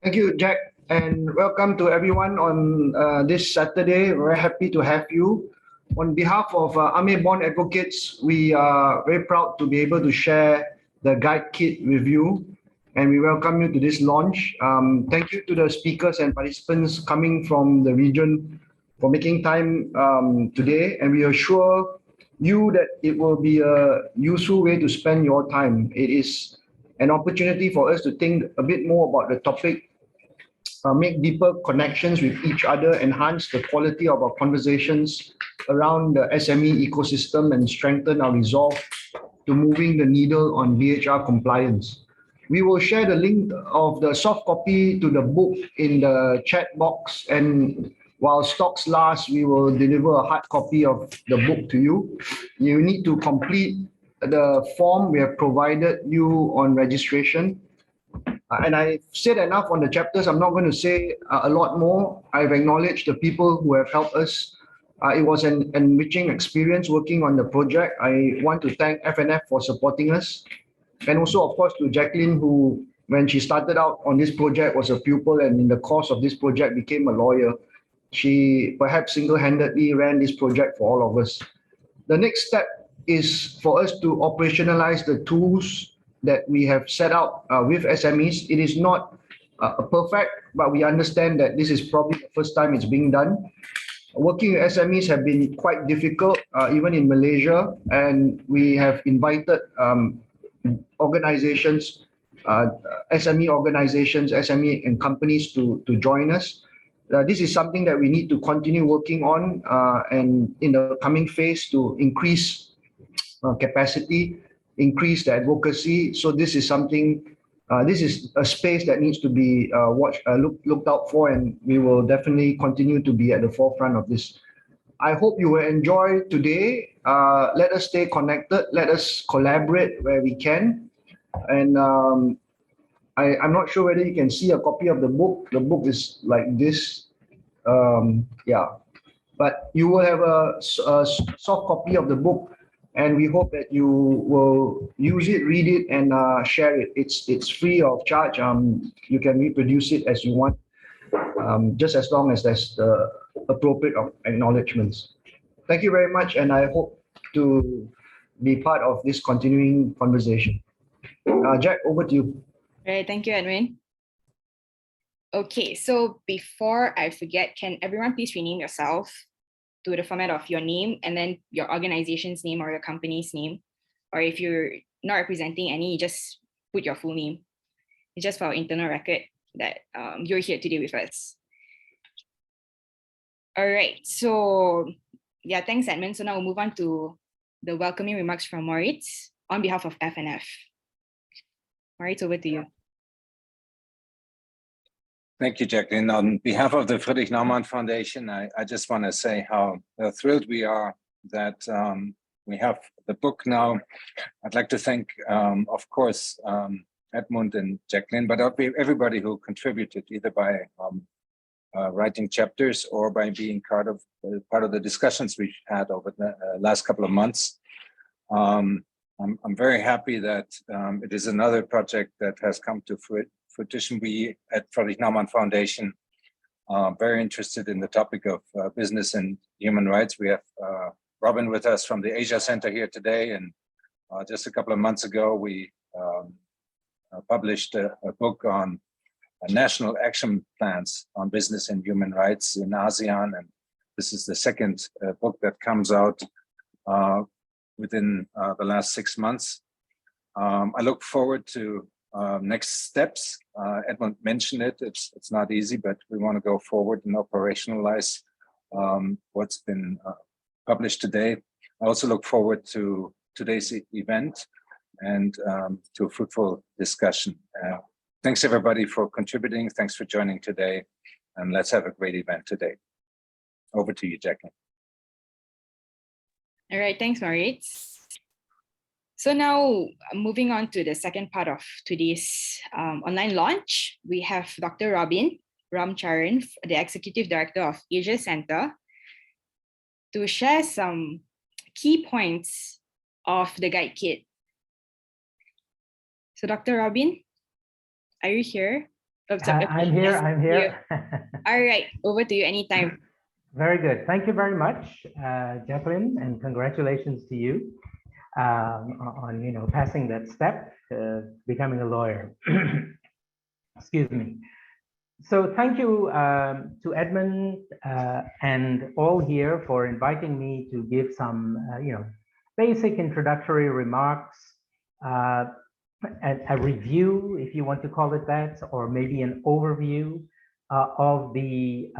Thank you, Jack, and welcome to everyone on this Saturday. We're happy to have you. On behalf of AmerBON Advocates, we are very proud to be able to share the Guidekit with you, and we welcome you to this launch. Thank you to the speakers and participants coming from the region for making time today, and we assure you that it will be a useful way to spend your time. It is an opportunity for us to think a bit more about the topic, make deeper connections with each other, enhance the quality of our conversations around the SME ecosystem, and strengthen our resolve to moving the needle on BHR compliance. We will share the link of the soft copy to the book in the chat box, and while stocks last, we will deliver a hard copy of the book to you. You need to complete the form we have provided you on registration. And I've said enough on the chapters. I'm not going to say a lot more. I've acknowledged the people who have helped us. It was an enriching experience working on the project. I want to thank FNF for supporting us. And also, of course, to Jacqueline, who, when she started out on this project, was a pupil and in the course of this project became a lawyer. She perhaps single-handedly ran this project for all of us. The next step is for us to operationalize the tools that we have set out with SMEs. It is not perfect, but we understand that this is probably the first time it's being done. Working with SMEs have been quite difficult, even in Malaysia, and we have invited organizations, SME organizations, SME and companies to join us. This is something that we need to continue working on and in the coming phase to increase capacity, increase the advocacy. So this is something, this is a space that needs to be looked out for, and we will definitely continue to be at the forefront of this. I hope you will enjoy today. Let us stay connected. Let us collaborate where we can. And I'm not sure whether you can see a copy of the book. The book is like this. Yeah, but you will have a soft copy of the book, and we hope that you will use it, read it, and share it. It's free of charge. You can reproduce it as you want, just as long as there's the appropriate acknowledgements. Thank you very much, and I hope to be part of this continuing conversation. Jack, over to you. Right, thank you, Edmund. Okay, so before I forget, can everyone please rename yourself to the format of your name and then your organization's name or your company's name? Or if you're not representing any, just put your full name. It's just for our internal record that you're here today with us. All right, so yeah, thanks, Edmund. So now we'll move on to the welcoming remarks from Moritz on behalf of FNF. Moritz, over to you. Thank you, Jacqueline. On behalf of the Friedrich Naumann Foundation, I just want to say how thrilled we are that we have the book now. I'd like to thank, of course, Edmund and Jacqueline, but everybody who contributed either by writing chapters or by being part of the discussions we've had over the last couple of months. I'm very happy that it is another project that has come to fruition. We at Friedrich Naumann Foundation are very interested in the topic of business and human rights. We have Robin with us from the Asia Center here today, and just a couple of months ago we published a book on national action plans on business and human rights in ASEAN, and this is the second book that comes out within the last 6 months. I look forward to next steps. Edmund mentioned it. It's not easy, but we want to go forward and operationalize what's been published today. I also look forward to today's event and to a fruitful discussion. Thanks everybody for contributing. Thanks for joining today, and let's have a great event today. Over to you, Jacqueline. All right, thanks, Moritz. So now moving on to the second part of today's online launch, we have Dr. Ramcharan, the Executive Director of Asia Center, to share some key points of the Guidekit. So Dr. Robin, are you here? I'm here. I'm here. All right, over to you anytime. Very good. Thank you very much, Jacqueline, and congratulations to you on passing that step, becoming a lawyer. Excuse me. So thank you to Edmund and all here for inviting me to give some basic introductory remarks, a review, if you want to call it that, or maybe an overview of the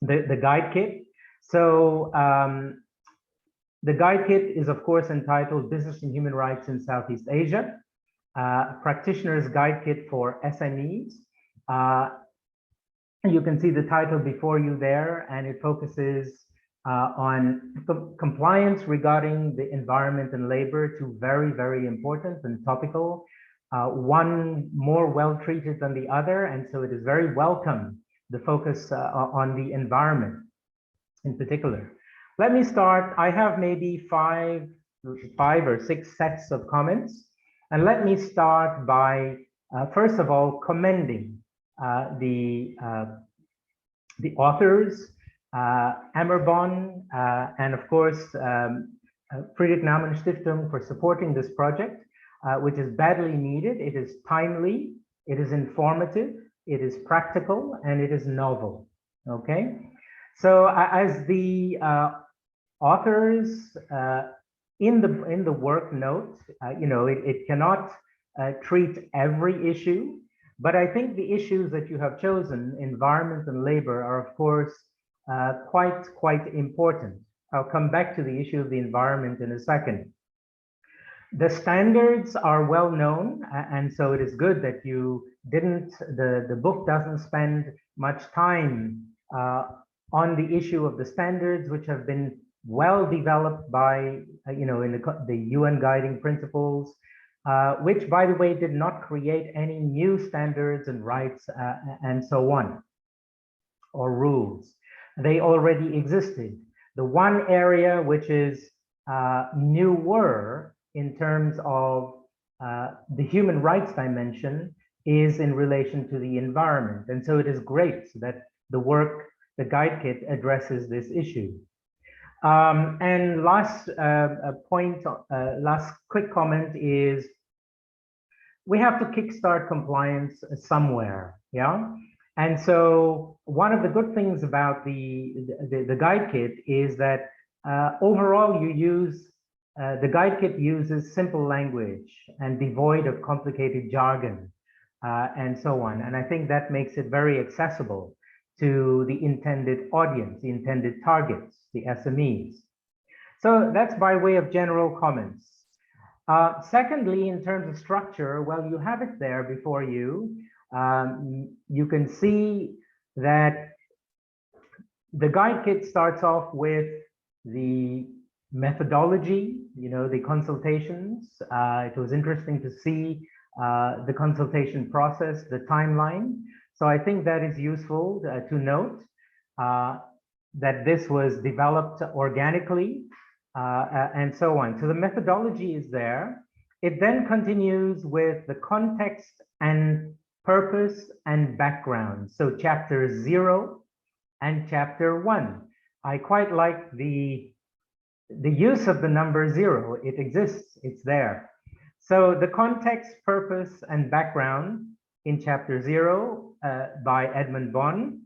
Guidekit. So the Guidekit is, of course, entitled Business and Human Rights in Southeast Asia, Practitioner's Guidekit for SMEs. You can see the title before you there, and it focuses on compliance regarding the environment and labor, two very, very important and topical, one more well treated than the other, and so it is very welcome, the focus on the environment in particular. Let me start. I have maybe five or six sets of comments, and let me start by first of all commending the authors, AmerBON, and of course Friedrich Naumann Stiftung for supporting this project, which is badly needed. It is timely, it is informative, it is practical, and it is novel. Okay, so as the authors in the work note, it cannot treat every issue, but I think the issues that you have chosen, environment and labor, are of course quite important. I'll come back to the issue of the environment in a second. The standards are well known, and so it is good that you didn't, the book doesn't spend much time on the issue of the standards, which have been well developed by, in the UN guiding principles, which, by the way, did not create any new standards and rights and so on, or rules. They already existed. The one area which is newer in terms of the human rights dimension is in relation to the environment. And so it is great that the Guidekit addresses this issue. And last point, last quick comment is we have to kickstart compliance somewhere, yeah? And so one of the good things about the Guidekit is that overall you use, the Guidekit uses simple language and devoid of complicated jargon and so on. And I think that makes it very accessible to the intended audience, the intended targets, the SMEs. So that's by way of general comments. Secondly, in terms of structure, well, you have it there before you. You can see that the Guidekit starts off with the methodology, the consultations. It was interesting to see the consultation process, the timeline. So I think that is useful to note that this was developed organically and so on. So the methodology is there. It then continues with the context and purpose and background. So chapter 0 and chapter 1. I quite like the use of the number 0. It exists, it's there. So the context, purpose, and background in chapter 0 by Edmund Bon.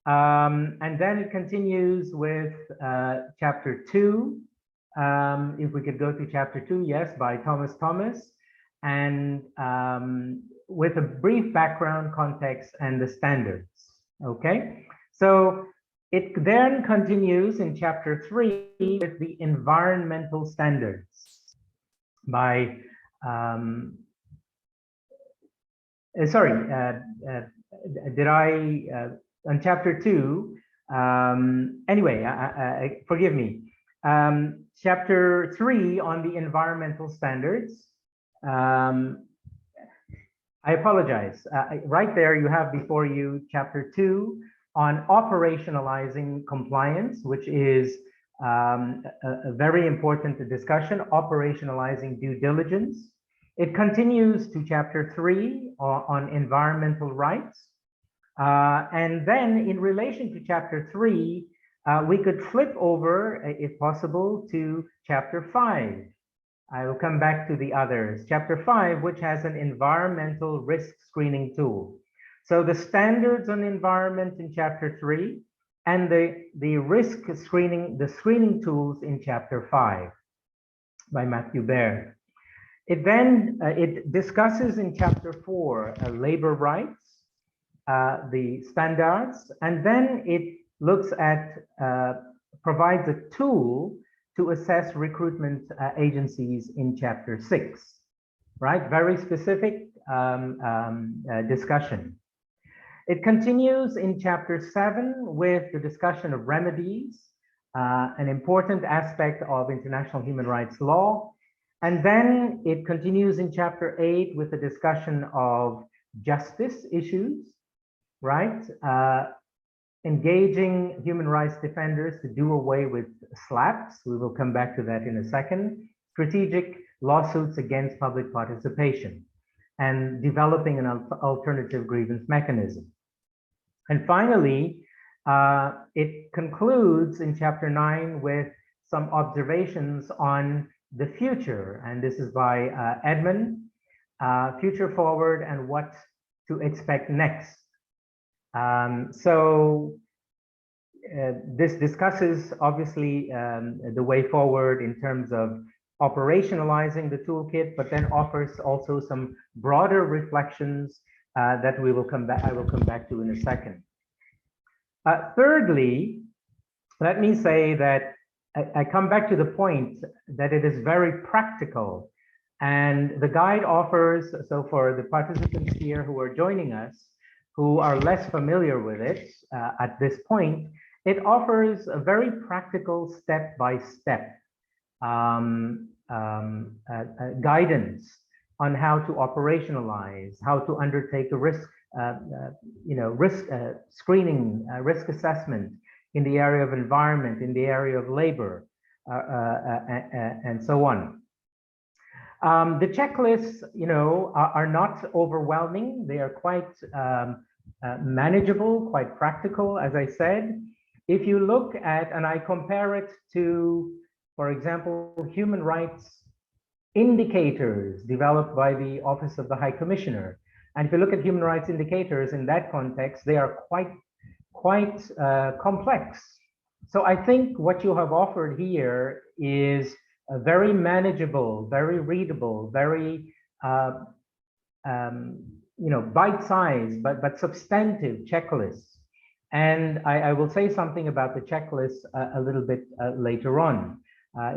And then it continues with chapter 2. If we could go to chapter 2, yes, by Thomas, and with a brief background, context, and the standards. Okay, so it then continues in chapter 3 with the environmental standards by did I on chapter 2 anyway, forgive me, chapter 3 on the environmental standards. I apologize. Right there you have before you chapter 2 on operationalizing compliance, which is a very important discussion, operationalizing due diligence. It continues to chapter 3 on environmental rights. And then in relation to chapter 3, we could flip over, if possible, to chapter 5. I will come back to the others. Chapter 5, which has an environmental risk screening tool. So the standards on environment in chapter 3 and the risk screening, the screening tools in chapter 5 by Matthew Baird. It then it discusses in chapter 4 labor rights, the standards, and then it looks at, provides a tool to assess recruitment agencies in chapter 6, right? Very specific discussion. It continues in chapter 7 with the discussion of remedies, an important aspect of international human rights law. And then it continues in chapter 8 with the discussion of justice issues, right? Engaging human rights defenders to do away with slaps. We will come back to that in a second. Strategic lawsuits against public participation and developing an alternative grievance mechanism. And finally, it concludes in chapter 9 with some observations on the future. And this is by Edmund, future forward and what to expect next. This discusses obviously the way forward in terms of operationalizing the toolkit, but then offers also some broader reflections that we will come back. I will come back to in a second. Thirdly, let me say that I come back to the point that it is very practical, and the guide offers. So for the participants here who are joining us, who are less familiar with it at this point, it offers a very practical step-by-step guidance on how to operationalize, how to undertake a risk, risk screening, risk assessment in the area of environment, in the area of labor, and so on. The checklists, are not overwhelming. They are quite manageable, quite practical, as I said. If you look at, and I compare it to, for example, human rights indicators developed by the Office of the High Commissioner. And if you look at human rights indicators in that context, they are quite complex. So I think what you have offered here is a very manageable, very readable, very bite-sized but substantive checklists. And I will say something about the checklist a little bit later on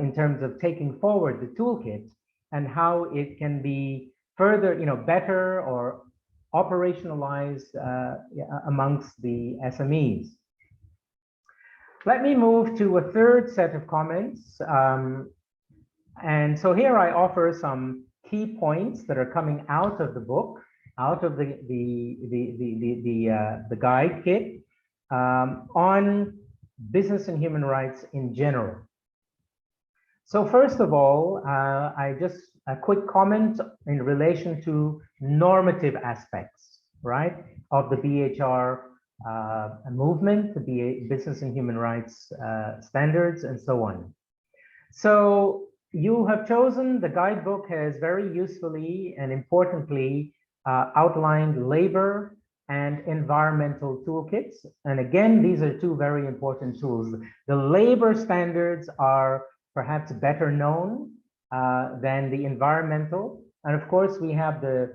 in terms of taking forward the toolkit and how it can be further, better or operationalized amongst the SMEs. Let me move to a third set of comments. And so here I offer some key points that are coming out of the book, out of the guide kit on business and human rights in general. So first of all, a quick comment in relation to normative aspects, right, of the BHR movement, the business and human rights standards, and so on. So you have chosen, the guidebook has very usefully and importantly outlined labor and environmental toolkits. And again, these are two very important tools. The labor standards are perhaps better known than the environmental. And of course, we have the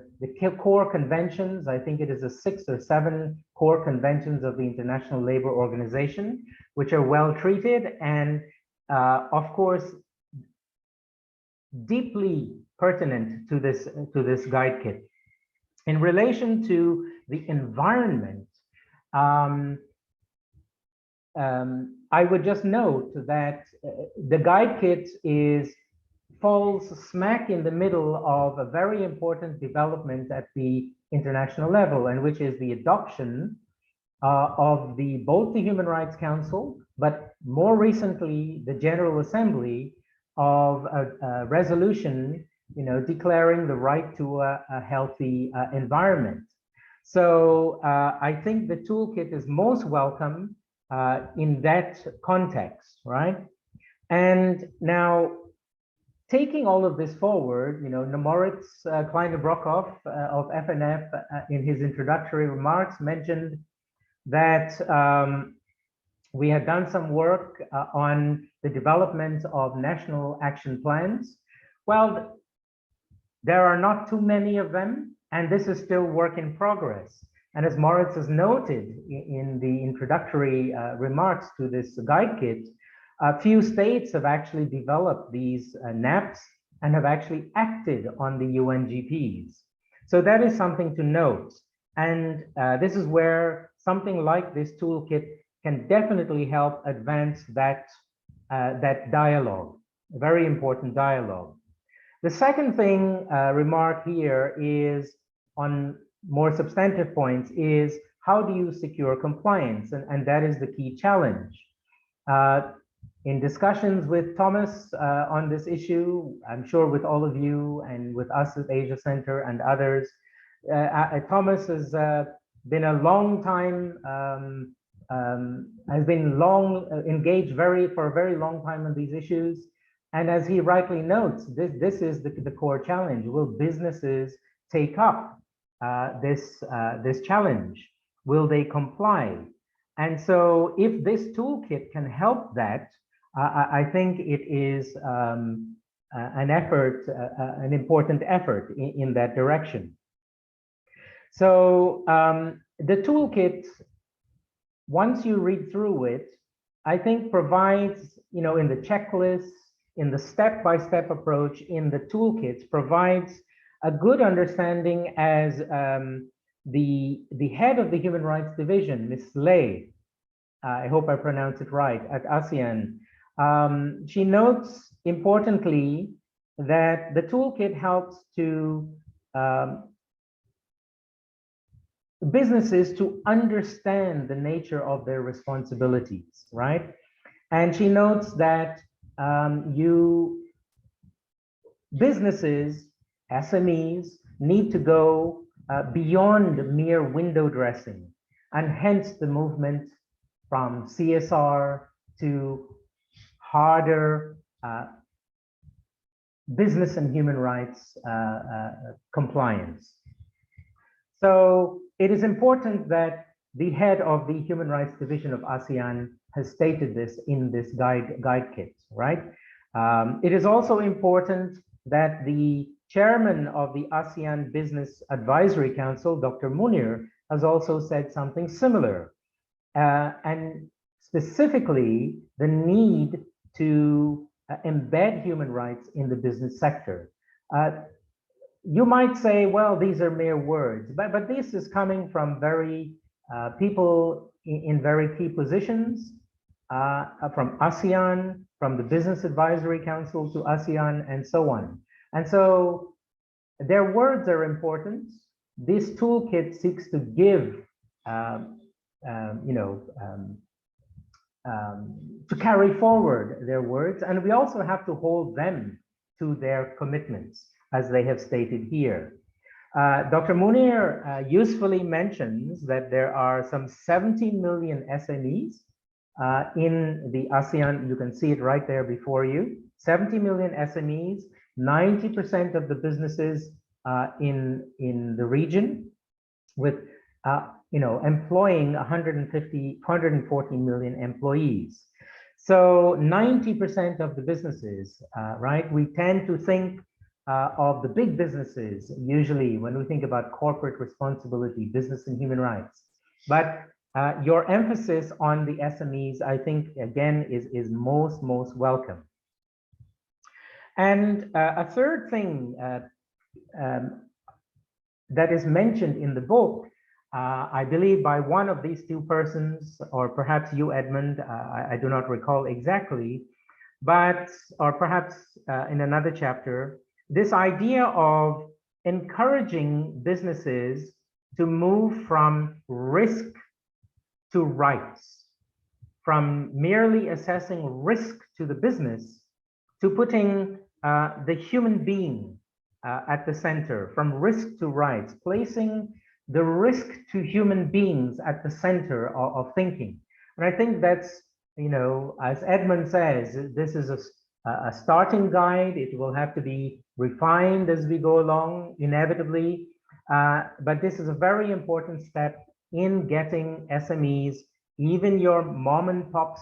core conventions. I think it is 6 or 7 core conventions of the International Labour Organization, which are well treated and of course, deeply pertinent to this guide kit. In relation to the environment, I would just note that the guide kit falls smack in the middle of a very important development at the international level, and which is the adoption of both the Human Rights Council, but more recently the General Assembly, of a resolution declaring the right to a healthy environment. So I think the toolkit is most welcome in that context, right? And now, taking all of this forward, Moritz Kleine-Brockhoff of FNF in his introductory remarks mentioned that we had done some work on the development of national action plans. Well, there are not too many of them, and this is still work in progress. And as Moritz has noted in the introductory remarks to this guide kit, a few states have actually developed these NAPs and have actually acted on the UNGPs. So that is something to note. And this is where something like this toolkit can definitely help advance that, that dialogue, a very important dialogue. The second thing remark here is on more substantive points is how do you secure compliance? And that is the key challenge. In discussions with Thomas on this issue, I'm sure with all of you and with us at Asia Center and others, Thomas has been a long time, has been engaged for a very long time on these issues. And as he rightly notes, this is the core challenge. Will businesses take up this challenge? Will they comply? And so if this toolkit can help that, I think it is an effort, an important effort in that direction. So the toolkit, once you read through it, I think provides, in the checklists, in the step-by-step approach, in the toolkits, provides a good understanding as the head of the Human Rights Division, Ms. Lei, I hope I pronounce it right, at ASEAN, she notes importantly that the toolkit helps to businesses to understand the nature of their responsibilities, right? And she notes that businesses, SMEs, need to go beyond mere window dressing, and hence the movement from CSR to harder business and human rights compliance. So it is important that the head of the Human Rights Division of ASEAN has stated this in this guide kit, right? It is also important that the chairman of the ASEAN Business Advisory Council, Dr. Munir, has also said something similar, and specifically the need to embed human rights in the business sector. You might say, well, these are mere words, but this is coming from people in very key positions, from ASEAN, from the Business Advisory Council to ASEAN, and so on. And so their words are important. This toolkit seeks to give, to carry forward their words, and we also have to hold them to their commitments, as they have stated here. Dr. Munir usefully mentions that there are some 70 million SMEs in the ASEAN. You can see it right there before you. 70 million SMEs, 90% of the businesses in the region, with employing 140 million employees. So 90% of the businesses, right? We tend to think of the big businesses usually when we think about corporate responsibility, business and human rights. But your emphasis on the SMEs, I think, again, is most welcome. And a third thing that is mentioned in the book, I believe by one of these two persons, or perhaps you, Edmund, I do not recall exactly, but, or perhaps in another chapter, this idea of encouraging businesses to move from risk to rights, from merely assessing risk to the business to putting the human being at the center, from risk to rights, placing the risk to human beings at the center of thinking. And I think that's, you know, as Edmund says, this is a starting guide. It will have to be refined as we go along, inevitably. But this is a very important step in getting SMEs, even your mom and pop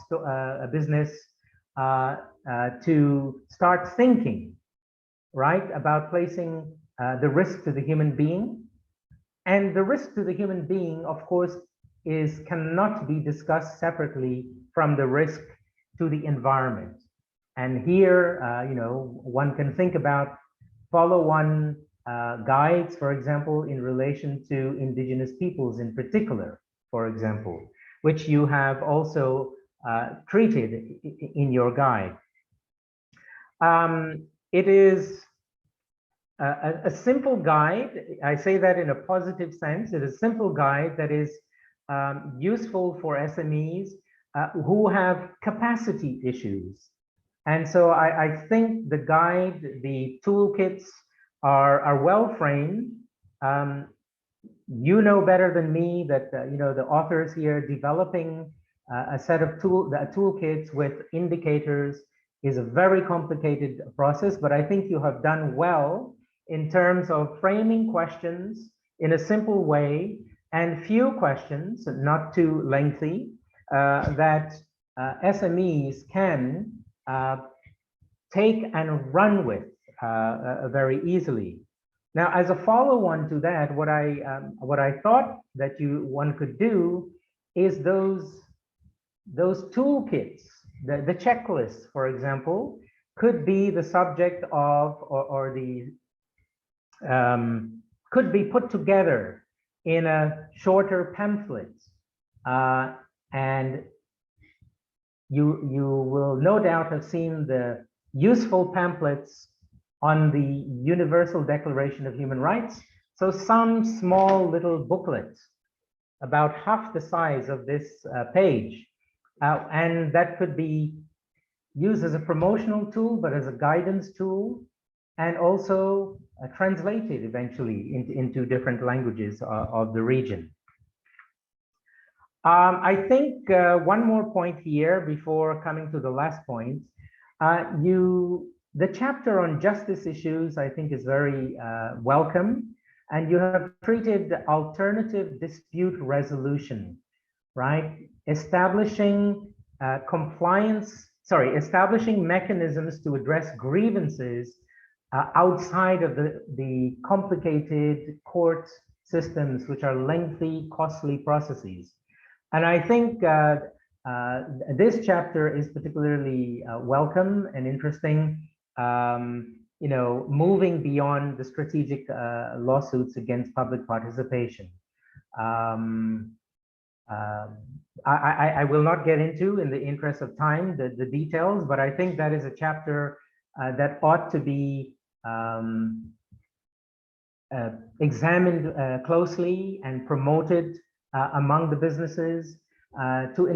business, to start thinking, right, about placing the risk to the human being. And the risk to the human being, of course, cannot be discussed separately from the risk to the environment. And here, you know, one can think about follow-on guides, for example, in relation to indigenous peoples in particular, for example, which you have also treated in your guide. It is a simple guide. I say that in a positive sense. It is a simple guide that is useful for SMEs who have capacity issues. And so I think the guide, the toolkits are well framed. You know better than me that you know, the authors here developing a set of toolkits with indicators is a very complicated process, but I think you have done well in terms of framing questions in a simple way and few questions, not too lengthy, that SMEs can take and run with very easily. Now, as a follow-on to that, what I thought that one could do is those toolkits, the checklists, for example, could be the subject of or could be put together in a shorter pamphlet, and you will no doubt have seen the useful pamphlets on the Universal Declaration of Human Rights. So some small little booklet about half the size of this page, and that could be used as a promotional tool, but as a guidance tool, and also translated eventually into different languages of the region. I think one more point here before coming to the last point. The chapter on justice issues, I think, is very welcome, and you have treated alternative dispute resolution, right? Establishing establishing mechanisms to address grievances outside of the complicated court systems, which are lengthy, costly processes. And I think this chapter is particularly welcome and interesting, you know, moving beyond the strategic lawsuits against public participation. I will not get into, in the interest of time, the details, but I think that is a chapter that ought to be examined closely and promoted among the businesses, to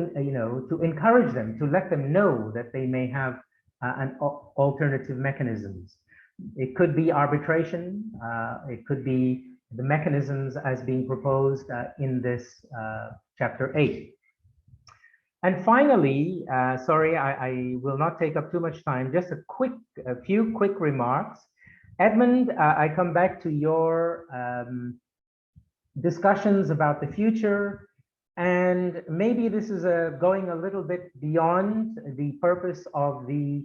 encourage them, to let them know that they may have an alternative mechanisms. It could be arbitration, it could be the mechanisms as being proposed in this chapter 8. And finally, sorry, I will not take up too much time, just a few quick remarks. Edmund, I come back to your discussions about the future, and maybe this is going a little bit beyond the purpose of the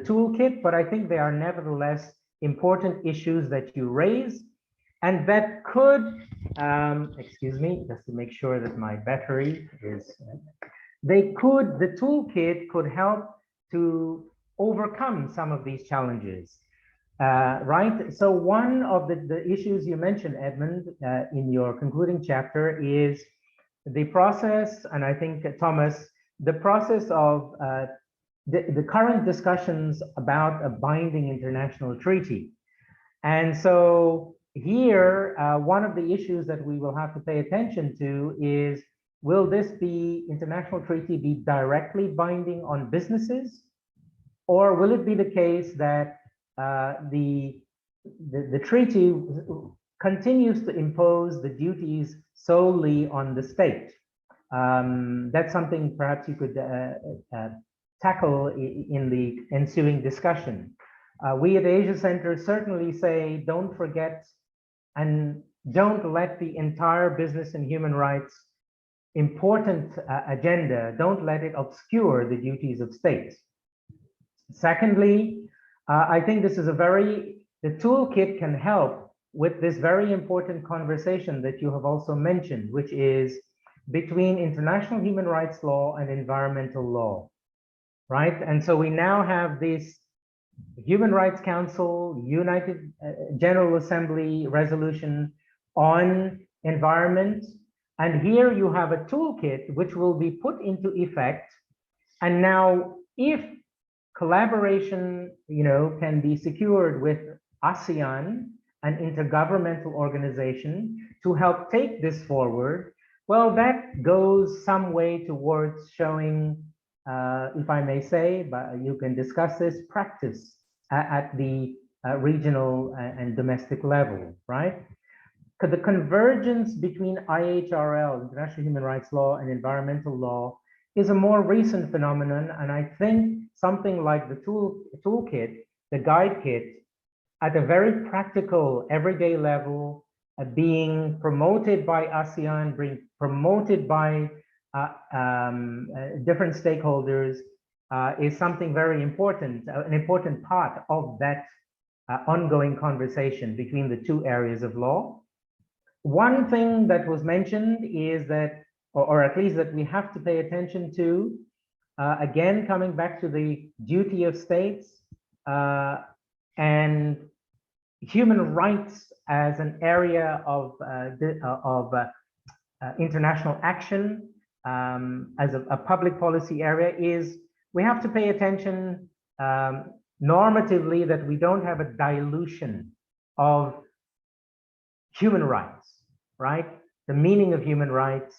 toolkit, but I think they are nevertheless important issues that you raise, and that could, excuse me, just to make sure that my battery is, the toolkit could help to overcome some of these challenges. Right, so one of the issues you mentioned, Edmund, in your concluding chapter is the process, and I think, Thomas, the process of the current discussions about a binding international treaty. And so here, one of the issues that we will have to pay attention to is, will this international treaty be directly binding on businesses? Or will it be the case that the the treaty continues to impose the duties solely on the state. That's something perhaps you could tackle in the ensuing discussion. We at Asia Center certainly say, don't forget and don't let the entire business and human rights important agenda, don't let it obscure the duties of states. Secondly, I think this is the toolkit can help with this very important conversation that you have also mentioned, which is between international human rights law and environmental law, right? And so we now have this Human Rights Council, United General Assembly resolution on environment. And here you have a toolkit which will be put into effect. And now if collaboration, can be secured with ASEAN, an intergovernmental organization, to help take this forward, well, that goes some way towards showing, if I may say, but you can discuss this, practice at the regional and domestic level, right? Because the convergence between IHRL, International Human Rights Law, and environmental law is a more recent phenomenon. And I think something like the toolkit, the Guidekit, at a very practical, everyday level, being promoted by ASEAN, being promoted by different stakeholders, is something very important, an important part of that ongoing conversation between the two areas of law. One thing that was mentioned is that, or at least that we have to pay attention to, again, coming back to the duty of states and human rights as an area of international action, as a public policy area, is we have to pay attention normatively that we don't have a dilution of human rights, right? The meaning of human rights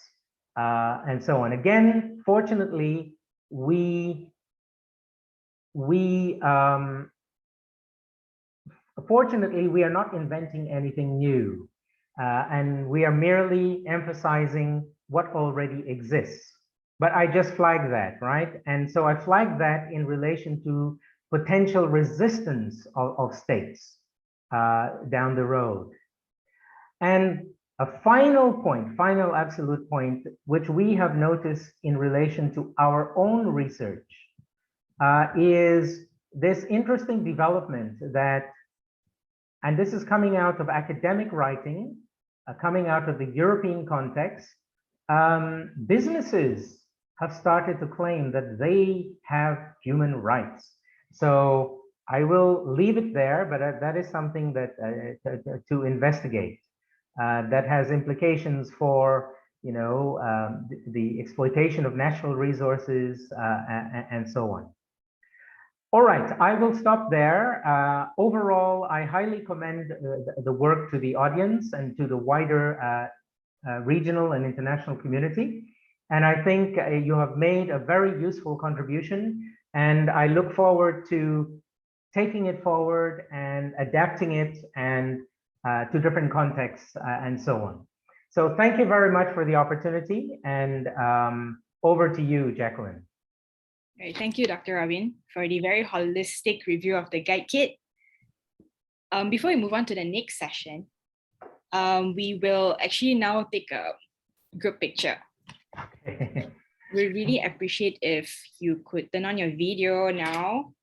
and so on. Again, fortunately, we are not inventing anything new, and we are merely emphasizing what already exists. But I just flagged that, right? And so I flagged that in relation to potential resistance of states down the road. And a final absolute point, which we have noticed in relation to our own research, is this interesting development that, and this is coming out of academic writing, coming out of the European context, businesses have started to claim that they have human rights. So I will leave it there, but that is something that to investigate. That has implications for, the exploitation of natural resources and so on. All right, I will stop there. Overall, I highly commend the work to the audience and to the wider regional and international community. And I think you have made a very useful contribution, and I look forward to taking it forward and adapting it and to different contexts and so on. So thank you very much for the opportunity, and over to you, Jacqueline. Right, thank you, Dr. Ravin, for the very holistic review of the Guidekit. Before we move on to the next session, we will actually now take a group picture. We really appreciate if you could turn on your video now.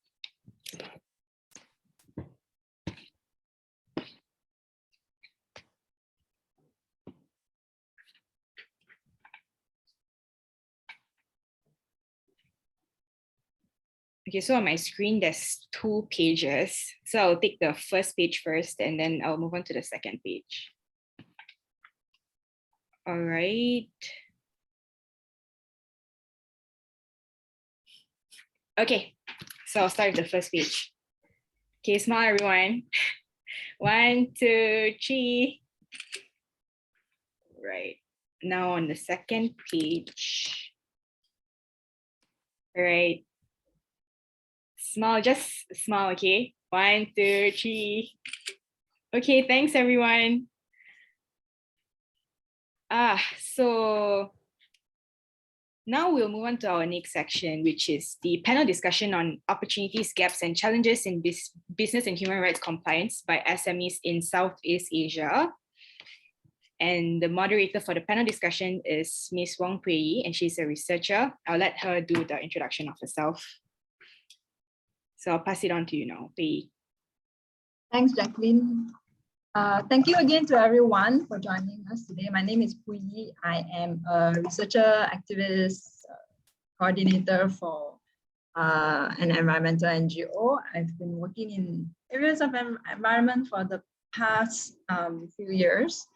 Okay, so on my screen, there's 2 pages. So I'll take the first page first, and then I'll move on to the second page. All right. Okay, so I'll start with the first page. Okay, smile, everyone. 1, 2, 3. Right. Now on the second page. All right. Smile, just smile, okay? 1, 2, 3. Okay, thanks everyone. So now we'll move on to our next section, which is the panel discussion on opportunities, gaps, and challenges in business and human rights compliance by SMEs in Southeast Asia. And the moderator for the panel discussion is Ms. Wong Pui Yi, and she's a researcher. I'll let her do the introduction of herself. So I'll pass it on to you now, Pui Yi. Thanks, Jacqueline. Thank you again to everyone for joining us today. My name is Pui Yi. I am a researcher, activist, coordinator for an environmental NGO. I've been working in areas of environment for the past few years.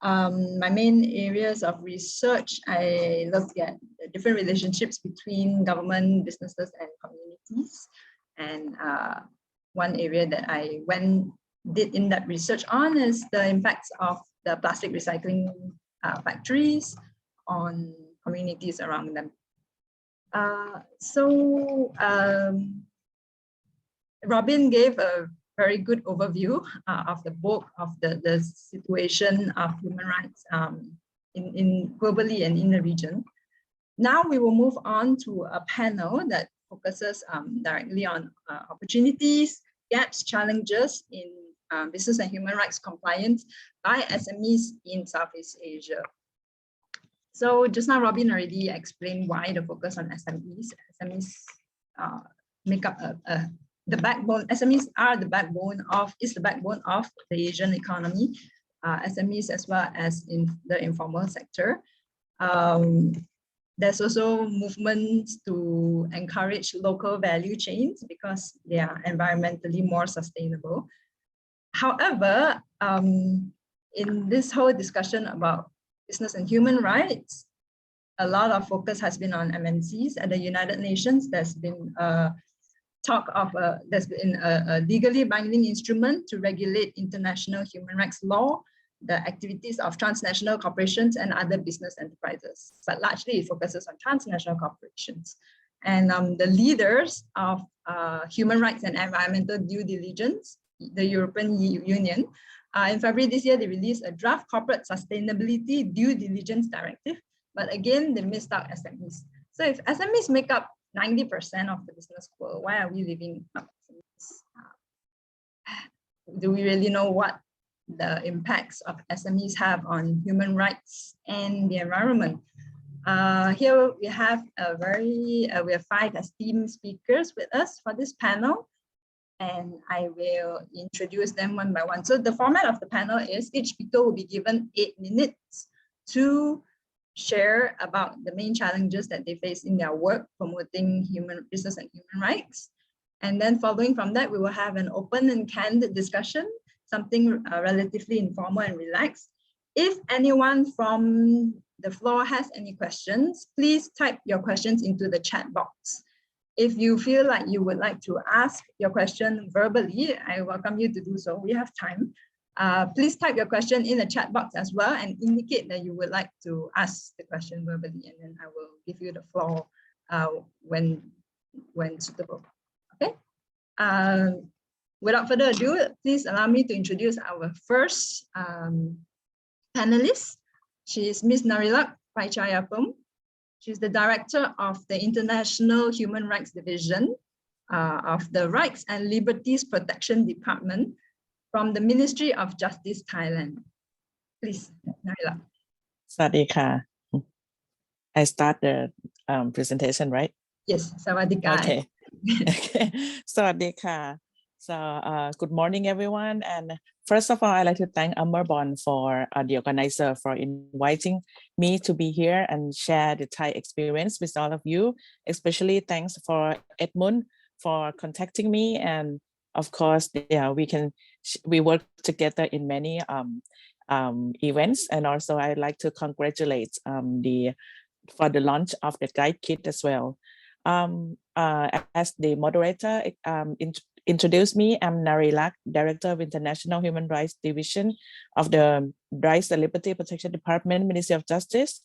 My main areas of research, I look at the different relationships between government, businesses, and communities. And one area that I did in-depth research on is the impacts of the plastic recycling factories on communities around them. Robin gave a very good overview of the book, of the situation of human rights in globally and in the region. Now we will move on to a panel that focuses directly on opportunities, gaps, challenges in business and human rights compliance by SMEs in Southeast Asia. So just now, Robin already explained why the focus on SMEs. SMEs make up the backbone. SMEs are the backbone of the Asian economy. SMEs as well as in the informal sector. There's also movements to encourage local value chains because they are environmentally more sustainable. However, in this whole discussion about business and human rights, a lot of focus has been on MNCs. At the United Nations, there's been talk of there's been a legally binding instrument to regulate international human rights law, the activities of transnational corporations and other business enterprises, but largely it focuses on transnational corporations. And the leaders of human rights and environmental due diligence, the European Union, in February this year, they released a draft corporate sustainability due diligence directive, but again, they missed out SMEs. So if SMEs make up 90% of the business world, why are we leaving out SMEs? Do we really know what the impacts of SMEs have on human rights and the environment? Here we have we have 5 esteemed speakers with us for this panel, and I will introduce them one by one. So the format of the panel is each speaker will be given 8 minutes to share about the main challenges that they face in their work promoting business and human rights. And then following from that, we will have an open and candid discussion, something relatively informal and relaxed. If anyone from the floor has any questions, please type your questions into the chat box. If you feel like you would like to ask your question verbally, I welcome you to do so. We have time. Please type your question in the chat box as well and indicate that you would like to ask the question verbally, and then I will give you the floor when suitable. Okay. Without further ado, please allow me to introduce our first panelist. She is Ms. Narilak Paichayapum. She's the director of the International Human Rights Division of the Rights and Liberties Protection Department from the Ministry of Justice, Thailand. Please, Narilak. Sawadee. I start the presentation, right? Yes, Sawadee. Okay. Okay. Sawadee. So good morning, everyone. And first of all, I'd like to thank AmerBON for the organizer for inviting me to be here and share the Thai experience with all of you. Especially thanks for Edmund for contacting me. And of course, yeah, we work together in many events. And also I'd like to congratulate for the launch of the Guidekit as well. As the moderator introduced me, I'm Narilak, Director of International Human Rights Division of the Rights and Liberty Protection Department, Ministry of Justice.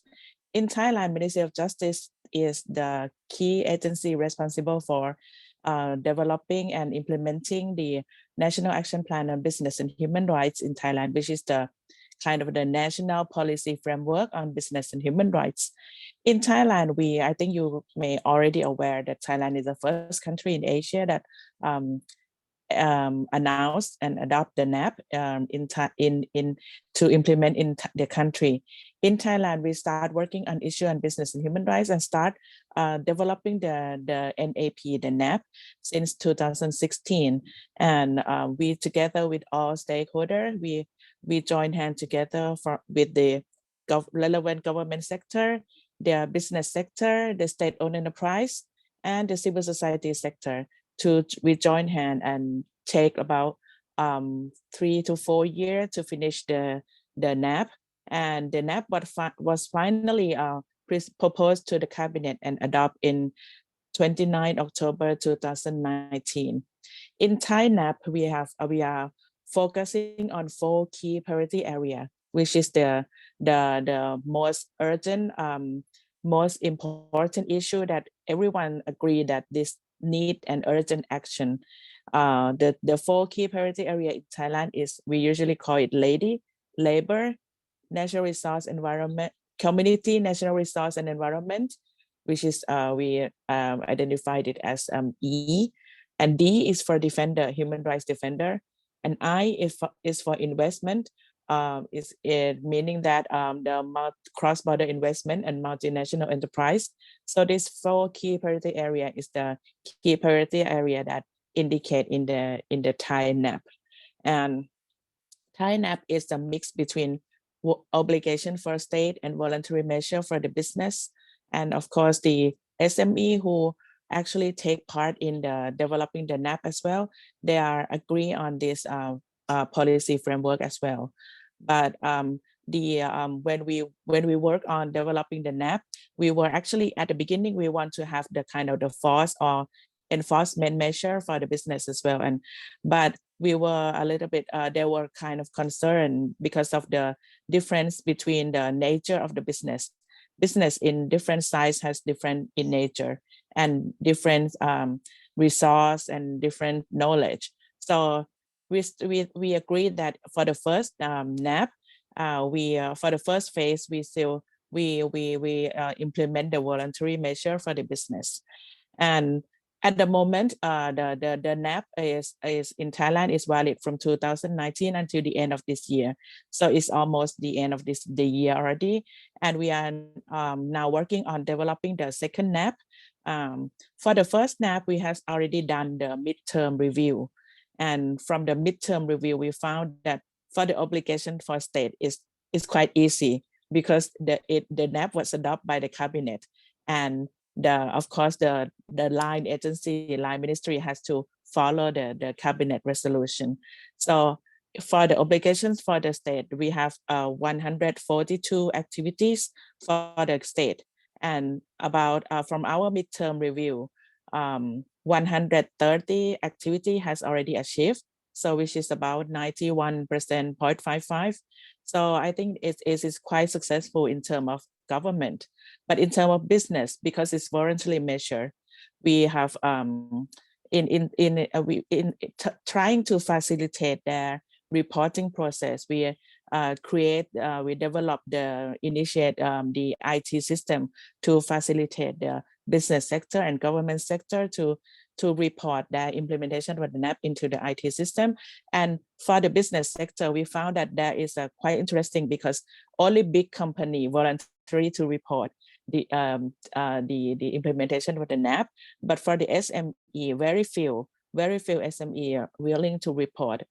In Thailand, Ministry of Justice is the key agency responsible for developing and implementing the National Action Plan on Business and Human Rights in Thailand, which is the kind of the national policy framework on business and human rights. In Thailand, I think you may already aware that Thailand is the first country in Asia that announced and adopt the NAP to implement in the country. In Thailand, we start working on issue on business and human rights and start developing the NAP, the NAP, since 2016. And we, together with all stakeholders, we join hands together with the relevant government sector, the business sector, the state-owned enterprise, and the civil society sector. We join hand and take about 3 to 4 years to finish the NAP. And the NAP was finally proposed to the cabinet and adopted in 29 October 2019. In Thai NAP, we are focusing on 4 key priority areas, which is the most urgent, most important issue that everyone agree that this need an urgent action. The 4 key priority area in Thailand is, we usually call it labor, natural resource, environment, community, natural resource and environment, which is we identified it as E, and D is for defender, human rights defender, and I is for investment. Is it meaning that the cross-border investment and multinational enterprise. So this 4 key priority area is the key priority area that indicate in the Thai NAP. And Thai NAP is a mix between obligation for state and voluntary measure for the business. And of course, the SME who actually take part in the developing the NAP as well, they are agree on this policy framework as well. But when we work on developing the NAP, we were actually at the beginning, we want to have the kind of the force or enforcement measure for the business as well. But we were a little bit, they were kind of concerned because of the difference between the nature of the business. Business in different size has different in nature and different resource and different knowledge. So we agreed that for the first NAP, for the first phase, we implement the voluntary measure for the business. And at the moment, the NAP is in Thailand is valid from 2019 until the end of this year. So it's almost the end of the year already. And we are now working on developing the second NAP. For the first NAP, we have already done the midterm review. And from the midterm review, we found that for the obligation for state is quite easy because the NAP was adopted by the cabinet, and of course the line agency, line ministry has to follow the cabinet resolution. So for the obligations for the state, we have 142 activities for the state, and about from our midterm review, 130 activity has already achieved, so which is about 91.55%. So I think it is quite successful in terms of government. But in terms of business, because it's voluntary measure, we have trying to facilitate their reporting process. We initiate the IT system to facilitate the business sector and government sector to report their implementation of the NAP into the IT system. And for the business sector, we found that there is quite interesting because only big company voluntary to report the implementation of the NAP. But for the SME, very few SME are willing to report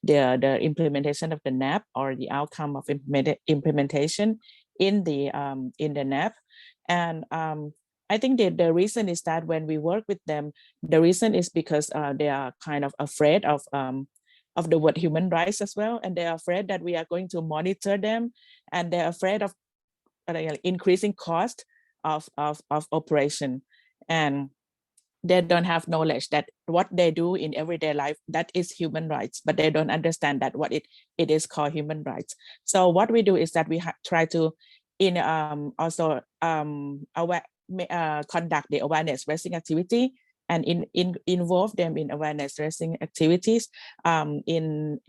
the implementation of the NAP or the outcome of implementation in the NAP. And I think the reason is that when we work with them, the reason is because they are kind of afraid of the word human rights as well, and they are afraid that we are going to monitor them, and they're afraid of increasing cost of operation, and they don't have knowledge that what they do in everyday life, that is human rights, but they don't understand that what it is called human rights. So what we do is that we try to conduct the awareness raising activity and involve them in awareness raising activities in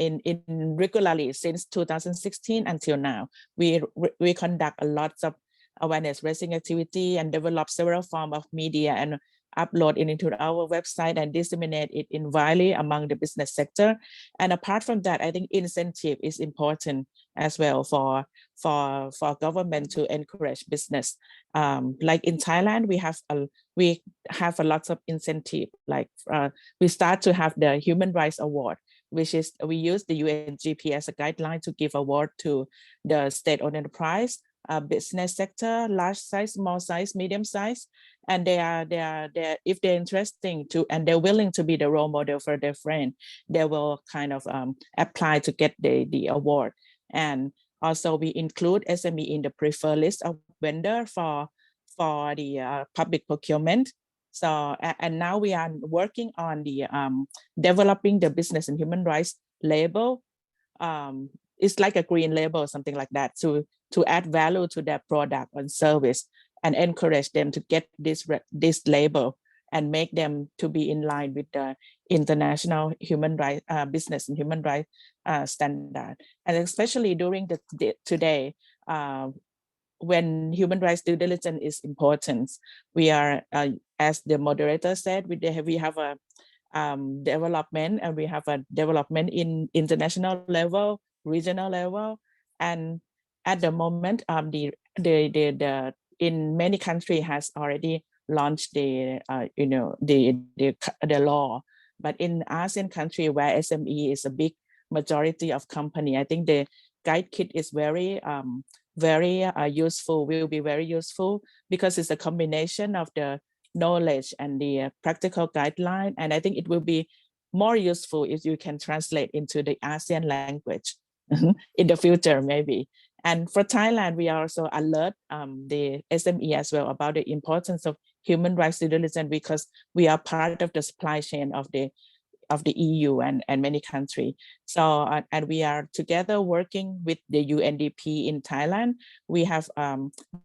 regularly since 2016 until now. We conduct a lot of awareness raising activity and develop several forms of media and upload it into our website and disseminate it in widely among the business sector. And apart from that, I think incentive is important as well for government to encourage business. Like in Thailand, we have a lot of incentive. Like we start to have the Human Rights Award, which is we use the UNGP as a guideline to give award to the state-owned enterprise, business sector, large size, small size, medium size, and they are if they're interesting to and they're willing to be the role model for their friend, they will kind of apply to get the award. And also we include SME in the preferred list of vendor for the public procurement. So and now we are working on the developing the business and human rights label. It's like a green label or something like that to add value to their product and service and encourage them to get this label and make them to be in line with the international human rights business and human rights standard. And especially during today, when human rights due diligence is important, we are, as the moderator said, we have a development, and we have a development in international level, regional level, and at the moment, in many countries has already launched the law, but in ASEAN country where SME is a big majority of company, I think the Guidekit is very useful, will be very useful, because it's a combination of the knowledge and the practical guideline, and I think it will be more useful if you can translate into the ASEAN language in the future maybe. And for Thailand, we also alert the SME as well about the importance of human rights due diligence, because we are part of the supply chain of the EU and many countries. So and we are together working with the UNDP in Thailand. We have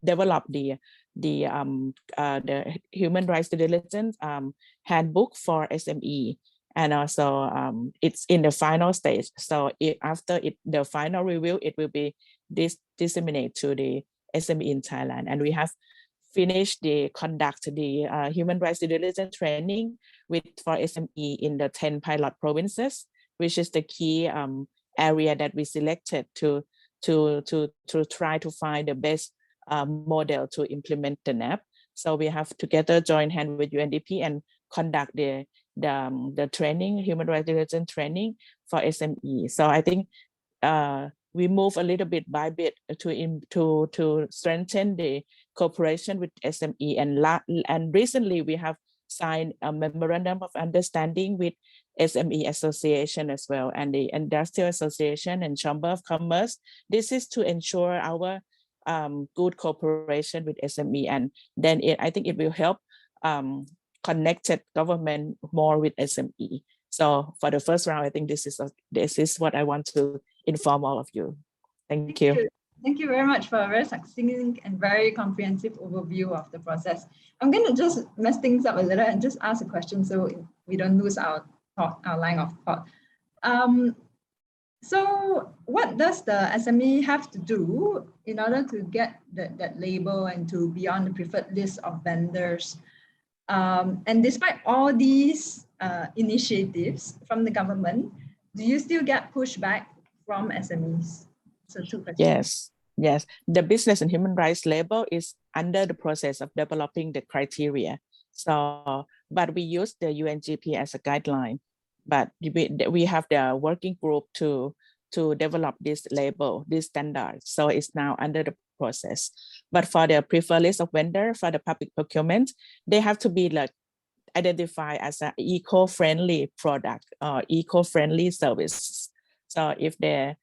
developed the human rights due diligence handbook for SME. And also it's in the final stage. So after the final review, it will be disseminated to the SME in Thailand. And we have finished conduct the human rights due diligence training for SME in the 10 pilot provinces, which is the key area that we selected to try to find the best model to implement the NAP. So we have together joined hand with UNDP and conduct the training, human rights due diligence training for SME. So I think we move a little bit by bit to strengthen the cooperation with SME, and recently we have signed a memorandum of understanding with SME Association as well, and the Industrial Association and Chamber of Commerce. This is to ensure our good cooperation with SME, and then I think it will help connected government more with SME. So for the first round, I think this is what I want to inform all of you. Thank you. Thank you very much for a very succinct and very comprehensive overview of the process. I'm going to just mess things up a little and just ask a question so we don't lose our line of thought. So what does the SME have to do in order to get that label and to be on the preferred list of vendors? And despite all these initiatives from the government, do you still get pushback from SMEs? So 2 questions. Yes. The business and human rights label is under the process of developing the criteria. So, but we use the UNGP as a guideline, but we have the working group to develop this label, this standard. So it's now under the process. But for the preferred list of vendor for the public procurement, they have to be like identified as an eco-friendly product or eco-friendly service. So if they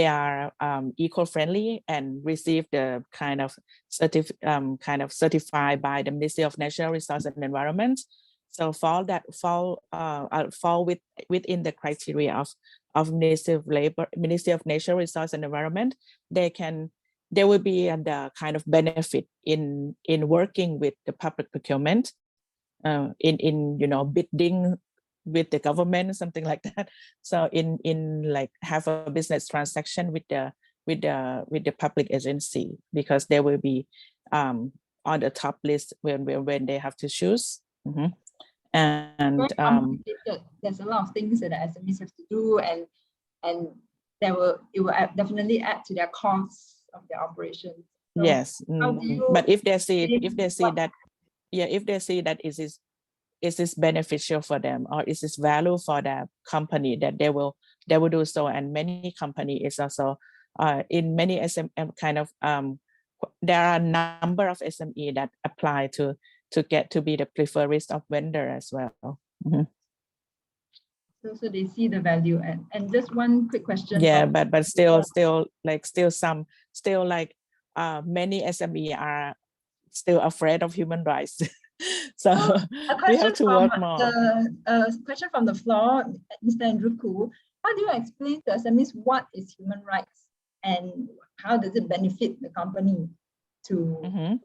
are eco-friendly and receive the kind of certified by the Ministry of Natural Resources and Environment, so fall within the criteria of Ministry of Labor, Ministry of Natural Resources and Environment, there will be the kind of benefit in working with the public procurement. in bidding with the government, something like that. So in like have a business transaction with the public agency, because they will be on the top list when they have to choose. And there's a lot of things that the SMEs have to do, and it will definitely add to their costs of their operation. So yes, but if they see that, if they see that is this beneficial for them, or is this value for the company, that they will do so. And many company is also in many SME kind of there are a number of SME that apply to get to be the preferred list of vendor as well. So they see the value. And just one quick question. Yeah, but still like many SME are still afraid of human rights. So we have to work more. A question from the floor, Mr. Andrew Koo. How do you explain to SMEs what is human rights and how does it benefit the company to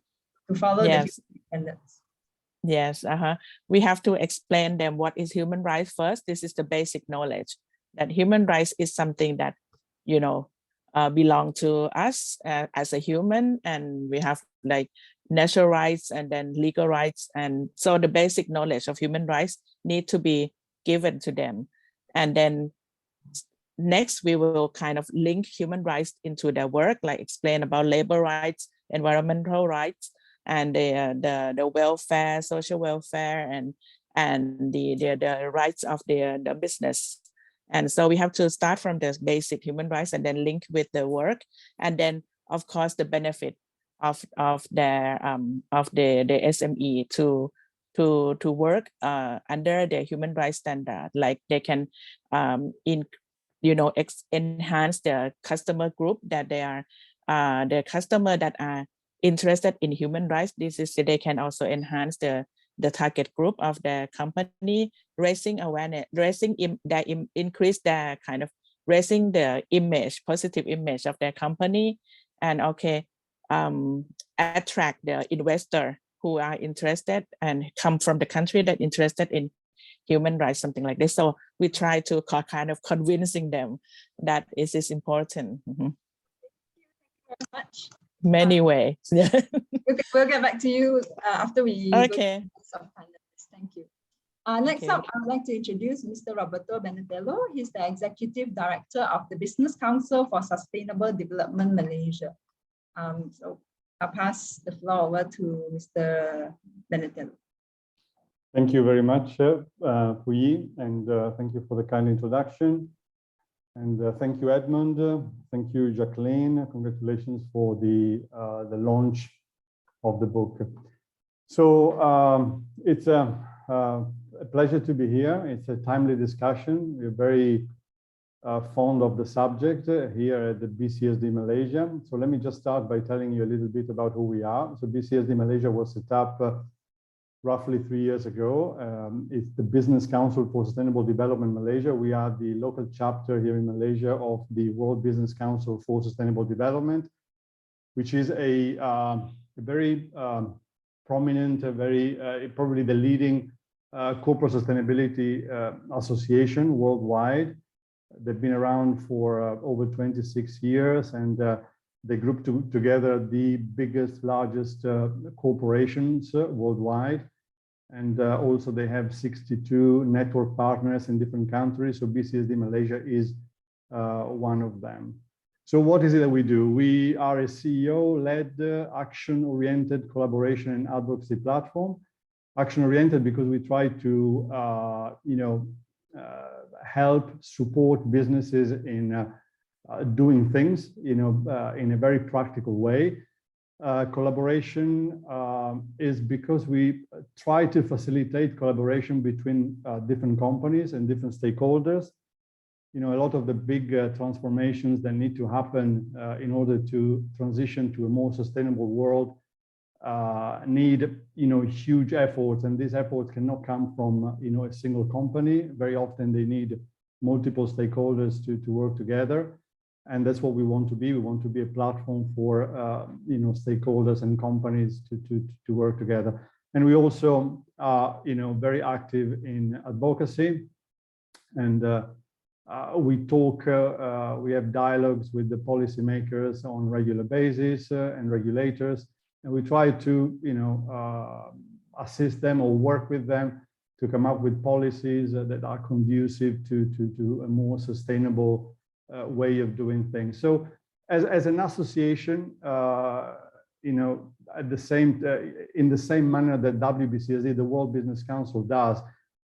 follow the human standards? Yes, we have to explain them what is human rights first. This is the basic knowledge that human rights is something that belong to us as a human, and we have like natural rights and then legal rights, and so the basic knowledge of human rights need to be given to them. And then next we will kind of link human rights into their work, like explain about labor rights, environmental rights, and the welfare, social welfare, and the rights of the business. And so we have to start from the basic human rights and then link with the work, and then of course the benefit of the SME to work under the human rights standard. Like they can enhance the customer group, that they are the customer that are interested in human rights. This is, they can also enhance the target group of the company, raising awareness, increase their kind of raising the image, positive image of their company, and attract the investor who are interested and come from the country that interested in human rights, something like this. So we try to kind of convincing them that it is important. Thank you very much. Many ways. Yeah. We'll get back to you after we okay. Thank you. Next up, I would like to introduce Mr. Roberto Benatello. He's the Executive Director of the Business Council for Sustainable Development Malaysia. So I'll pass the floor over to Mr. Benatello. Thank you very much, Puyi, and thank you for the kind introduction. And thank you, Edmund. Thank you, Jacqueline. Congratulations for the launch of the book. So it's a pleasure to be here. It's a timely discussion. We're very fond of the subject here at the BCSD Malaysia. So let me just start by telling you a little bit about who we are. So BCSD Malaysia was set up roughly 3 years ago. It's the Business Council for Sustainable Development Malaysia. We are the local chapter here in Malaysia of the World Business Council for Sustainable Development, which is a very prominent, probably the leading corporate sustainability association worldwide. They've been around for over 26 years, and they group together the biggest, largest corporations worldwide. And also they have 62 network partners in different countries. So BCSD Malaysia is one of them. So what is it that we do? We are a CEO-led, action-oriented collaboration and advocacy platform. Action-oriented because we try to, help support businesses in doing things, in a very practical way. Collaboration is because we try to facilitate collaboration between different companies and different stakeholders. A lot of the big transformations that need to happen in order to transition to a more sustainable world need, huge efforts, and these efforts cannot come from, a single company. Very often they need multiple stakeholders to work together. And that's what we want to be. We want to be a platform for, stakeholders and companies to work together. And we also are, very active in advocacy, and we talk, we have dialogues with the policymakers on regular basis and regulators, and we try to, assist them or work with them to come up with policies that are conducive to a more sustainable way of doing things. So as an association, at the same in the same manner that WBCSD, the World Business Council, does,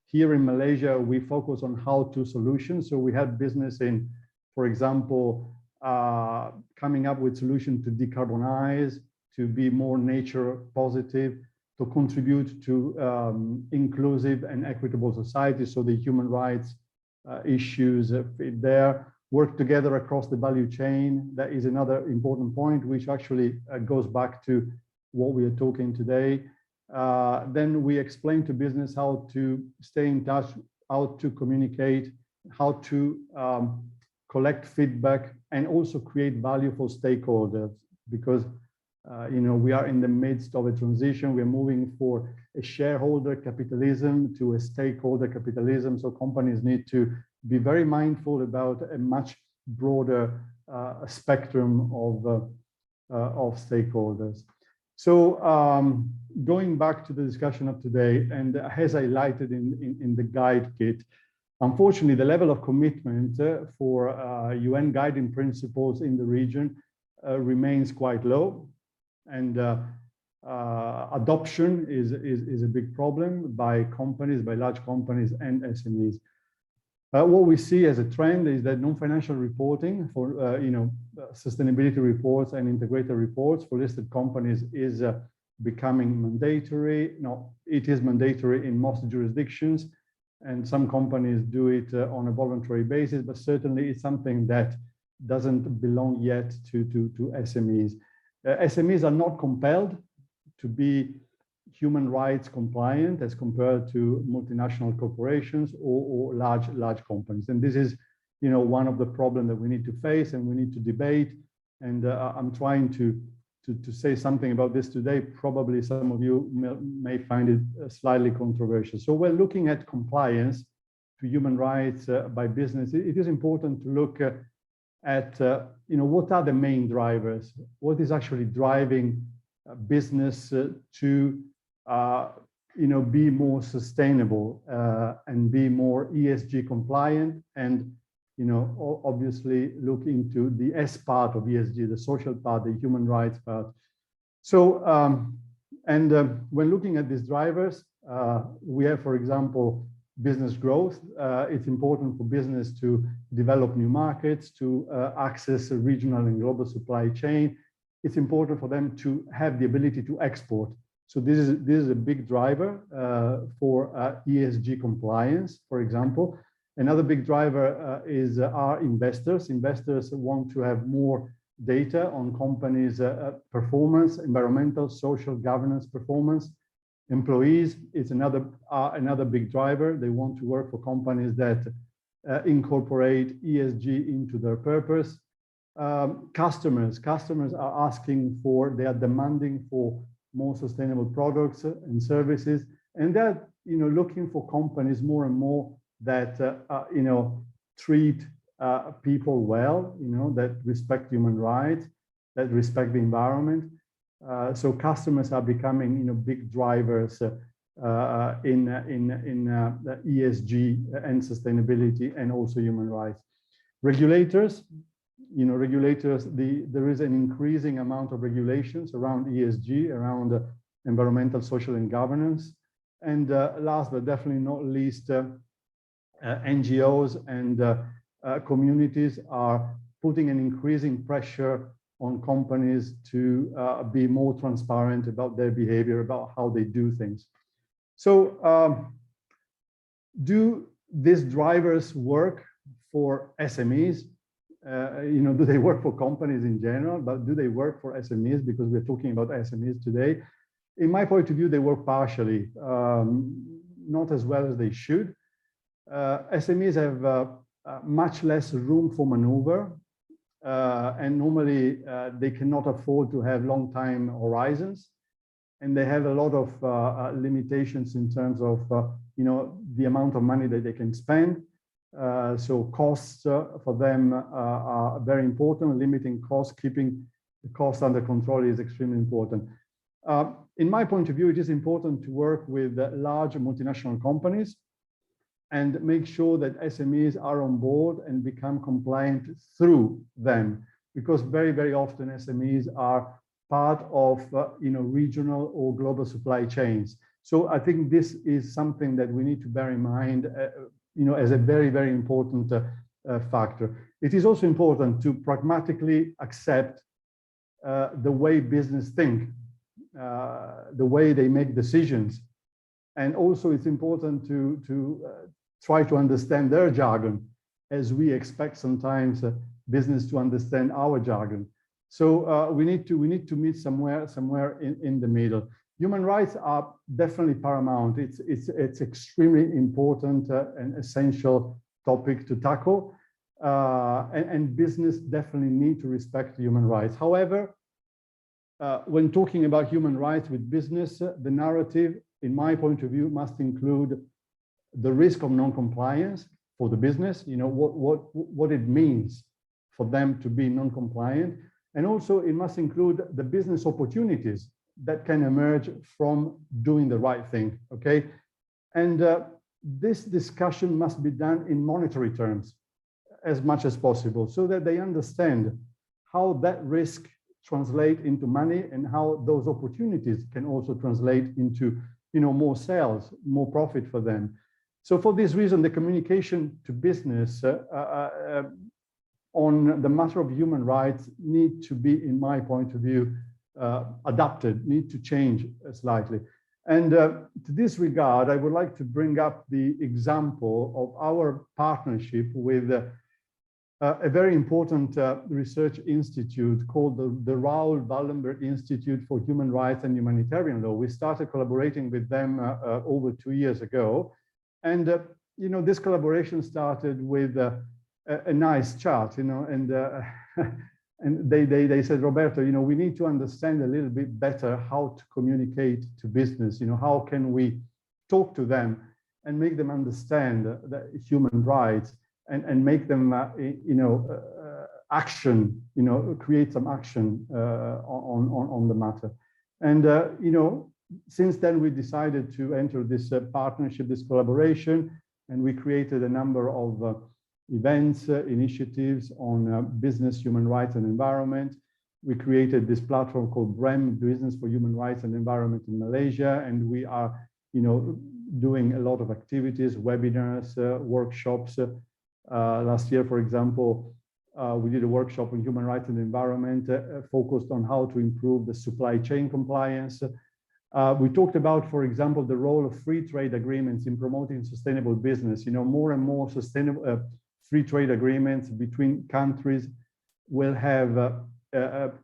here in Malaysia, we focus on how-to solutions. So we have business in, for example, coming up with solutions to decarbonize, to be more nature positive, to contribute to inclusive and equitable society. So the human rights issues fit there. Work together across the value chain. That is another important point, which actually goes back to what we are talking today. Then we explain to business how to stay in touch, how to communicate, how to collect feedback, and also create value for stakeholders, because we are in the midst of a transition. We're moving for a shareholder capitalism to a stakeholder capitalism. So companies need to be very mindful about a much broader spectrum of stakeholders. So going back to the discussion of today, and as highlighted in the Guidekit, unfortunately, the level of commitment for UN guiding principles in the region remains quite low, and adoption is a big problem by companies, by large companies and SMEs. What we see as a trend is that non-financial reporting for sustainability reports and integrated reports for listed companies is becoming mandatory. No, it is mandatory in most jurisdictions, and some companies do it on a voluntary basis, but certainly it's something that doesn't belong yet to SMEs. SMEs are not compelled to be human rights compliant as compared to multinational corporations or large companies. And this is, one of the problems that we need to face and we need to debate. And I'm trying to say something about this today. Probably some of you may find it slightly controversial. So we're looking at compliance to human rights by business. It is important to look at, what are the main drivers? What is actually driving business to be more sustainable and be more ESG compliant, and obviously look into the S part of ESG, the social part, the human rights part. So when looking at these drivers, we have, for example, business growth. It's important for business to develop new markets, to access a regional and global supply chain. It's important for them to have the ability to export. So this is a big driver for ESG compliance, for example. Another big driver is our investors. Investors want to have more data on companies' performance, environmental, social, governance performance. Employees, it's another big driver. They want to work for companies that incorporate ESG into their purpose. Customers are asking for, they are demanding for more sustainable products and services, and they're looking for companies more and more that treat people well, that respect human rights, that respect the environment. So customers are becoming big drivers in ESG and sustainability, and also human rights. Regulators, there is an increasing amount of regulations around ESG, around environmental, social, and governance. And last but definitely not least, NGOs and communities are putting an increasing pressure on companies to be more transparent about their behavior, about how they do things. So do these drivers work for SMEs? Do they work for companies in general, but do they work for SMEs? Because we're talking about SMEs today. In my point of view, they work partially, not as well as they should. SMEs have much less room for maneuver, and normally they cannot afford to have long time horizons. and they have a lot of limitations in terms of the amount of money that they can spend. So costs for them are very important. Limiting costs, keeping the costs under control is extremely important. In my point of view, it is important to work with large multinational companies and make sure that SMEs are on board and become compliant through them, because very, very often SMEs are part of regional or global supply chains. So I think this is something that we need to bear in mind, as a very, very important factor. It is also important to pragmatically accept the way business think, the way they make decisions. And also it's important to try to understand their jargon, as we expect sometimes business to understand our jargon. So we need to meet somewhere in the middle. Human rights are definitely paramount. It's extremely important and essential topic to tackle, and business definitely need to respect human rights. However, when talking about human rights with business, the narrative, in my point of view, must include the risk of non-compliance for the business. What it means for them to be non-compliant, and also it must include the business opportunities that can emerge from doing the right thing. Okay, and this discussion must be done in monetary terms as much as possible, so that they understand how that risk translate into money and how those opportunities can also translate into more sales, more profit for them. So for this reason, the communication to business on the matter of human rights need to be, in my point of view, adapted, need to change slightly. And to this regard, I would like to bring up the example of our partnership with a very important research institute called the Raoul Wallenberg Institute for Human Rights and Humanitarian Law. We started collaborating with them over 2 years ago. And, this collaboration started with a nice chat, and they said, Roberto, we need to understand a little bit better how to communicate to business. How can we talk to them and make them understand the human rights and make them, action, create some action on the matter. And, since then, we decided to enter this partnership, this collaboration, and we created a number of events, initiatives on business, human rights, and environment. We created this platform called BREM, Business for Human Rights and Environment in Malaysia, and we are, doing a lot of activities, webinars, workshops. Last year, for example, we did a workshop on human rights and environment, focused on how to improve the supply chain compliance. We talked about, for example, the role of free trade agreements in promoting sustainable business. More and more sustainable free trade agreements between countries will have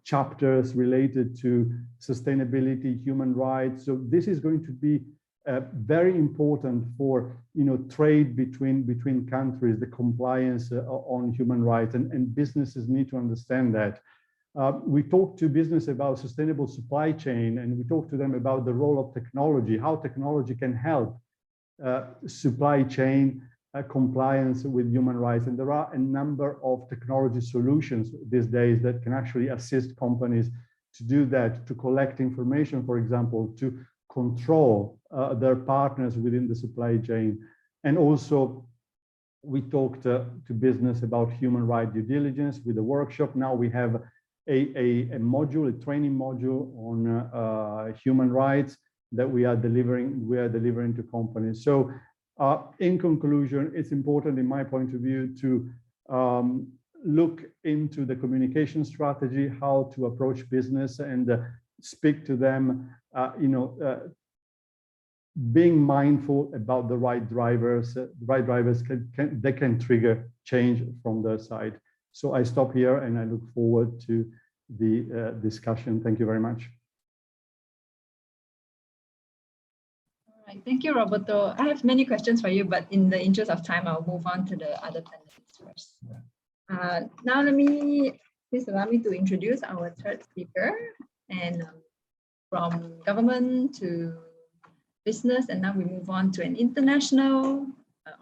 chapters related to sustainability, human rights. So this is going to be very important for trade between countries, the compliance on human rights, and businesses need to understand that. We talked to business about sustainable supply chain, and we talked to them about the role of technology, how technology can help supply chain compliance with human rights. And there are a number of technology solutions these days that can actually assist companies to do that, to collect information, for example, to control their partners within the supply chain. And also, we talked to business about human rights due diligence with a workshop. Now we have a module, a training module on human rights that we are delivering to companies. So in conclusion, it's important, in my point of view, to look into the communication strategy, how to approach business and speak to them, being mindful about the right drivers. The right drivers can trigger change from their side. So I stop here and I look forward to the discussion. Thank you very much. All right, thank you, Roberto. I have many questions for you, but in the interest of time, I'll move on to the other panelists first. Now, please allow me to introduce our third speaker. And from government to business, and now we move on to an international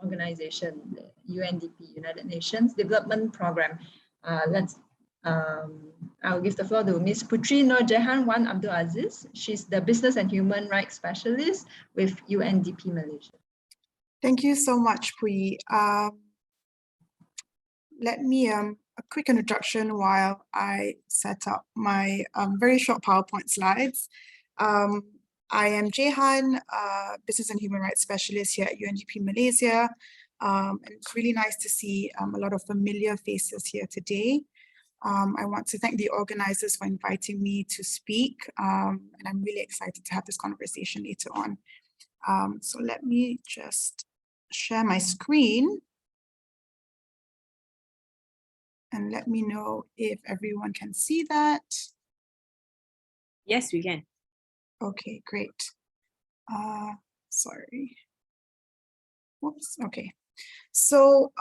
organization, the UNDP, United Nations Development Programme. I'll give the floor to Ms. Putri Nur Jahan Wan Abdul Aziz. She's the Business and Human Rights Specialist with UNDP Malaysia. Thank you so much, Pui. Let me a quick introduction while I set up my very short PowerPoint slides. I am Jahan, Business and Human Rights Specialist here at UNDP Malaysia. And it's really nice to see a lot of familiar faces here today. I want to thank the organizers for inviting me to speak, and I'm really excited to have this conversation later on. So let me just share my screen and let me know if everyone can see that. Yes, we can. Okay, great. Sorry. Whoops, okay. So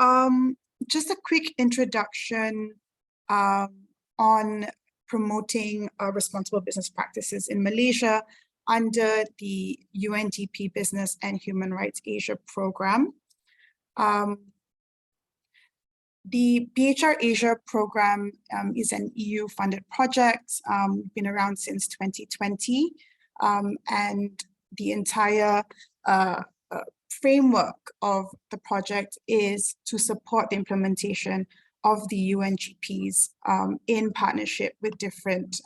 just a quick introduction on promoting responsible business practices in Malaysia under the UNDP Business and Human Rights Asia program. The BHR Asia program is an EU-funded project, been around since 2020, and the entire framework of the project is to support the implementation of the UNGPs in partnership with different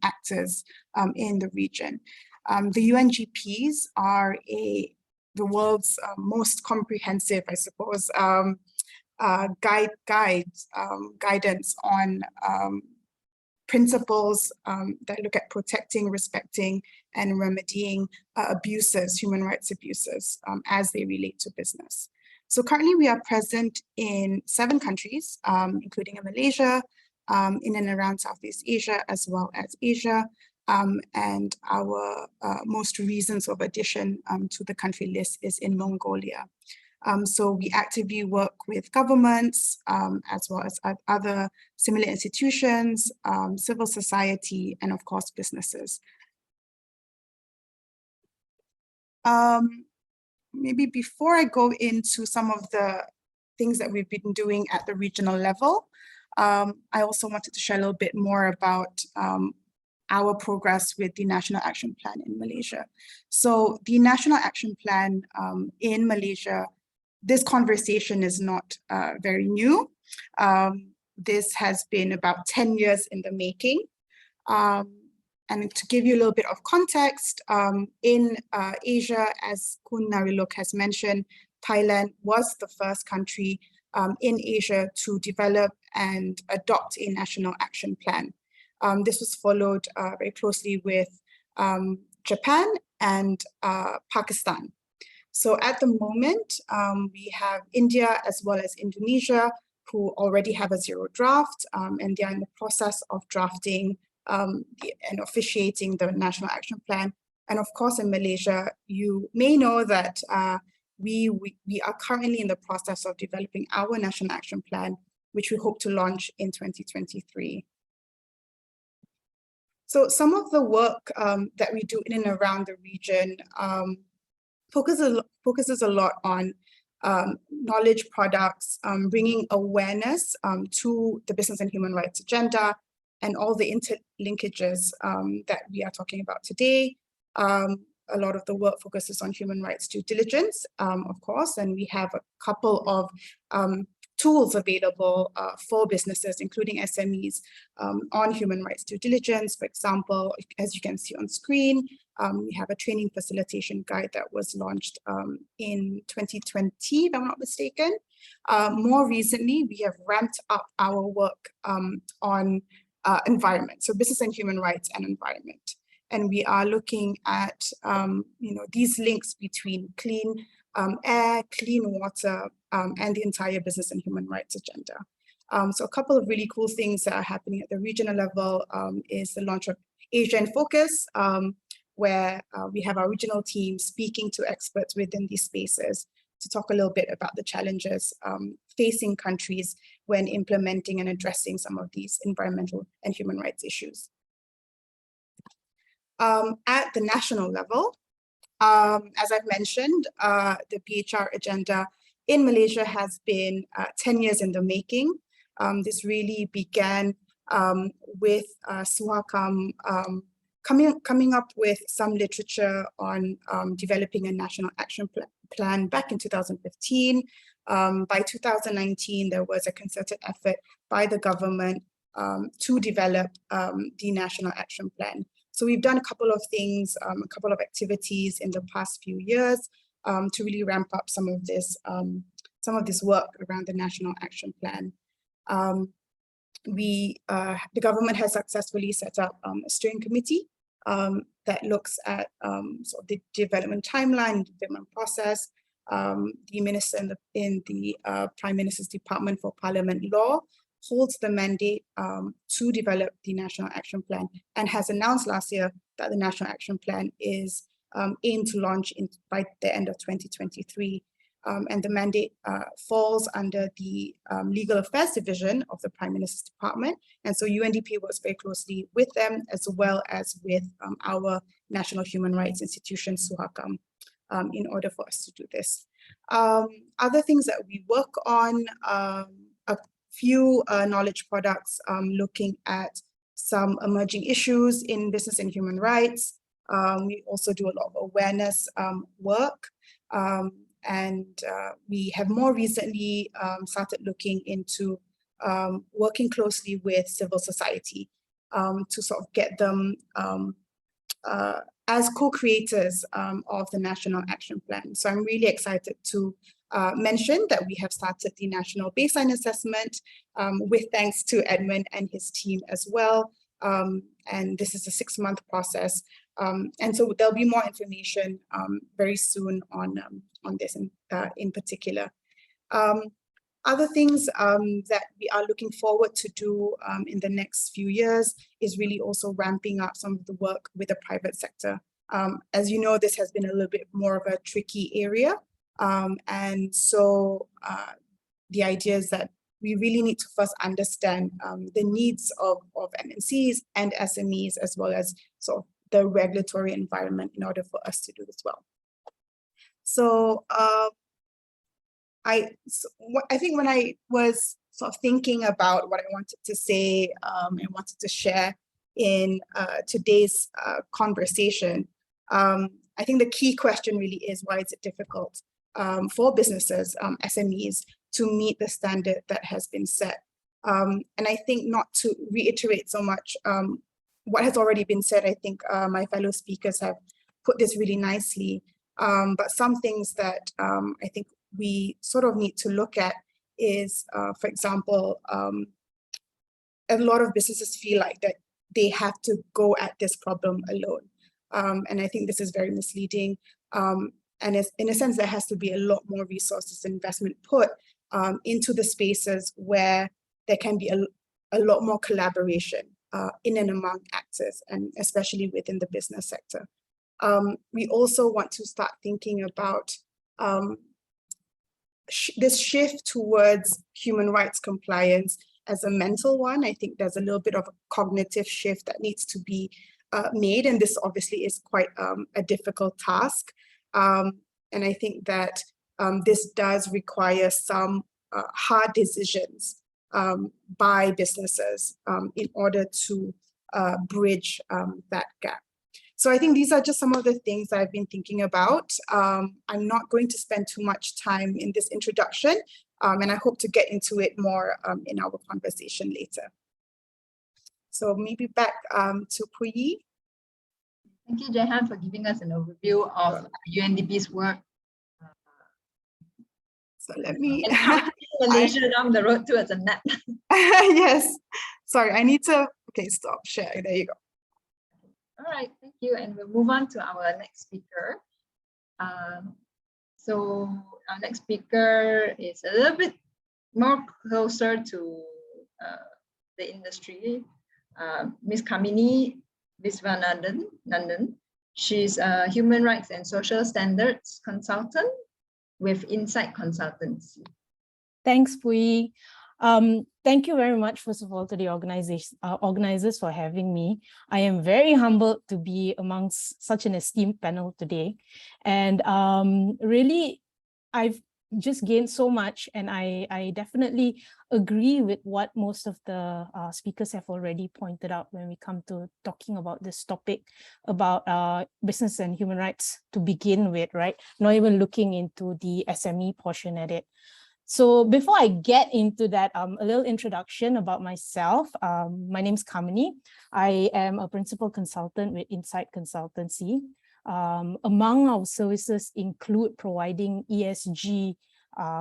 actors in the region. The UNGPs are the world's most comprehensive, I suppose, guidance on principles that look at protecting, respecting, and remedying abuses, human rights abuses, as they relate to business. So currently we are present in 7 countries, including in Malaysia, in and around Southeast Asia, as well as Asia. And our most recent of addition to the country list is in Mongolia. So we actively work with governments, as well as other similar institutions, civil society, and of course, businesses. Maybe before I go into some of the things that we've been doing at the regional level, I also wanted to share a little bit more about our progress with the National Action Plan in Malaysia. So the National Action Plan in Malaysia, this conversation is not very new. This has been about 10 years in the making. And to give you a little bit of context, in Asia, as Kun Narilok has mentioned, Thailand was the first country in Asia to develop and adopt a national action plan. This was followed very closely with Japan and Pakistan. So at the moment, we have India as well as Indonesia who already have a zero draft, and they are in the process of drafting and officiating the National Action Plan. And of course, in Malaysia, you may know that we are currently in the process of developing our National Action Plan, which we hope to launch in 2023. So some of the work that we do in and around the region focuses a lot on knowledge products, bringing awareness to the business and human rights agenda and all the interlinkages that we are talking about today. A lot of the work focuses on human rights due diligence, of course, and we have a couple of tools available for businesses, including SMEs, on human rights due diligence. For example, as you can see on screen, we have a training facilitation guide that was launched in 2020, if I'm not mistaken. More recently, we have ramped up our work on environment, so business and human rights and environment. And we are looking at these links between clean air, clean water, and the entire business and human rights agenda. So a couple of really cool things that are happening at the regional level is the launch of Asia in Focus, where we have our regional team speaking to experts within these spaces to talk a little bit about the challenges facing countries when implementing and addressing some of these environmental and human rights issues. At the national level, as I've mentioned, the BHR agenda in Malaysia has been 10 years in the making. This really began with Suhakam coming up with some literature on developing a national action plan back in 2015. By 2019, there was a concerted effort by the government to develop the national action plan. So we've done a couple of things, a couple of activities in the past few years to really ramp up some of this work around the national action plan. The government has successfully set up a steering committee that looks at sort of the development timeline, development process. The minister in the Prime Minister's Department for Parliament Law holds the mandate to develop the National Action Plan and has announced last year that the National Action Plan is aimed to launch by the end of 2023. And the mandate falls under the Legal Affairs Division of the Prime Minister's Department. And so UNDP works very closely with them as well as with our National Human Rights Institution, Suhakam, in order for us to do this. Other things that we work on, a few knowledge products looking at some emerging issues in business and human rights. We also do a lot of awareness work. And we have more recently started looking into working closely with civil society to sort of get them as co-creators of the National Action Plan. So I'm really excited to mention that we have started the National Baseline Assessment with thanks to Edmund and his team as well. And this is a 6-month process. And so there'll be more information very soon on this in particular. Other things that we are looking forward to do in the next few years is really also ramping up some of the work with the private sector. As you know, this has been a little bit more of a tricky area. And so the idea is that we really need to first understand the needs of MNCs and SMEs, as well as sort of the regulatory environment in order for us to do this well. So I think when I was sort of thinking about what I wanted to say and wanted to share in today's conversation, I think the key question really is, why is it difficult for businesses, SMEs, to meet the standard that has been set? And I think, not to reiterate so much what has already been said, I think my fellow speakers have put this really nicely. But some things that I think we sort of need to look at is, for example, a lot of businesses feel like that they have to go at this problem alone. And I think this is very misleading. And in a sense, there has to be a lot more resources and investment put into the spaces where there can be a lot more collaboration in and among actors, and especially within the business sector. We also want to start thinking about this shift towards human rights compliance as a mental one. I think there's a little bit of a cognitive shift that needs to be made, and this obviously is quite a difficult task. And I think that this does require some hard decisions by businesses in order to bridge that gap. So I think these are just some of the things I've been thinking about. I'm not going to spend too much time in this introduction, and I hope to get into it more in our conversation later. So maybe back to Puyi. Thank you, Jehan, for giving us an overview of UNDP's work. So let me... Malaysia down the road towards a net. Yes, sorry, I need to... Okay, stop sharing, there you go. All right, thank you. And we'll move on to our next speaker. So our next speaker is a little bit more closer to the industry. Ms. Kamini Viswanathan. She's a human rights and social standards consultant with Insight Consultancy. Thanks, Pui. thank you very much, first of all, to the organizers for having me. I am very humbled to be amongst such an esteemed panel today. And really, I've just gained so much, and I definitely agree with what most of the speakers have already pointed out when we come to talking about this topic about business and human rights to begin with, right? Not even looking into the SME portion at it. So before I get into that, a little introduction about myself. My name is Kamini. I am a principal consultant with Insight Consultancy. Among our services include providing ESG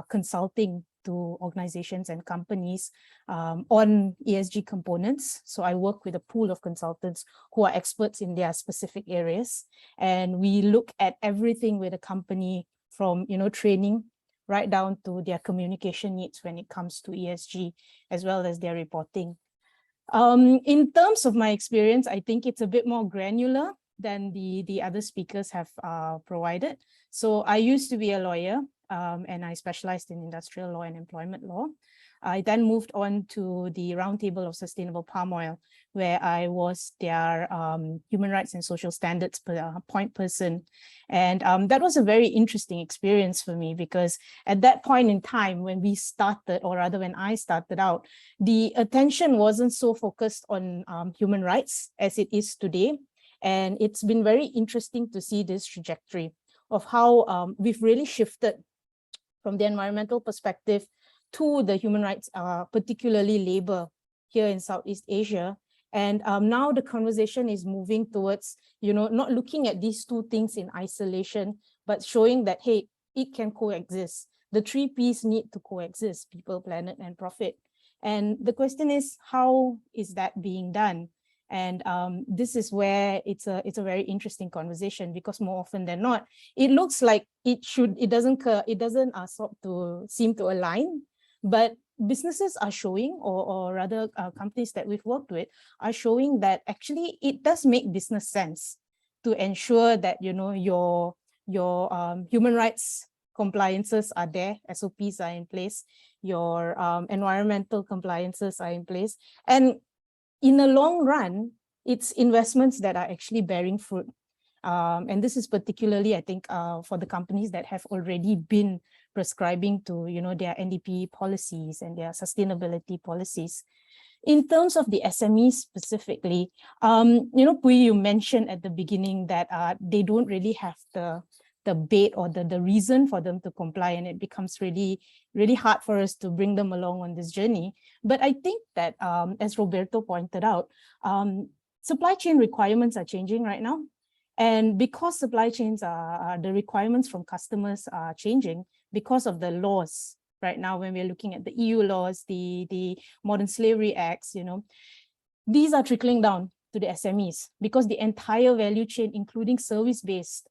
consulting to organizations and companies on ESG components. So I work with a pool of consultants who are experts in their specific areas. And we look at everything with a company from, training right down to their communication needs when it comes to ESG, as well as their reporting. In terms of my experience, I think it's a bit more granular than the other speakers have provided. So I used to be a lawyer, and I specialized in industrial law and employment law. I then moved on to the Roundtable of Sustainable Palm Oil, where I was their human rights and social standards point person. And that was a very interesting experience for me, because at that point in time when we started, or rather when I started out, the attention wasn't so focused on human rights as it is today. And it's been very interesting to see this trajectory of how we've really shifted from the environmental perspective to the human rights, particularly labor here in Southeast Asia. And now the conversation is moving towards, not looking at these two things in isolation, but showing that, hey, it can coexist. The three Ps need to coexist: people, planet, and profit. And the question is, how is that being done? And this is where it's a very interesting conversation, because more often than not, it looks like it doesn't sort to seem to align. But businesses are showing, or rather companies that we've worked with are showing that actually it does make business sense to ensure that, your human rights compliances are there, SOPs are in place, your environmental compliances are in place. And in the long run, it's investments that are actually bearing fruit. And this is particularly, I think, for the companies that have already been prescribing to, their NDP policies and their sustainability policies. In terms of the SMEs specifically, Pui, you mentioned at the beginning that they don't really have the bait or the reason for them to comply, and it becomes really, really hard for us to bring them along on this journey. But I think that, as Roberto pointed out, supply chain requirements are changing right now. And because supply chains the requirements from customers are changing because of the laws right now, when we're looking at the EU laws, the Modern Slavery Acts, these are trickling down to the SMEs, because the entire value chain, including service-based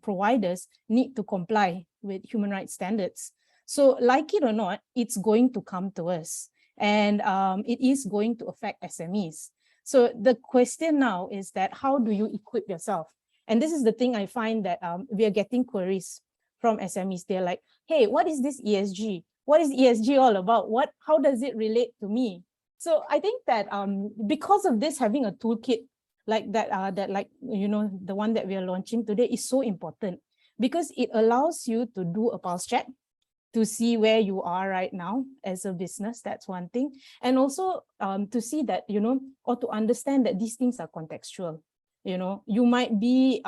providers, need to comply with human rights standards. So like it or not, it's going to come to us, and it is going to affect SMEs. So the question now is that, how do you equip yourself? And this is the thing I find that we are getting queries from SMEs. They're like, hey, what is this ESG? What is ESG all about? How does it relate to me? So I think that because of this, having a toolkit like that, the one that we are launching today is so important, because it allows you to do a pulse check to see where you are right now as a business. That's one thing. And also to see that, or to understand that these things are contextual. You might be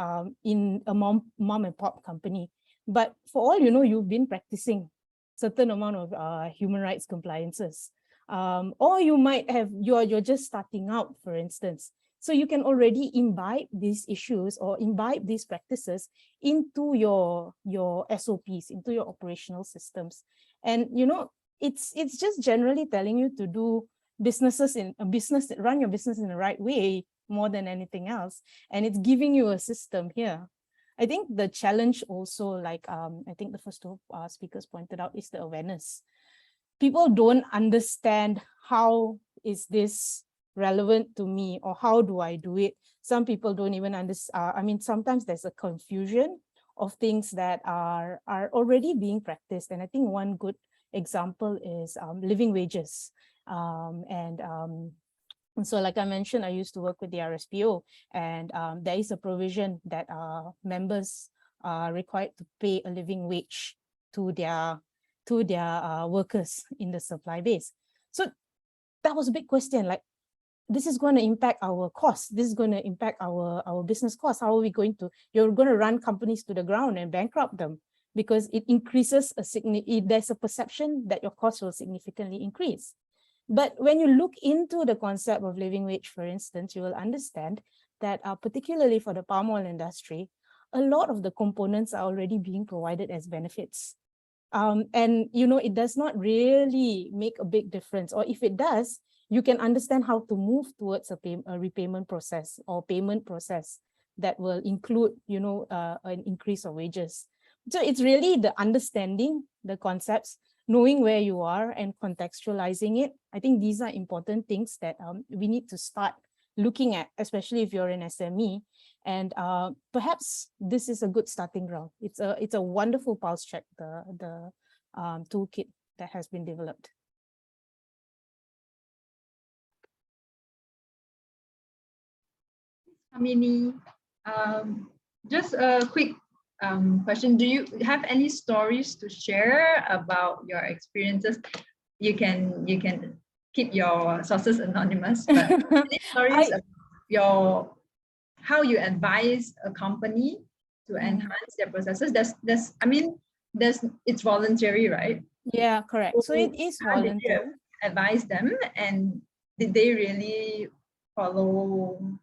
in a mom and pop company, but for all you've been practicing certain amount of human rights compliances. Or you might have, you're just starting out, for instance. So you can already imbibe these issues or imbibe these practices into your SOPs, into your operational systems. And it's just generally telling you to do run your business in the right way more than anything else. And it's giving you a system here. I think the challenge also, like I think the first two speakers pointed out, is the awareness. People don't understand, how is this relevant to me, or how do I do it? Some people don't even understand. Sometimes there's a confusion of things that are already being practiced. And I think one good example is living wages. And so like I mentioned, I used to work with the RSPO, and there is a provision that members are required to pay a living wage to their workers in the supply base. So that was a big question, like, this is going to impact our costs. This is going to impact our business costs. How are we going to, you're going to run companies to the ground and bankrupt them, because it increases there's a perception that your costs will significantly increase. But when you look into the concept of living wage, for instance, you will understand that particularly for the palm oil industry, a lot of the components are already being provided as benefits. And, you know, it does not really make a big difference, or if it does, you can understand how to move towards a repayment process or payment process that will include, you know, an increase of wages. So it's really the understanding the concepts, knowing where you are and contextualizing it. I think these are important things that we need to start looking at, especially if you're an SME. And perhaps this is a good starting ground. It's a wonderful pulse check, the toolkit that has been developed. Amini, just a quick question. Do you have any stories to share about your experiences? You can keep your sources anonymous, but any stories about how you advise a company to enhance their processes? It's voluntary, right? Yeah, correct. So it is voluntary. Did you advise them, and did they really follow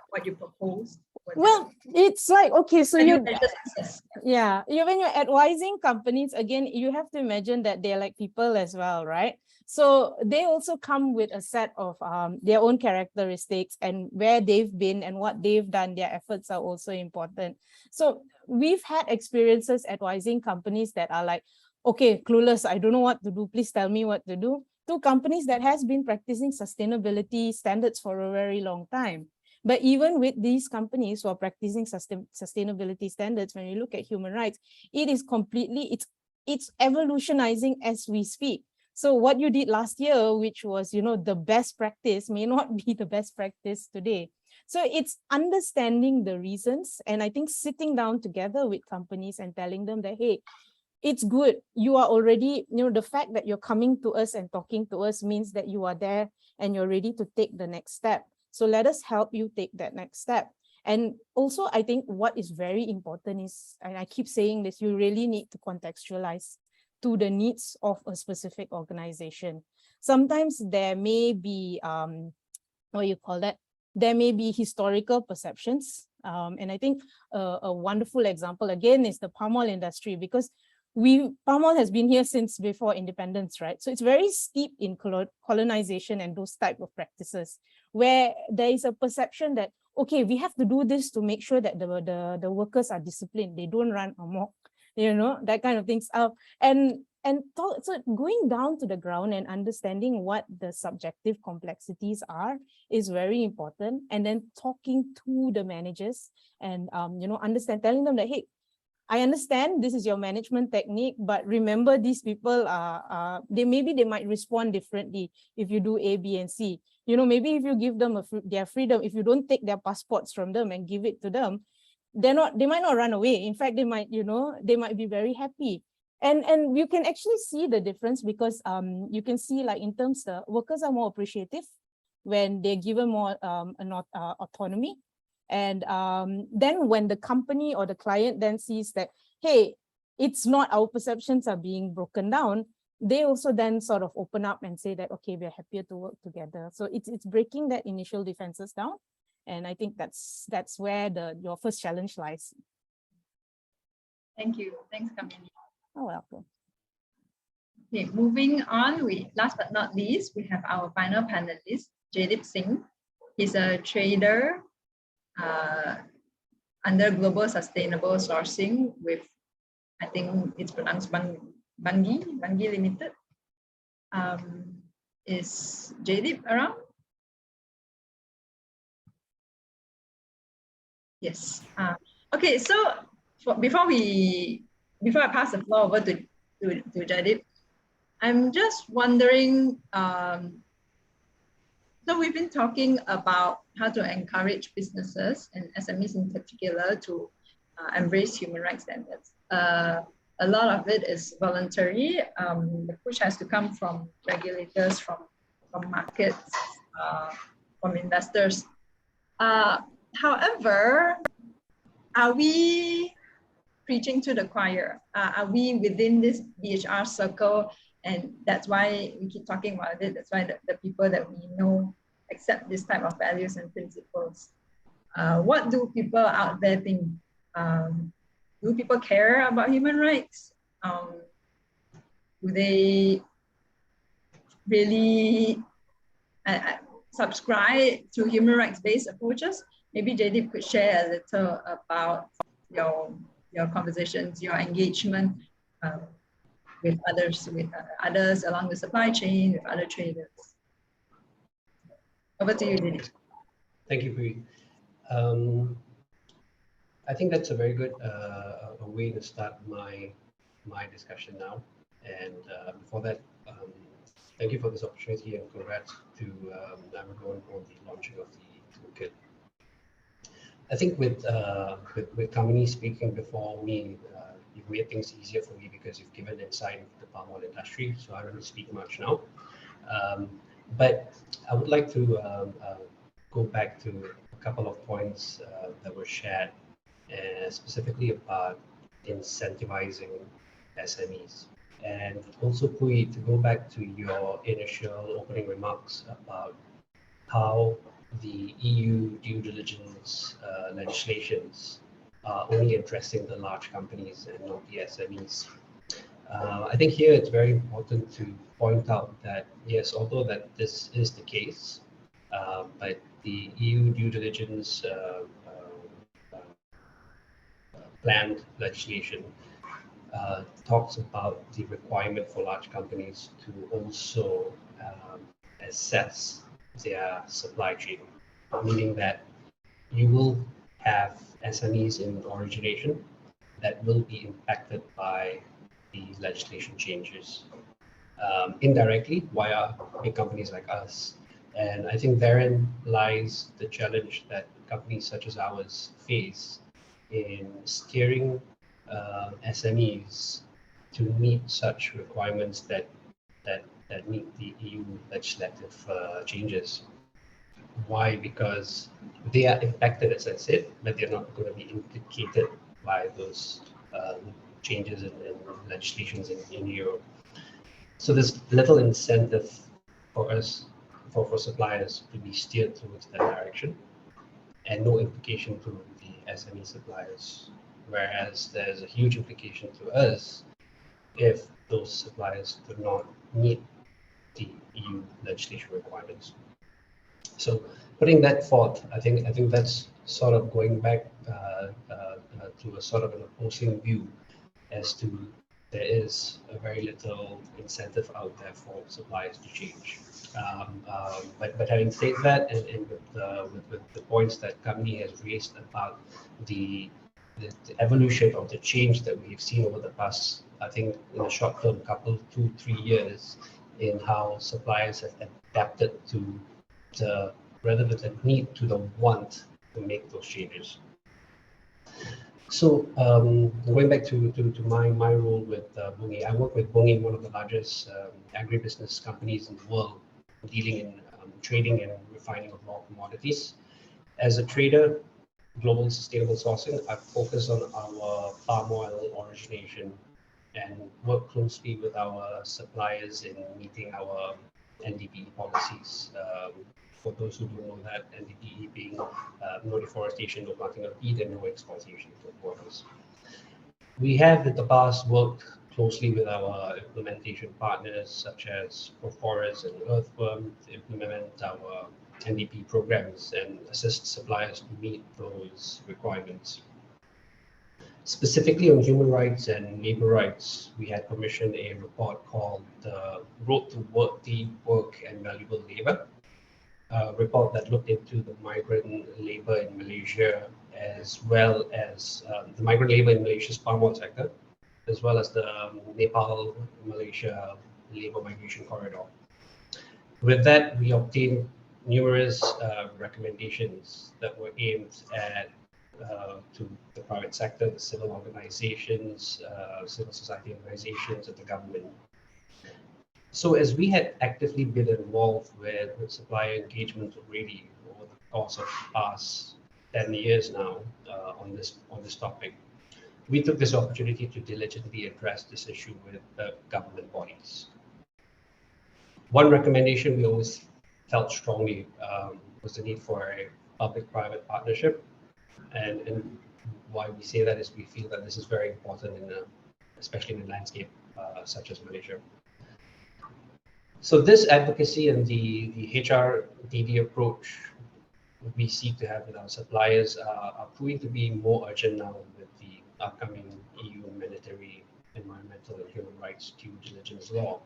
what you proposed? Well, it's like, okay, so when you're advising companies, again, you have to imagine that they're like people as well, right? So they also come with a set of their own characteristics, and where they've been and what they've done, their efforts are also important. So we've had experiences advising companies that are like, okay, clueless, I don't know what to do, please tell me what to do, to companies that has been practicing sustainability standards for a very long time. But even with these companies who are practicing sustainability standards, when you look at human rights, it is completely, it's evolutionizing as we speak. So what you did last year, which was, you know, the best practice, may not be the best practice today. So it's understanding the reasons, and I think sitting down together with companies and telling them that, hey, it's good, you are already, you know, the fact that you're coming to us and talking to us means that you are there and you're ready to take the next step. So let us help you take that next step. And also, I think what is very important is, and I keep saying this, you really need to contextualize to the needs of a specific organization. Sometimes there may be, there may be historical perceptions. And I think a wonderful example, again, is the palm oil industry, because palm oil has been here since before independence, right? So it's very steep in colonization and those type of practices, where there is a perception that, okay, we have to do this to make sure that the workers are disciplined, they don't run amok, you know, that kind of things. So going down to the ground and understanding what the subjective complexities are is very important. And then talking to the managers and, telling them that, hey, I understand this is your management technique, but remember, these people are, they might respond differently if you do A, B, and C. You know, maybe if you give them their freedom, if you don't take their passports from them and give it to them, they might not run away. In fact, they might be very happy. And you can actually see the difference, because you can see, like, in terms the workers are more appreciative when they're given more autonomy. And then when the company or the client then sees that, hey, it's not, our perceptions are being broken down, they also then sort of open up and say that, okay, we're happier to work together. So it's breaking that initial defenses down. And I think that's where your first challenge lies. Thank you. Thanks, Kamini. Oh, welcome. Okay, moving on, last but not least, we have our final panelist, Jadip Singh. He's a trader under Global Sustainable Sourcing with, I think it's pronounced Bungi Limited. Is Jadip around? Yes. Okay, so before I pass the floor over to Jadip, I'm just wondering, so we've been talking about how to encourage businesses and SMEs in particular to embrace human rights standards. A lot of it is voluntary. The push has to come from regulators, from markets, from investors. However, are we preaching to the choir? Are we within this BHR circle? And that's why we keep talking about it. That's why the people that we know accept this type of values and principles. What do people out there think? Do people care about human rights? Do they really subscribe to human rights-based approaches? Maybe Jaideep could share a little about your conversations, your engagement with others along the supply chain, with other traders. Over to you, Jaideep. Thank you, Pui. I think that's a very good a way to start my discussion now. And before that, thank you for this opportunity and congrats to AmerBON on the launching of the toolkit. I think with Kamini speaking before me, you've made things easier for me because you've given insight into the palm oil industry, so I don't need to speak much now. But I would like to go back to a couple of points that were shared, specifically about incentivizing SMEs. And also, Pui, to go back to your initial opening remarks about how the EU due diligence legislations are only addressing the large companies and not the SMEs. I think here it's very important to point out that, yes, although that this is the case, but the EU due diligence planned legislation talks about the requirement for large companies to also assess their supply chain, meaning that you will have SMEs in origination that will be impacted by the legislation changes indirectly via big companies like us. And I think therein lies the challenge that companies such as ours face in steering SMEs to meet such requirements that meet the EU legislative changes. Why? Because they are impacted, as I said, but they're not going to be implicated by those changes in legislations in Europe. So there's little incentive for us, for suppliers to be steered towards that direction, and no implication to the SME suppliers. Whereas there's a huge implication to us if those suppliers do not meet the EU legislation requirements. So putting that forth, I think that's sort of going back to a sort of an opposing view as to there is a very little incentive out there for suppliers to change. But having said that, and with the points that Kamini has raised about the evolution of the change that we've seen over the past, I think in the short term, 2-3 years, in how suppliers have adapted to the rather than the need to the want to make those changes. So going back to my role with Bungi, I work with Bungi, one of the largest agribusiness companies in the world, dealing in trading and refining of raw commodities. As a trader, global sustainable sourcing, I focus on our palm oil origination and work closely with our suppliers in meeting our NDPE policies. For those who don't know that, NDPE being no deforestation, no planting of peat, and no exploitation of waters. We have in the past worked closely with our implementation partners such as Proforest and Earthworm to implement our NDP programs and assist suppliers to meet those requirements. Specifically on human rights and labor rights, we had commissioned a report called the Road to Work and Valuable Labor, a report that looked into the migrant labor in Malaysia, as well as the migrant labor in Malaysia's palm oil sector, as well as the Nepal, Malaysia labor migration corridor. With that, we obtained numerous recommendations that were aimed at to the private sector, the civil organizations, civil society organizations, and the government. So as we had actively been involved with supplier engagement already over the course of the past 10 years now on this topic, we took this opportunity to diligently address this issue with the government bodies. One recommendation we always felt strongly was the need for a public-private partnership. And why we say that is we feel that this is very important, especially in a landscape such as Malaysia. So this advocacy and the HRDD approach we seek to have with our suppliers are proving to be more urgent now with the upcoming EU mandatory environmental and human rights due diligence law.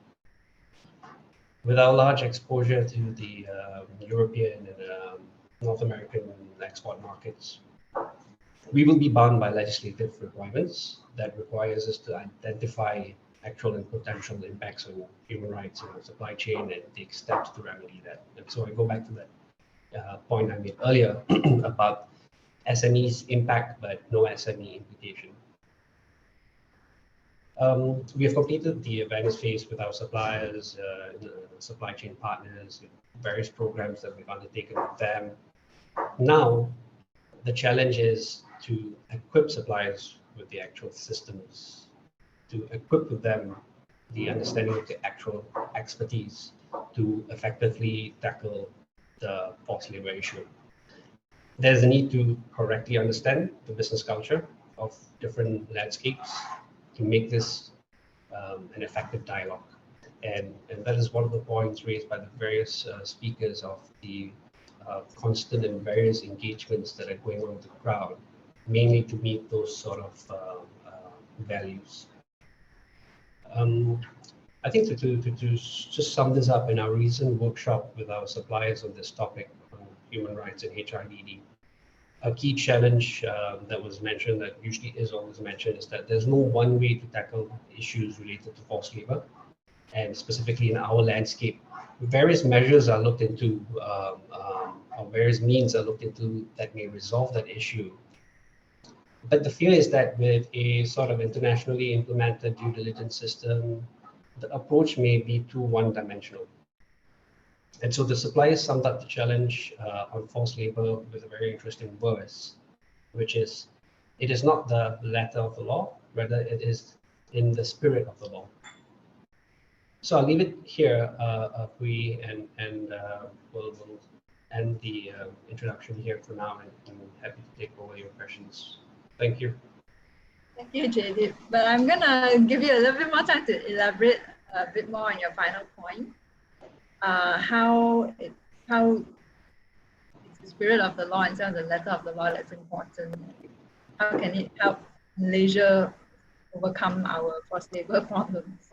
With our large exposure to the European and North American export markets, we will be bound by legislative requirements that requires us to identify actual and potential impacts on human rights in our supply chain and take steps to remedy that. And so I go back to that point I made earlier about SMEs impact, but no SME implication. We have completed the awareness phase with our suppliers, supply chain partners, various programs that we've undertaken with them. Now, the challenge is to equip suppliers with the actual systems, to equip with them the understanding of the actual expertise to effectively tackle the forced labor issue. There's a need to correctly understand the business culture of different landscapes to make this an effective dialogue. And that is one of the points raised by the various speakers of the constant and various engagements that are going on with the crowd, mainly to meet those sort of values. I think to just sum this up, in our recent workshop with our suppliers on this topic on human rights and HRDD, a key challenge that was mentioned, that usually is always mentioned, is that there's no one way to tackle issues related to forced labor. And specifically in our landscape, various measures are looked into, or various means are looked into that may resolve that issue. But the fear is that with a sort of internationally implemented due diligence system, the approach may be too one-dimensional. And so the suppliers summed up the challenge on forced labor with a very interesting verse, which is, it is not the letter of the law, rather it is in the spirit of the law. So I'll leave it here, and we'll end the introduction here for now, and I'm happy to take over your questions. Thank you. Thank you, Jadip. But I'm gonna give you a little bit more time to elaborate a bit more on your final point. How it's the spirit of the law instead of the letter of the law that's important. How can it help Malaysia overcome our forced labor problems?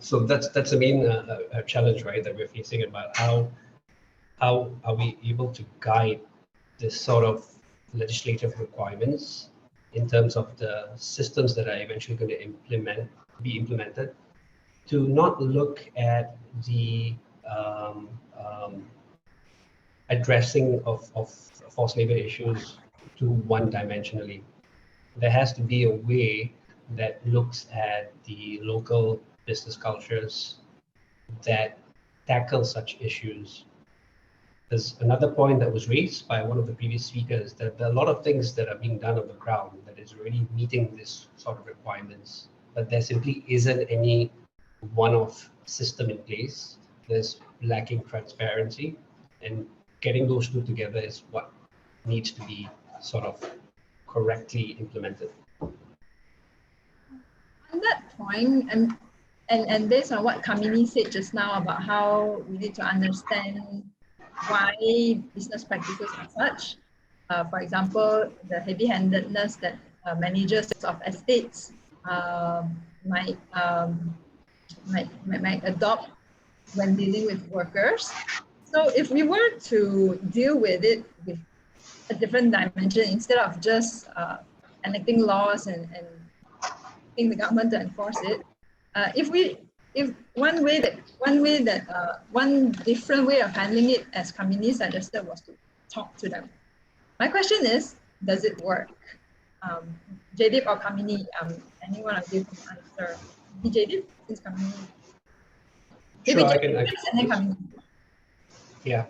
So that's the main challenge, right, that we're facing, about how are we able to guide this sort of legislative requirements in terms of the systems that are eventually going to be implemented, to not look at the addressing of forced labor issues too one-dimensionally. There has to be a way that looks at the local business cultures that tackle such issues. There's another point that was raised by one of the previous speakers, that there are a lot of things that are being done on the ground that is already meeting this sort of requirements, but there simply isn't any one-off system in place. There's lacking transparency, and getting those two together is what needs to be sort of correctly implemented. On that point, and based on what Kamini said just now about how we need to understand why business practices are such, for example, the heavy-handedness that managers of estates might adopt when dealing with workers. So if we were to deal with it with a different dimension, instead of just enacting laws and asking the government to enforce it, if one different way of handling it, as Kamini suggested, was to talk to them. My question is, does it work? Jadip or Kamini, any one of you can answer. Jadip, since Kamini. Sure, I can. And then Kamini.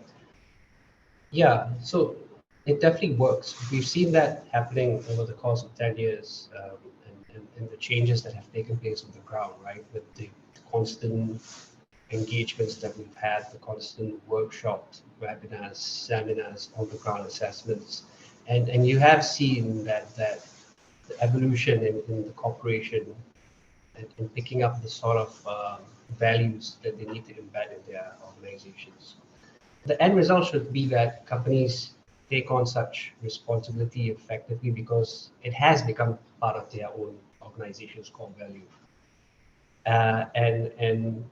Yeah, so it definitely works. We've seen that happening over the course of 10 years and the changes that have taken place on the ground, right? With the constant engagements that we've had, the constant workshops, webinars, seminars, on-the-ground assessments. And you have seen that the evolution in the corporation and picking up the sort of values that they need to embed in their organizations. The end result should be that companies take on such responsibility effectively because it has become part of their own organization's core value. And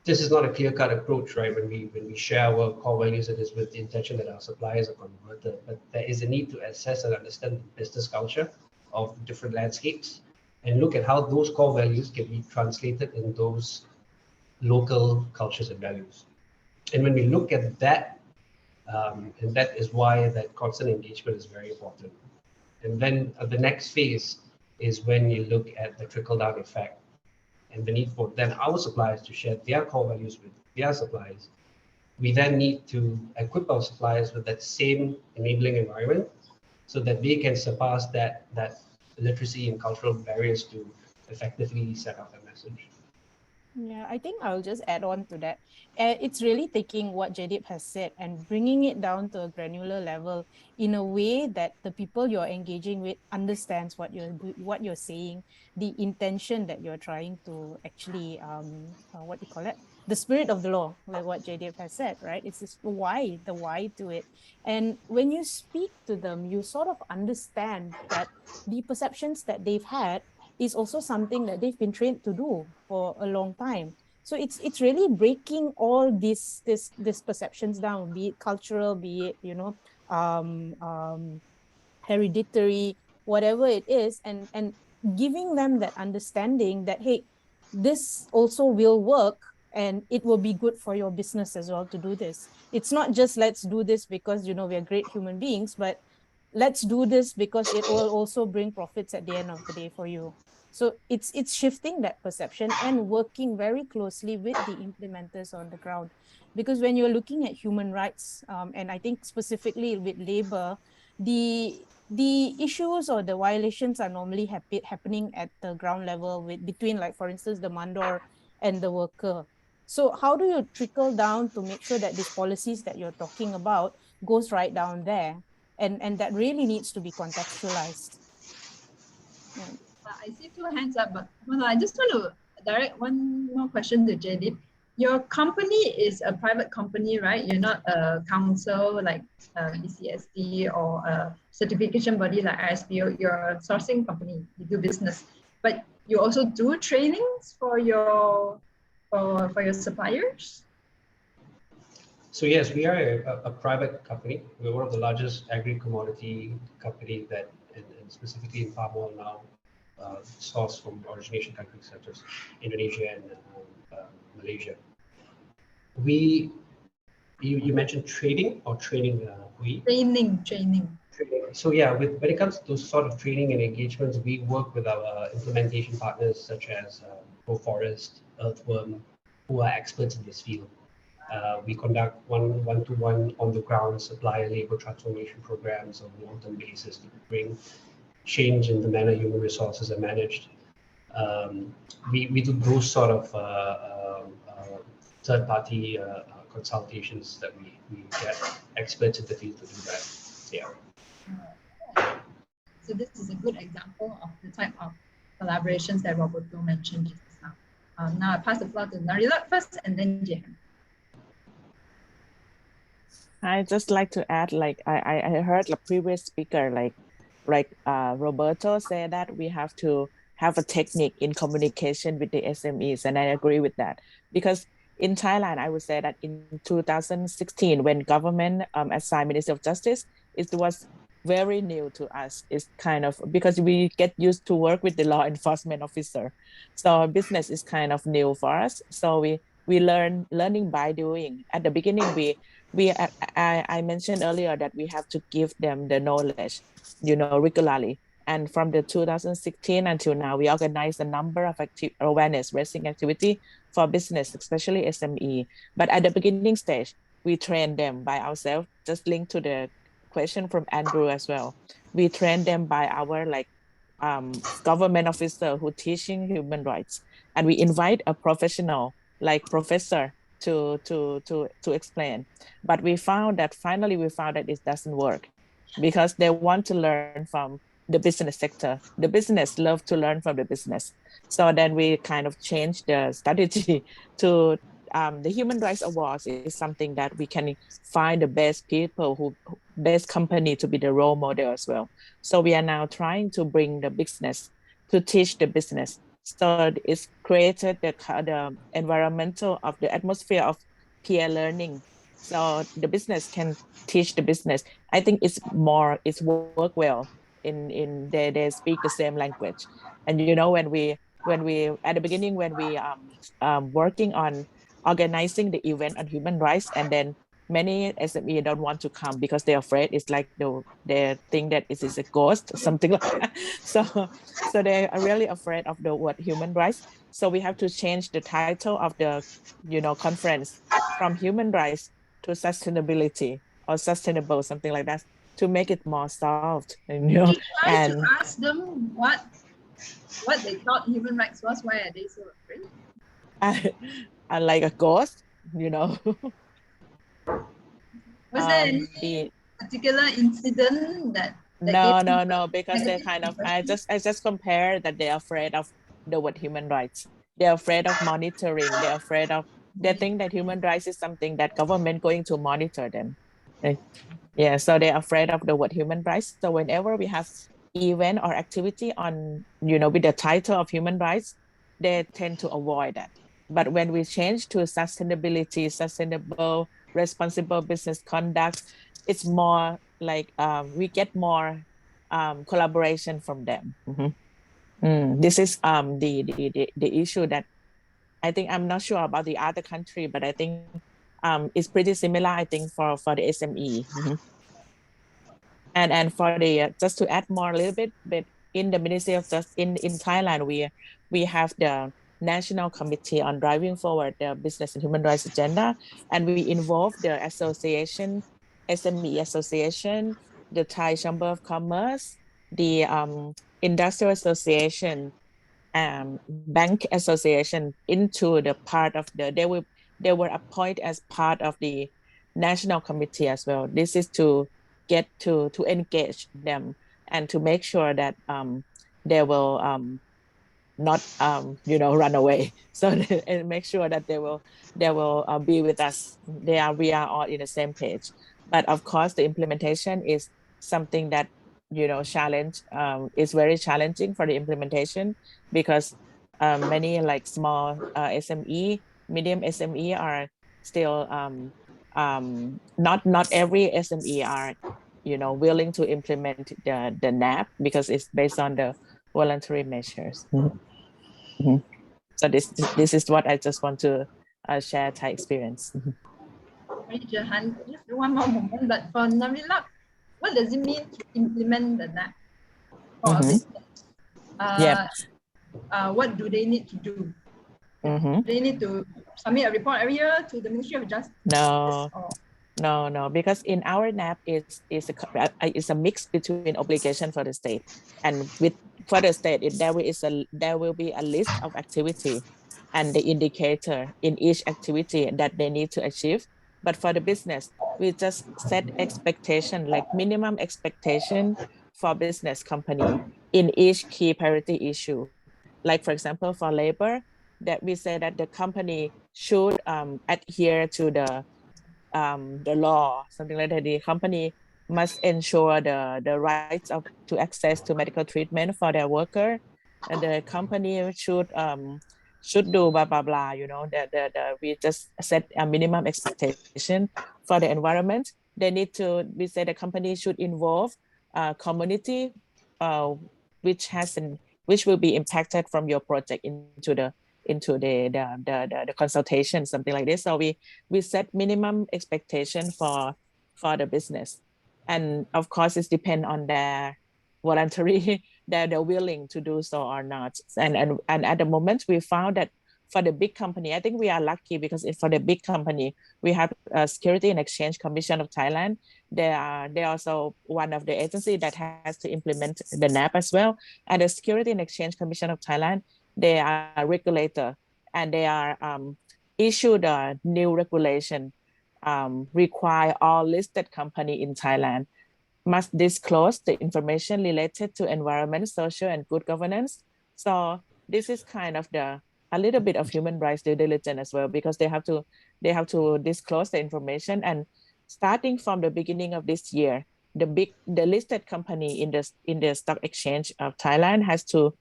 this is not a clear-cut approach, right? When we share our core values, it is with the intention that our suppliers are converted. But there is a need to assess and understand the business culture of different landscapes and look at how those core values can be translated in those local cultures and values. And when we look at that, and that is why that constant engagement is very important. And then the next phase is when you look at the trickle-down effect and the need for then our suppliers to share their core values with their suppliers. We then need to equip our suppliers with that same enabling environment so that they can surpass that literacy and cultural barriers to effectively set out a message. Yeah, I think I'll just add on to that. It's really taking what Jadip has said and bringing it down to a granular level in a way that the people you're engaging with understands what you're saying, the intention that you're trying to actually, what do you call it? The spirit of the law, like what Jadip has said, right? It's this why, the why to it. And when you speak to them, you sort of understand that the perceptions that they've had is also something that they've been trained to do for a long time. So it's really breaking all these perceptions down, be it cultural, be it hereditary, whatever it is, and giving them that understanding that, hey, this also will work and it will be good for your business as well to do this. It's not just let's do this because we're great human beings, but let's do this because it will also bring profits at the end of the day for you. So it's shifting that perception and working very closely with the implementers on the ground. Because when you're looking at human rights, and I think specifically with labor, the issues or the violations are normally happening at the ground level between, like, for instance, the mandor and the worker. So how do you trickle down to make sure that these policies that you're talking about goes right down there? And that really needs to be contextualized. Yeah. I see two hands up, but I just want to direct one more question to Jadip. Your company is a private company, right? You're not a council like BCSD or a certification body like ISPO. You're a sourcing company. You do business, but you also do trainings for your suppliers. So yes, we are a private company. We're one of the largest agri-commodity company that, and specifically in palm oil now, source from origination countries such as Indonesia and Malaysia. You mentioned trading or training, Training. So yeah, when it comes to sort of training and engagements, we work with our implementation partners such as ProForest, Earthworm, who are experts in this field. We conduct one-to-one on-the-ground supplier labor transformation programs on a long-term basis to bring change in the manner human resources are managed. We do those sort of third-party consultations that we get experts in the field to do that. Yeah. So this is a good example of the type of collaborations that Roberto mentioned just now. Now I pass the floor to Narila first and then Jehan. I just like to add, like I heard the previous speaker, like Roberto said that we have to have a technique in communication with the SMEs, and I agree with that. Because in Thailand, I would say that in 2016, when government assigned Ministry of Justice, it was very new to us. It's kind of because we get used to work with the law enforcement officer. So business is kind of new for us. So we learning by doing. At the beginning, I mentioned earlier that we have to give them the knowledge, regularly. And from the 2016 until now, we organize a number of awareness raising activity for business, especially SME. But at the beginning stage, we train them by ourselves, just linked to the question from Andrew as well. We train them by our government officer who teaching human rights. And we invite a professional like professor to explain. But finally we found that it doesn't work because they want to learn from the business sector. The business love to learn from the business. So then we kind of changed the strategy to the Human Rights Awards is something that we can find the best people best company to be the role model as well. So we are now trying to bring the business to teach the business. So it's created the environmental of the atmosphere of peer learning. So the business can teach the business. I think it's work well in they speak the same language. And when we at the beginning when we working on organizing the event on human rights, and then many SME don't want to come because they're afraid it's like they think that it is a ghost or something like that. So they are really afraid of the word human rights. So we have to change the title of the conference from human rights to sustainability or sustainable, something like that, to make it more soft. We try to ask them what they thought human rights was. Why are they so afraid? I like a ghost, Was there any particular incident that no, because they kind of I just compare that they're afraid of the word human rights. They're afraid of monitoring. They think that human rights is something that government going to monitor them. Yeah, so they're afraid of the word human rights. So whenever we have event or activity on, with the title of human rights, they tend to avoid that. But when we change to sustainability, sustainable, responsible business conduct, it's more like we get more collaboration from them. This is the issue that I think I'm not sure about the other country, but I think it's pretty similar, I think, for the SME. And for the just to add more a little bit, but in the Ministry of Justice in Thailand, we have the National Committee on Driving Forward the Business and Human Rights Agenda, and we involve the association, SME Association, the Thai Chamber of Commerce, the Industrial Association, Bank Association into the part of they were appointed as part of the National Committee as well. This is to get to engage them and to make sure that they will not run away. So and make sure that they will be with us. We are all in the same page. But of course, the implementation is something that challenge is very challenging for the implementation, because many like small SME, medium SME are still not every SME are willing to implement the NAP because it's based on the voluntary measures. So this is what I just want to share Thai experience. Jahan, just one more moment, but for Narilak, what does it mean to implement the NAP for a business? What do they need to do? They need to submit a report every year to the Ministry of Justice? No, because in our NAP it's a mix between obligation for the state, and for the state there will be a list of activity and the indicator in each activity that they need to achieve. But for the business, we just set expectation, like minimum expectation for business company in each key priority issue. Like for example, for labor, that we say that the company should adhere to the law, something like that. The company must ensure the rights to access to medical treatment for their worker, and the company should do blah blah blah. We just set a minimum expectation for the environment. We say the company should involve community which will be impacted from your project into the consultation, something like this. So we set minimum expectation for the business, and of course it depends on their voluntary they're willing to do so or not. And at the moment we found that for the big company, I think we are lucky because for the big company, we have Security and Exchange Commission of Thailand. They're also one of the agencies that has to implement the NAP as well. And the Security and Exchange Commission of Thailand, they are a regulator, and they are issued a new regulation require all listed company in Thailand must disclose the information related to environment, social, and good governance. So this is kind of a little bit of human rights due diligence as well, because they have to disclose the information. And starting from the beginning of this year, the listed company in the stock exchange of Thailand has to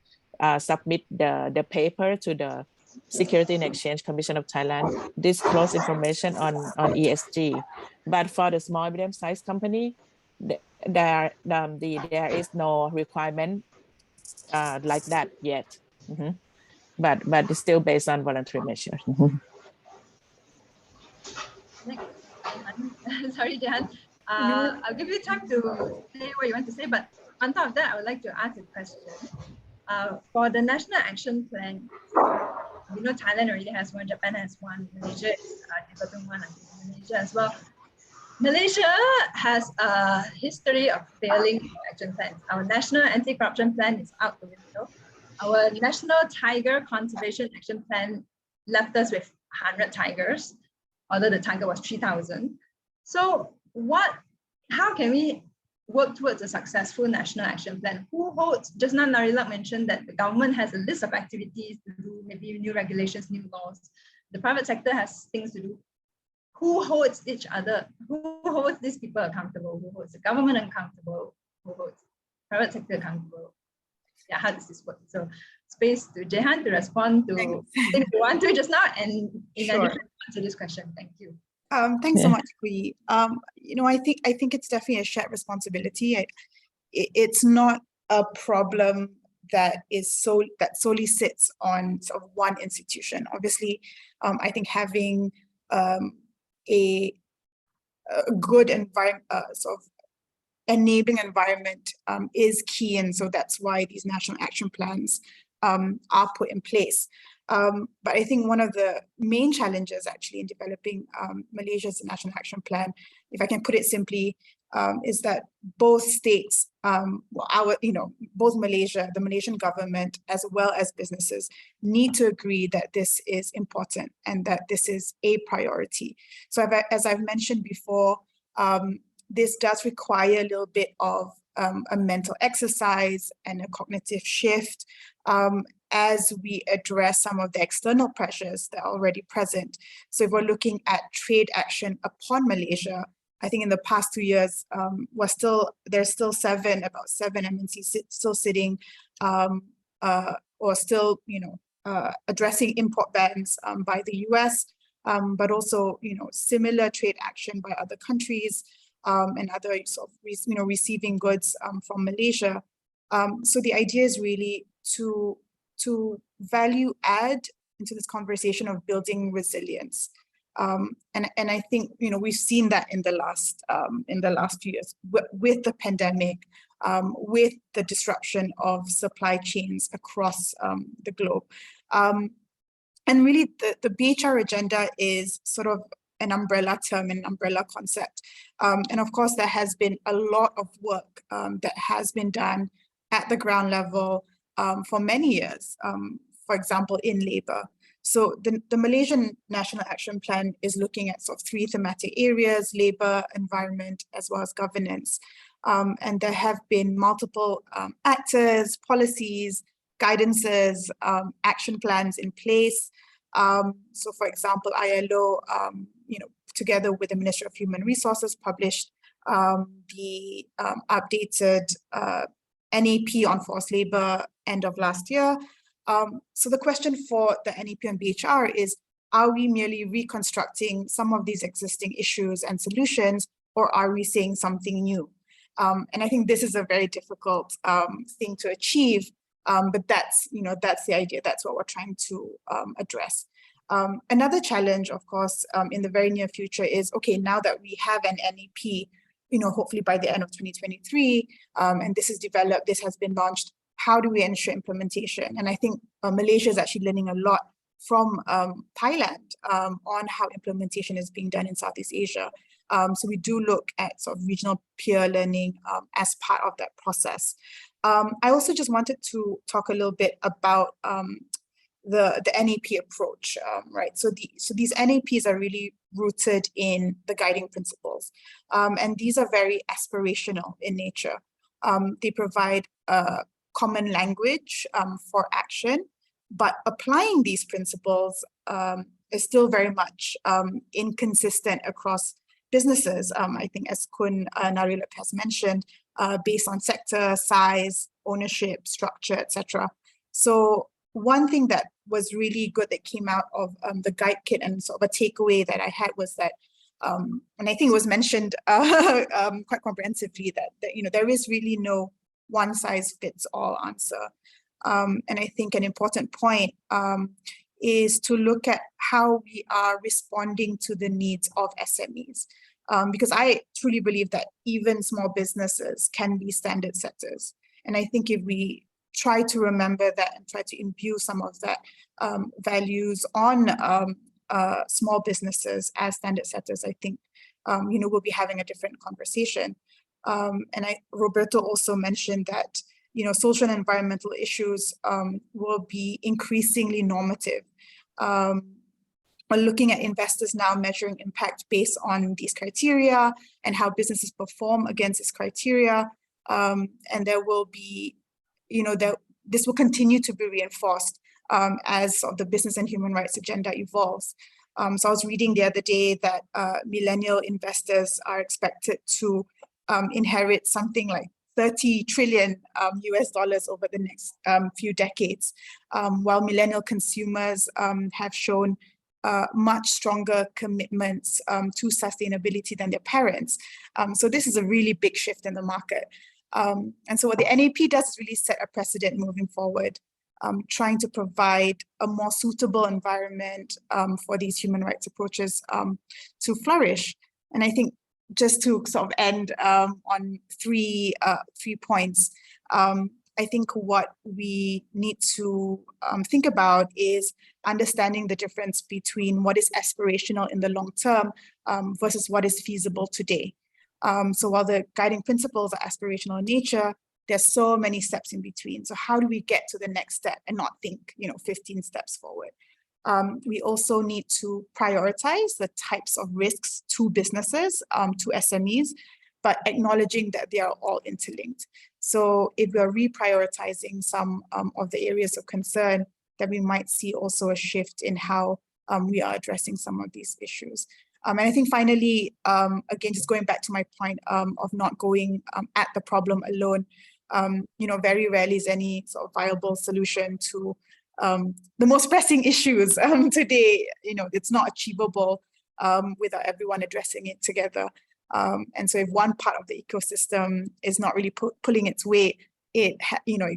submit the paper to the Security and Exchange Commission of Thailand, disclose information on ESG. But for the small medium-sized company, there is no requirement like that yet. But it's still based on voluntary measures. Sorry, Jan. I'll give you time to say what you want to say, but on top of that, I would like to ask a question. For the National Action Plan, we know Thailand already has one, Japan has one, Malaysia is developing one, I think Indonesia as well. Malaysia has a history of failing action plans. Our National Anti-Corruption Plan is out the window. Our National Tiger Conservation Action Plan left us with 100 tigers, although the tiger was 3,000. So how can we work towards a successful national action plan? Who holds, just now Narilak mentioned that the government has a list of activities to do, maybe new regulations, new laws. The private sector has things to do. Who holds each other? Who holds these people accountable? Who holds the government accountable? Who holds private sector accountable? Yeah, how does this work? So space to Jehan to respond to things you want to just now, and in addition answer this question. Thank you. Thanks so much, Kui. I think it's definitely a shared responsibility. It's not a problem that solely sits on sort of one institution. Obviously, I think having a good environment, sort of enabling environment is key, and so that's why these national action plans are put in place. But I think one of the main challenges actually in developing Malaysia's national action plan, if I can put it simply, is that both states, both Malaysia, the Malaysian government, as well as businesses, need to agree that this is important and that this is a priority. So as I've mentioned before, this does require a little bit of a mental exercise and a cognitive shift as we address some of the external pressures that are already present. So if we're looking at trade action upon Malaysia, I think in the past 2 years, there's still about seven MNCs still sitting or still, addressing import bans by the US, but also, similar trade action by other countries and other sort of, receiving goods from Malaysia. So the idea is really to value add into this conversation of building resilience. And I think we've seen that in the last few years with the pandemic, with the disruption of supply chains across the globe, and really the BHR agenda is sort of an umbrella term, an umbrella concept, and of course there has been a lot of work that has been done at the ground level for many years. For example, in labor. So the Malaysian National Action Plan is looking at sort of 3 thematic areas: labor, environment, as well as governance. And there have been multiple actors, policies, guidances, action plans in place. So for example, ILO, together with the Ministry of Human Resources, published the updated NAP on forced labor end of last year. So the question for the NAP and BHR is, are we merely reconstructing some of these existing issues and solutions, or are we saying something new? And I think this is a very difficult thing to achieve, but that's the idea. That's what we're trying to address. Another challenge, of course, in the very near future is, okay, now that we have an NEP, hopefully by the end of 2023, and this is developed, this has been launched, how do we ensure implementation? And I think Malaysia is actually learning a lot from Thailand on how implementation is being done in Southeast Asia. So we do look at sort of regional peer learning as part of that process. I also just wanted to talk a little bit about the NEP approach, right? So these NEPs are really rooted in the guiding principles. And these are very aspirational in nature. They provide a common language for action, but applying these principles is still very much inconsistent across businesses. I think as Kun Narilak has mentioned, based on sector, size, ownership, structure, etc. So one thing that was really good that came out of the Guidekit and sort of a takeaway that I had was that, and I think it was mentioned quite comprehensively, that there is really no one size fits all answer. And I think an important point is to look at how we are responding to the needs of SMEs. Because I truly believe that even small businesses can be standard setters. And I think if we try to remember that and try to imbue some of that values on small businesses as standard setters, I think we'll be having a different conversation. And Roberto also mentioned that social and environmental issues will be increasingly normative. We're looking at investors now measuring impact based on these criteria and how businesses perform against this criteria. And there will be, this will continue to be reinforced as the business and human rights agenda evolves. So I was reading the other day that millennial investors are expected to inherit something like 30 trillion US dollars over the next few decades, while millennial consumers have shown much stronger commitments to sustainability than their parents. So this is a really big shift in the market. And so what the NEP does is really set a precedent moving forward, trying to provide a more suitable environment for these human rights approaches to flourish. And I think just to sort of end on three points, I think what we need to think about is understanding the difference between what is aspirational in the long term versus what is feasible today. So while the guiding principles are aspirational in nature, there's so many steps in between. So how do we get to the next step and not think, 15 steps forward? We also need to prioritize the types of risks to businesses, to SMEs, but acknowledging that they are all interlinked. So if we are reprioritizing some of the areas of concern, then we might see also a shift in how we are addressing some of these issues. And I think finally, again, just going back to my point of not going at the problem alone, very rarely is any sort of viable solution to the most pressing issues today. It's not achievable without everyone addressing it together. And so if one part of the ecosystem is not really pulling its weight, it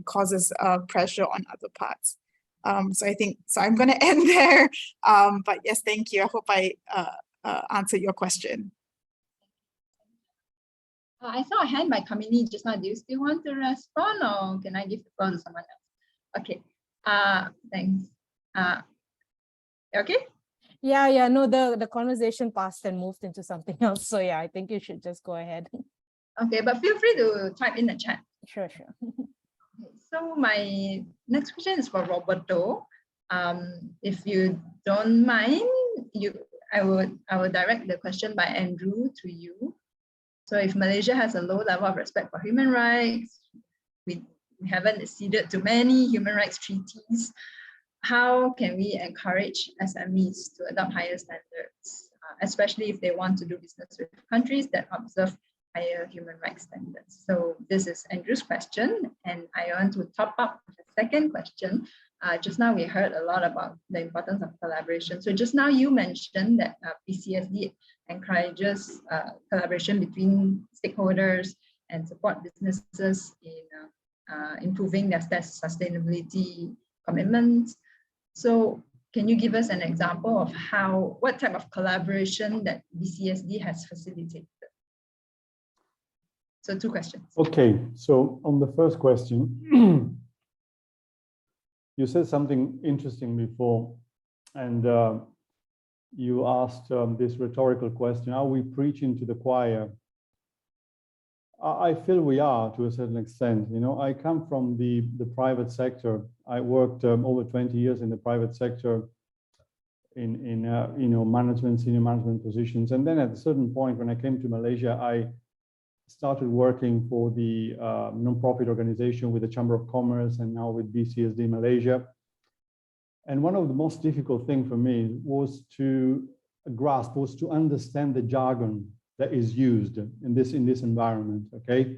causes pressure on other parts. So I'm going to end there. But yes, thank you. I hope I answered your question. I saw a hand by Kamini just now. Do you still want to respond, or can I give the floor to someone else? Okay. Thanks. Okay. Yeah, no, the conversation passed and moved into something else. So yeah, I think you should just go ahead. Okay, but feel free to type in the chat. Sure. Okay, so my next question is for Roberto. If you don't mind, I would direct the question by Andrew to you. So if Malaysia has a low level of respect for human rights, we haven't acceded to many human rights treaties, how can we encourage SMEs to adopt higher standards, especially if they want to do business with countries that observe higher human rights standards? So this is Andrew's question, and I want to top up the second question. Just now we heard a lot about the importance of collaboration. So just now you mentioned that PCSD encourages collaboration between stakeholders and support businesses in improving their sustainability commitments. So can you give us an example of what type of collaboration that BCSD has facilitated? So 2 questions. Okay, so on the first question, you said something interesting before, and you asked this rhetorical question, are we preaching to the choir? I feel we are to a certain extent. You know, I come from the private sector. I worked over 20 years in the private sector in you know, management, senior management positions. And then at a certain point when I came to Malaysia, I started working for the non-profit organization with the Chamber of Commerce and now with BCSD Malaysia. And one of the most difficult things for me was to grasp, was to understand the jargon that is used in this environment, okay?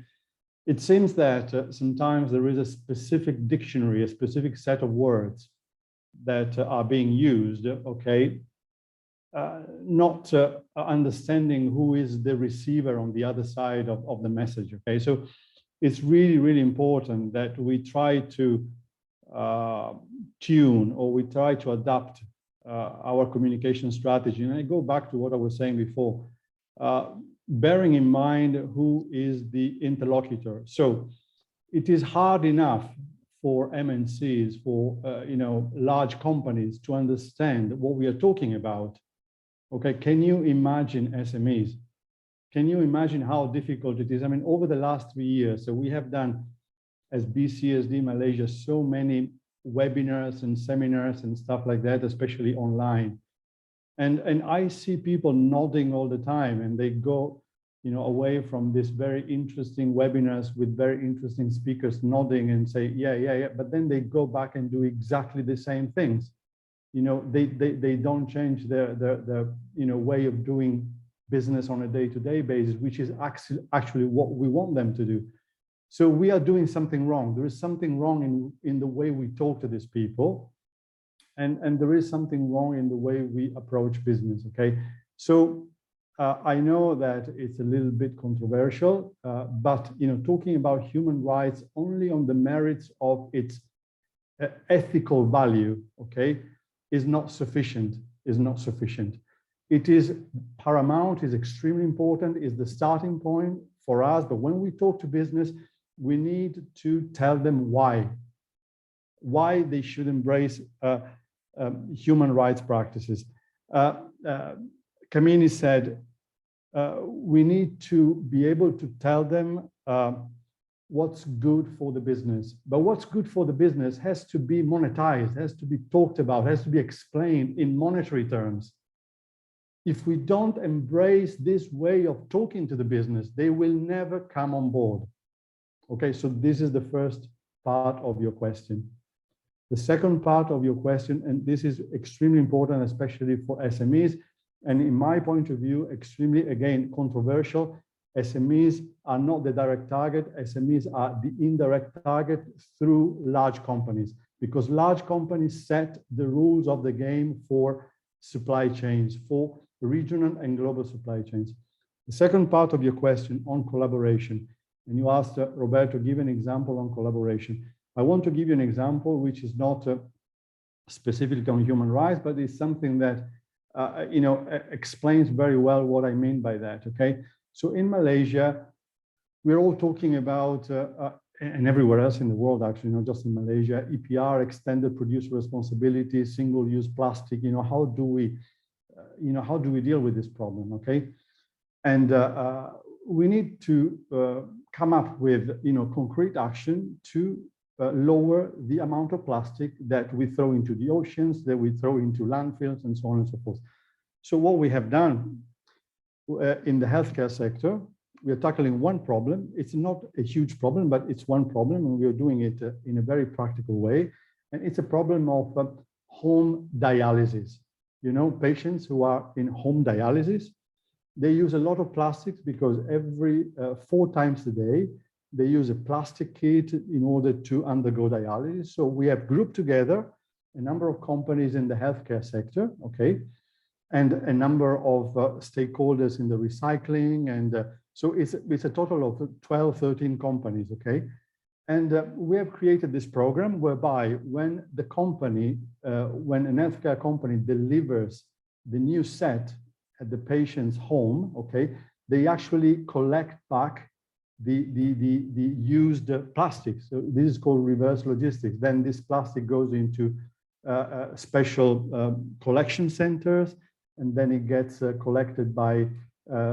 It seems that sometimes there is a specific dictionary, a specific set of words that are being used, okay? Not understanding who is the receiver on the other side of the message, okay? So it's really, really important that we try to tune, or we try to adapt our communication strategy. And I go back to what I was saying before, bearing in mind who is the interlocutor. So it is hard enough for MNCs, for you know, large companies to understand what we are talking about. Okay, can you imagine SMEs? Can you imagine how difficult it is? I mean, over the last 3 years, so we have done, as BCSD Malaysia, so many webinars and seminars and stuff like that, especially online. And I see people nodding all the time, and they go, you know, away from this very interesting webinars with very interesting speakers nodding and say, yeah, yeah, yeah. But then they go back and do exactly the same things. You know, they don't change their you know, way of doing business on a day-to-day basis, which is actually what we want them to do. So we are doing something wrong. There is something wrong in the way we talk to these people. And there is something wrong in the way we approach business, okay? So I know that it's a little bit controversial, but, you know, talking about human rights only on the merits of its ethical value, okay, is not sufficient, It is paramount, is extremely important, is the starting point for us. But when we talk to business, we need to tell them why they should embrace human rights practices. Kamini said, we need to be able to tell them what's good for the business. But what's good for the business has to be monetized, has to be talked about, has to be explained in monetary terms. If we don't embrace this way of talking to the business, they will never come on board. Okay, so this is the first part of your question. The second part of your question, and this is extremely important, especially for SMEs, and in my point of view, extremely, again, controversial. SMEs are not the direct target. SMEs are the indirect target through large companies, because large companies set the rules of the game for supply chains, for regional and global supply chains. The second part of your question on collaboration, and you asked Roberto, give an example on collaboration. I want to give you an example which is not specifically on human rights, but it's something that you know, explains very well what I mean by that. Okay, so in Malaysia, we're all talking about, and everywhere else in the world, actually, not just in Malaysia, EPR, extended producer responsibility, single-use plastic. You know, how do we deal with this problem? Okay, and we need to come up with, you know, concrete action to lower the amount of plastic that we throw into the oceans, that we throw into landfills, and so on and so forth. So what we have done in the healthcare sector, we are tackling one problem. It's not a huge problem, but it's one problem, and we are doing it in a very practical way. And it's a problem of home dialysis. You know, patients who are in home dialysis, they use a lot of plastics because every 4 times a day, they use a plastic kit in order to undergo dialysis. So we have grouped together a number of companies in the healthcare sector, okay? and a number of stakeholders in the recycling. And so it's a total of 12, 13 companies, okay? And we have created this program whereby when the company, when an healthcare company delivers the new set at the patient's home, okay, they actually collect back the used plastic. So this is called reverse logistics. Then this plastic goes into special collection centers, and then it gets collected by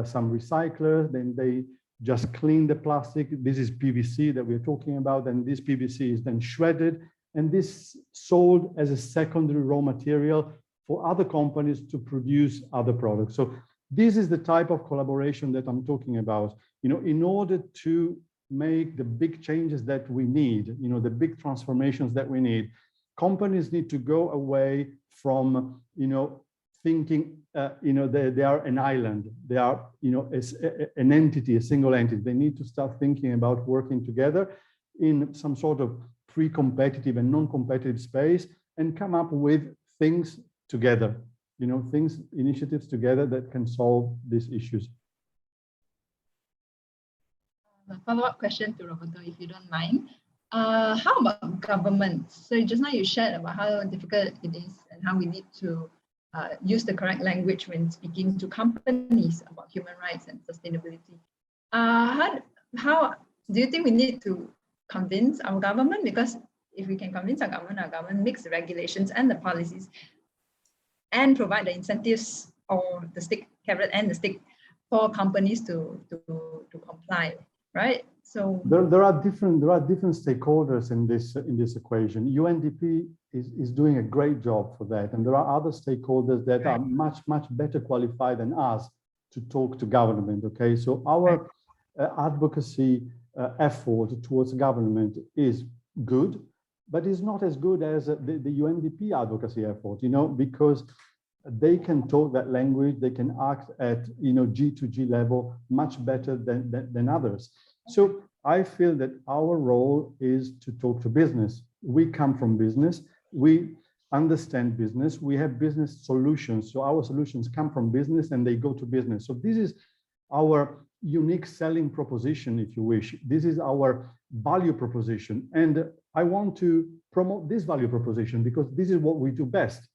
some recyclers. Then they just clean the plastic. This is PVC that we're talking about, and this PVC is then shredded, and this sold as a secondary raw material for other companies to produce other products. So this is the type of collaboration that I'm talking about. You know, in order to make the big changes that we need, you know, the big transformations that we need, companies need to go away from, you know, thinking, you know, they are an island. They are, you know, an entity, a single entity. They need to start thinking about working together in some sort of pre-competitive and non-competitive space and come up with things together, you know, initiatives together that can solve these issues. A follow-up question to Roberto, if you don't mind. How about government? So just now you shared about how difficult it is and how we need to use the correct language when speaking to companies about human rights and sustainability. How do you think we need to convince our government? Because if we can convince our government makes the regulations and the policies and provide the incentives or the stick, carrot and the stick for companies to comply, right? So there are different stakeholders in this equation. UNDP is doing a great job for that, and there are other stakeholders that are much better qualified than us to talk to government. Okay, so our advocacy effort towards government is good, but it's not as good as the UNDP advocacy effort. You know, because they can talk that language, they can act at, you know, G2G level much better than others. So I feel that our role is to talk to business. We come from business, we understand business, we have business solutions. So our solutions come from business and they go to business. So this is our unique selling proposition, if you wish. This is our value proposition. And I want to promote this value proposition because this is what we do best.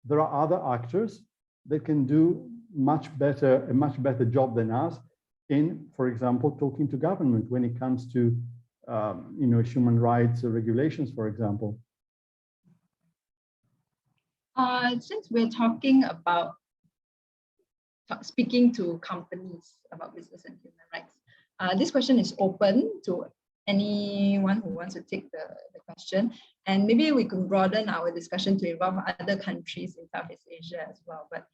There are other actors that can do a much better job than us in, for example, talking to government when it comes to, you know, human rights regulations, for example. Since we're talking about speaking to companies about business and human rights, this question is open to anyone who wants to take the question. And maybe we can broaden our discussion to involve other countries in Southeast Asia as well. But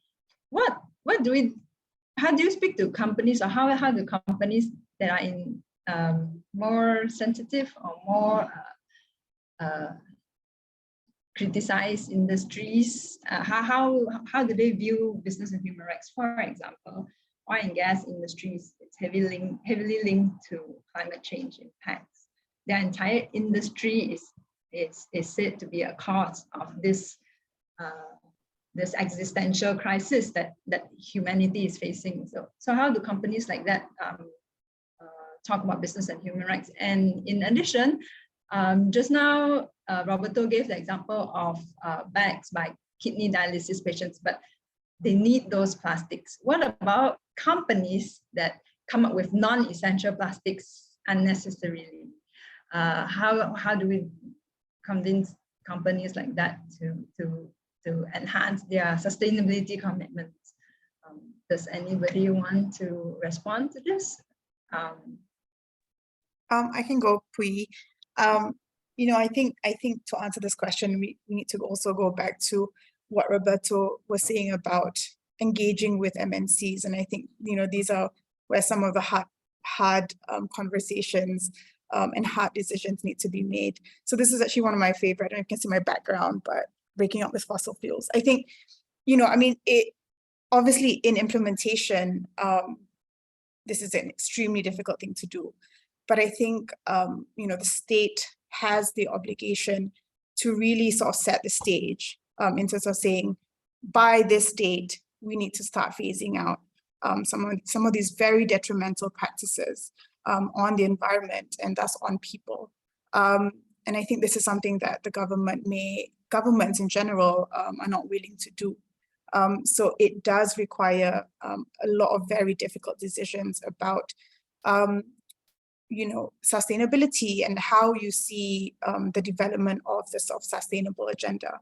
how do you speak to companies, or how do companies that are in more sensitive or more criticized industries, how do they view business and human rights? For example, oil and gas industries, it's heavily linked to climate change impacts. Their entire industry is said to be a cause of this existential crisis that humanity is facing. So how do companies like that talk about business and human rights? And in addition, just now, Roberto gave the example of bags by kidney dialysis patients, but they need those plastics. What about companies that come up with non-essential plastics unnecessarily? How do we convince companies like that to enhance their sustainability commitments? Does anybody want to respond to this? I can go, Pui. You know, I think to answer this question, we need to also go back to what Roberto was saying about engaging with MNCs. And I think, you know, these are where some of the hard conversations and hard decisions need to be made. So this is actually one of my favorite, I don't know if you can see my background, but breaking up with fossil fuels. I think, you know, I mean, it obviously in implementation, this is an extremely difficult thing to do. But I think, you know, the state has the obligation to really sort of set the stage in terms of saying, by this date, we need to start phasing out some of these very detrimental practices on the environment and thus on people. And I think this is something that the governments in general are not willing to do. So it does require a lot of very difficult decisions about, sustainability and how you see the development of the self-sustainable agenda.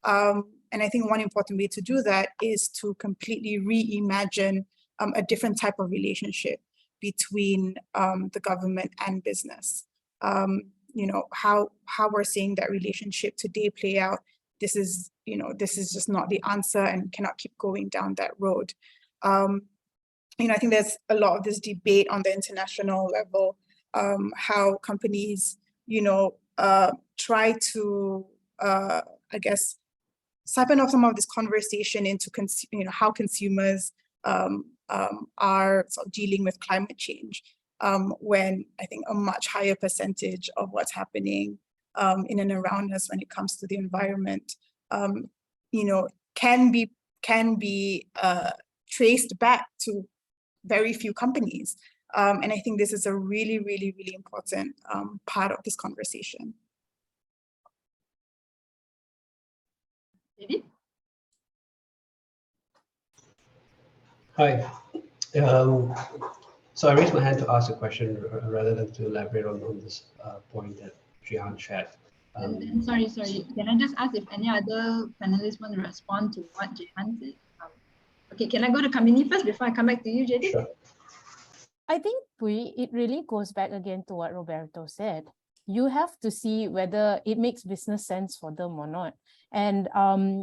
And I think one important way to do that is to completely reimagine a different type of relationship between the government and business. How we're seeing that relationship today play out. This is just not the answer and cannot keep going down that road. I think there's a lot of this debate on the international level, how companies, try to, siphon off some of this conversation into, how consumers are sort of dealing with climate change, when I think a much higher percentage of what's happening in and around us when it comes to the environment, can be traced back to very few companies. And I think this is a really, really, really important part of this conversation. David? Hi. So I raised my hand to ask a question rather than to elaborate on this point that Jihan shared. Sorry. Can I just ask if any other panelists want to respond to what Jihan said? Okay, can I go to Kamini first before I come back to you, JD? Sure. I think it really goes back again to what Roberto said. You have to see whether it makes business sense for them or not. And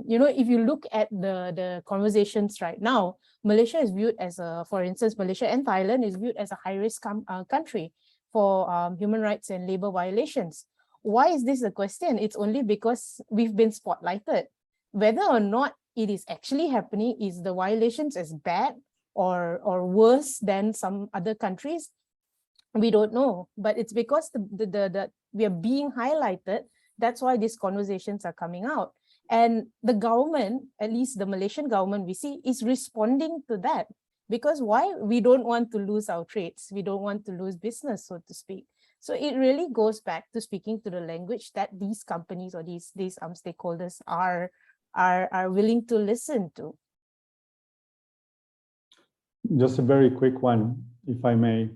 if you look at the conversations right now, Malaysia is viewed as for instance, Malaysia and Thailand is viewed as a high-risk country for human rights and labor violations. Why is this a question? It's only because we've been spotlighted. Whether or not it is actually happening, is the violations as bad or worse than some other countries? We don't know, but it's because we are being highlighted. That's why these conversations are coming out. And the government, at least the Malaysian government we see, is responding to that. Because why? We don't want to lose our trades. We don't want to lose business, so to speak. So it really goes back to speaking to the language that these companies or these stakeholders are willing to listen to. Just a very quick one, if I may.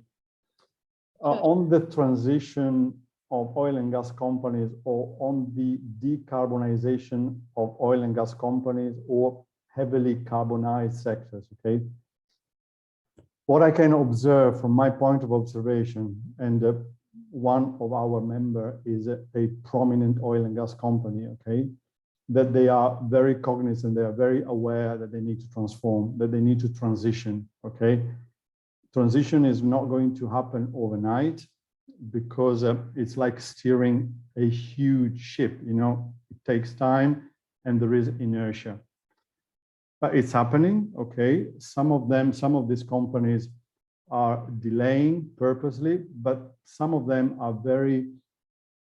On the transition of oil and gas companies, or on the decarbonization of oil and gas companies or heavily carbonized sectors, okay? What I can observe from my point of observation, and one of our members is a prominent oil and gas company, okay? That they are very cognizant, they are very aware that they need to transform, that they need to transition, okay? Transition is not going to happen overnight because it's like steering a huge ship, it takes time and there is inertia. But it's happening, okay? Some of these companies are delaying purposely, but some of them are very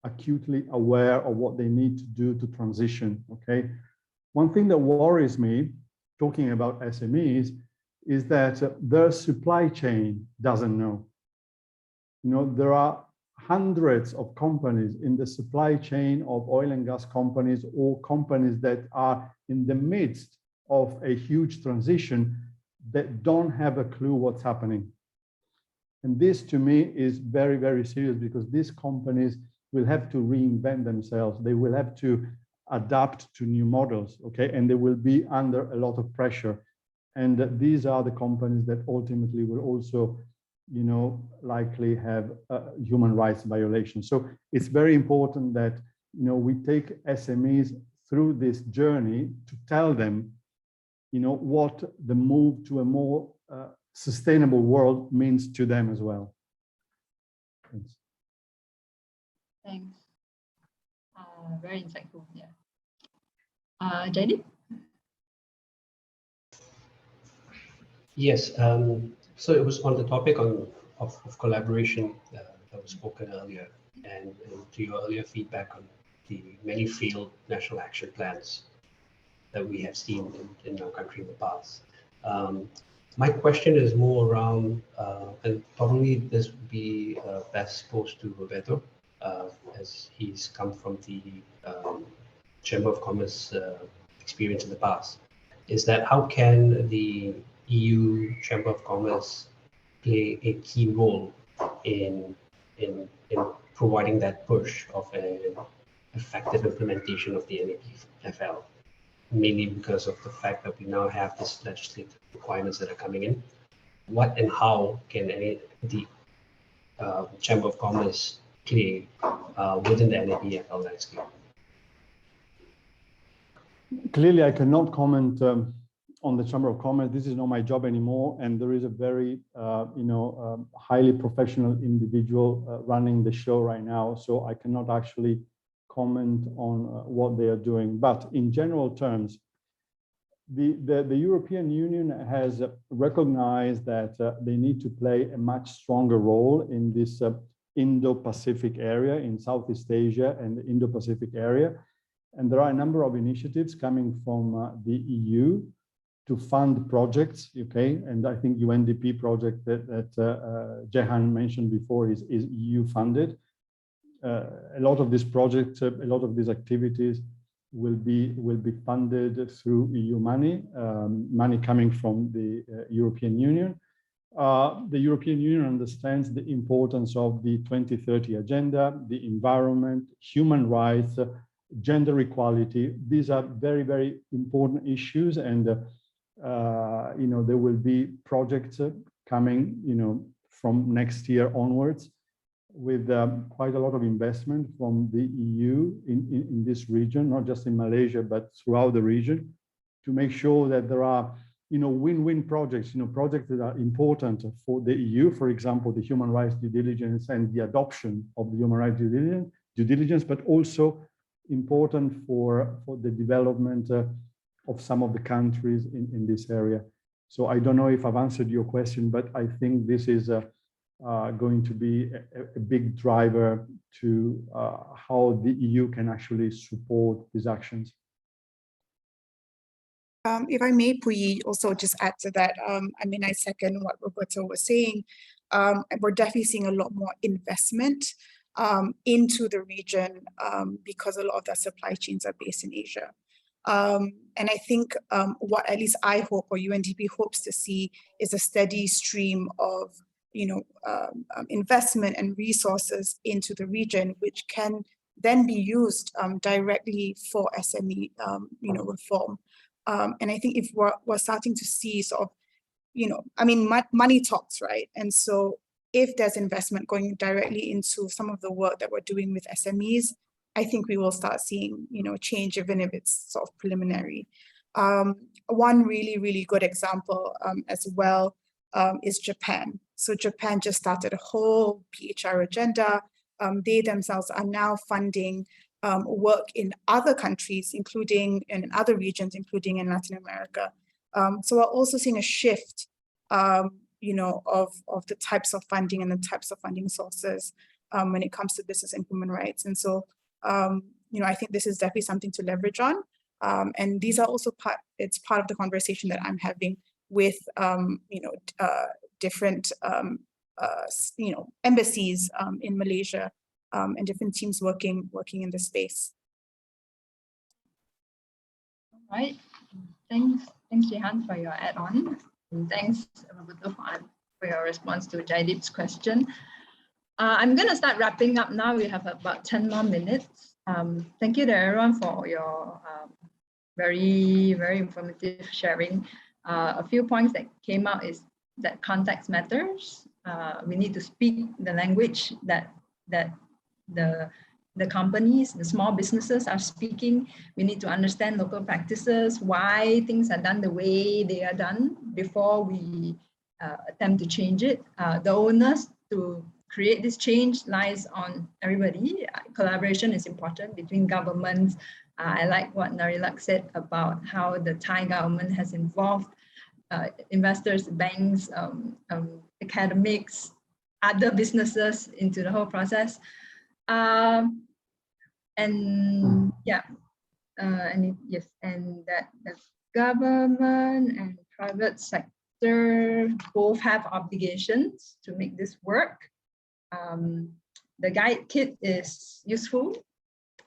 acutely aware of what they need to do to transition, okay? One thing that worries me, talking about SMEs, is that their supply chain doesn't know. There are hundreds of companies in the supply chain of oil and gas companies or companies that are in the midst of a huge transition that don't have a clue what's happening. And this to me is very, very serious, because these companies will have to reinvent themselves. They will have to adapt to new models, okay? And they will be under a lot of pressure. And these are the companies that ultimately will also, likely have human rights violations. So it's very important that, we take SMEs through this journey to tell them, what the move to a more sustainable world means to them as well. Thanks. Thanks. Very insightful, yeah. JD? Yes, so it was on the topic of collaboration that was spoken earlier, and to your earlier feedback on the many field national action plans that we have seen in our country in the past. My question is more around, and probably this would be best posed to Roberto, as he's come from the Chamber of Commerce experience in the past, is that how can the EU Chamber of Commerce play a key role in providing that push of an effective implementation of the NAPFL, mainly because of the fact that we now have this legislative requirements that are coming in. What and how can the Chamber of Commerce play within the NAPFL landscape? Clearly, I cannot comment on the Chamber of Commerce. This is not my job anymore, and there is a very, highly professional individual running the show right now. So I cannot actually comment on what they are doing. But in general terms, the European Union has recognized that they need to play a much stronger role in this Indo-Pacific area, in Southeast Asia and the Indo-Pacific area. And there are a number of initiatives coming from the EU to fund projects, okay? And I think UNDP project that Jehan mentioned before is EU funded. A lot of these projects, a lot of these activities will be funded through EU money, money coming from the European Union. The European Union understands the importance of the 2030 agenda, the environment, human rights, gender equality. These are very, very important issues, and there will be projects coming, from next year onwards, with quite a lot of investment from the EU in this region, not just in Malaysia, but throughout the region, to make sure that there are, win-win projects, projects that are important for the EU, for example, the human rights due diligence and the adoption of the human rights due diligence, but also important for the development of some of the countries in this area. So I don't know if I've answered your question, but I think this is going to be a big driver to how the EU can actually support these actions. If I may, Puyi, also just add to that, I second what Roberto was saying. We're definitely seeing a lot more investment into the region because a lot of the supply chains are based in Asia. And I think what at least I hope, or UNDP hopes to see, is a steady stream of investment and resources into the region, which can then be used directly for SME reform. And I think if we're starting to see sort of, money talks, right? And so if there's investment going directly into some of the work that we're doing with SMEs, I think we will start seeing, change, even if it's sort of preliminary. One really, really good example as well is Japan. So Japan just started a whole BHR agenda. They themselves are now funding work in other countries, including in other regions, including in Latin America. So we're also seeing a shift, of the types of funding and the types of funding sources when it comes to business and human rights. And so, I think this is definitely something to leverage on. And these are also it's part of the conversation that I'm having with, different, embassies in Malaysia and different teams working in this space. All right. Thanks, Jehan, for your add-on. And thanks, Roberto, for your response to Jaideep's question. I'm going to start wrapping up now. We have about 10 more minutes. Thank you to everyone for your very, very informative sharing. A few points that came out is that context matters. We need to speak the language that the companies, the small businesses are speaking. We need to understand local practices, why things are done the way they are done before we attempt to change it. The onus to create this change lies on everybody. Collaboration is important between governments. I like what Narilak said about how the Thai government has involved investors, banks, academics, other businesses into the whole process. And that the government and private sector both have obligations to make this work. The guide kit is useful.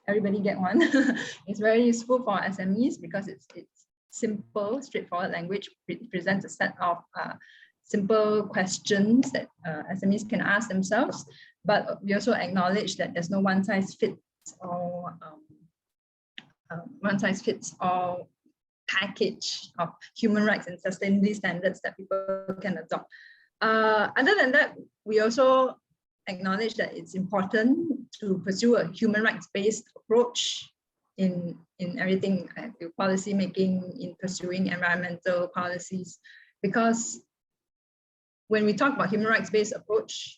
Everybody get one. It's very useful for SMEs because it's simple, straightforward language. It presents a set of simple questions that SMEs can ask themselves. But we also acknowledge that there's no one size fits all package of human rights and sustainability standards that people can adopt. Other than that, we also acknowledge that it's important to pursue a human rights-based approach in everything, policy making, in pursuing environmental policies, because when we talk about human rights-based approach,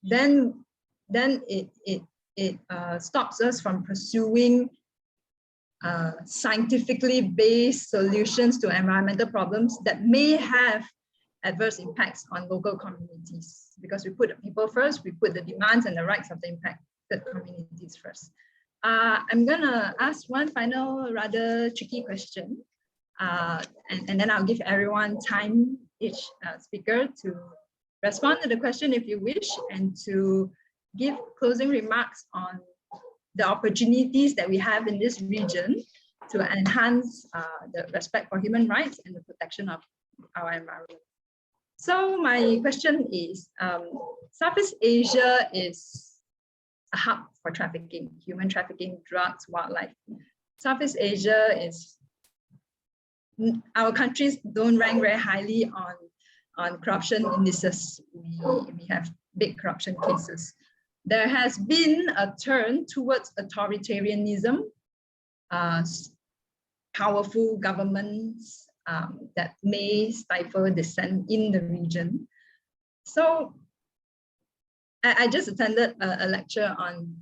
then it stops us from pursuing scientifically based solutions to environmental problems that may have adverse impacts on local communities, because we put the people first, we put the demands and the rights of the impacted communities first. I'm gonna ask one final rather tricky question, and then I'll give everyone time, each speaker, to respond to the question if you wish, and to give closing remarks on the opportunities that we have in this region to enhance the respect for human rights and the protection of our environment. So my question is, Southeast Asia is a hub for trafficking, human trafficking, drugs, wildlife. Southeast Asia is, our countries don't rank very highly on corruption indices. We have big corruption cases. There has been a turn towards authoritarianism, powerful governments that may stifle dissent in the region. So I just attended a lecture on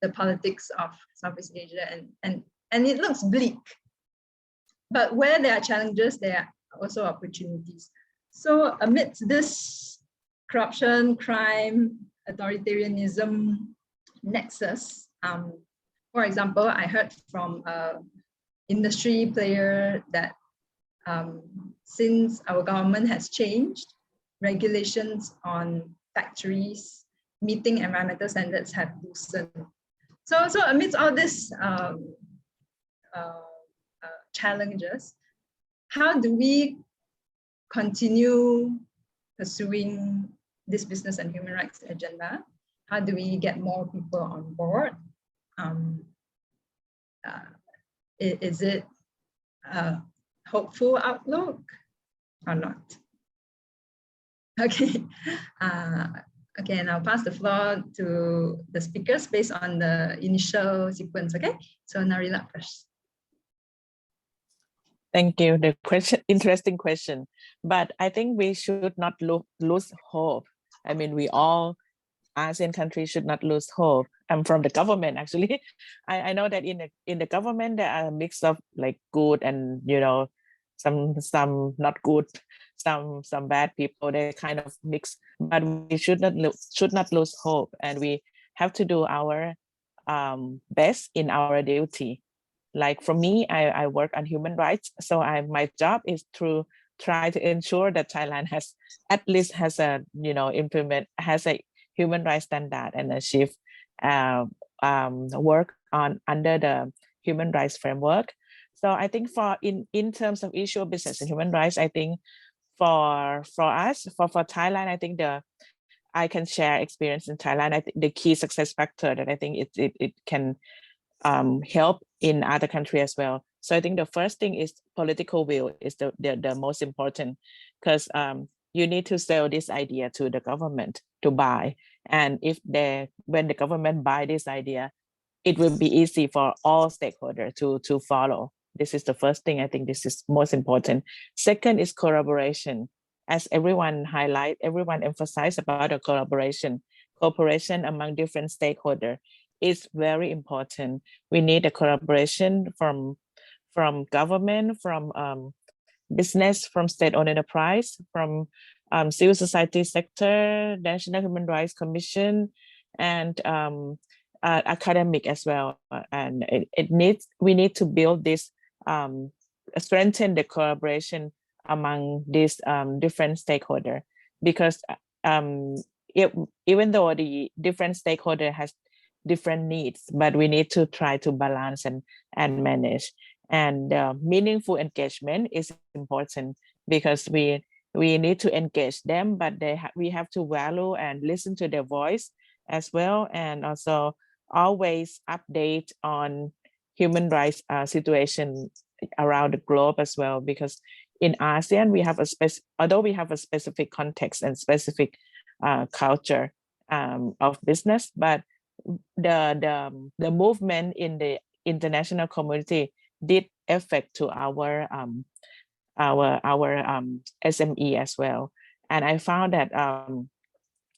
the politics of Southeast Asia, and it looks bleak. But where there are challenges, there are also opportunities. So amidst this corruption, crime, authoritarianism nexus, for example, I heard from an industry player that since our government has changed, regulations on factories meeting environmental standards have loosened. So amidst all these challenges, how do we continue pursuing this business and human rights agenda? How do we get more people on board? Is it a hopeful outlook or not? Okay, okay, and I'll pass the floor to the speakers based on the initial sequence. Okay, so Narila first. Thank you. The question, interesting question, but I think we should not lose hope. I mean, we all ASEAN countries should not lose hope. I'm from the government, actually. I know that in the government there are a mix of like good and, you know, some not good, some bad people. They kind of mix, but we should not lose hope, and we have to do our best in our duty. Like for me, I work on human rights, so my job is to try to ensure that Thailand has at least has a, you know, has a human rights standard and achieve work on under the human rights framework. So I think for in terms of issue of business and human rights, I think for us, for Thailand, I think I can share experience in Thailand. I think the key success factor that I think it can help in other countries as well. So I think the first thing is political will is the most important, because you need to sell this idea to the government to buy. And when the government buy this idea, it will be easy for all stakeholders to follow. This is the first thing. I think this is most important. Second is collaboration. As everyone emphasized about the cooperation among different stakeholders is very important. We need a collaboration from government, from business, from state-owned enterprise, from civil society sector, National Human Rights Commission, and academic as well. And we need to build this, strengthen the collaboration among these different stakeholders, because even though the different stakeholder has different needs, but we need to try to balance and manage. And meaningful engagement is important, because we need to engage them, but we have to value and listen to their voice as well, and also always update on human rights situation around the globe as well, because in ASEAN we have although we have a specific context and specific culture of business, but the movement in the international community did affect to our SME as well. And I found that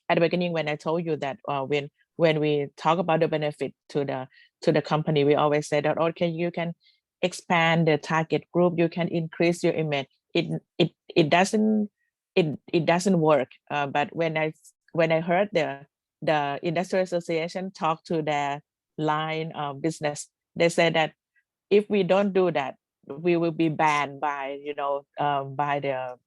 at the beginning, when I told you that when we talk about the benefit to the company, we always say that, okay, you can expand the target group, you can increase your image. It doesn't work. But when I heard the industrial association talk to their line of business, they said that if we don't do that, we will be banned by by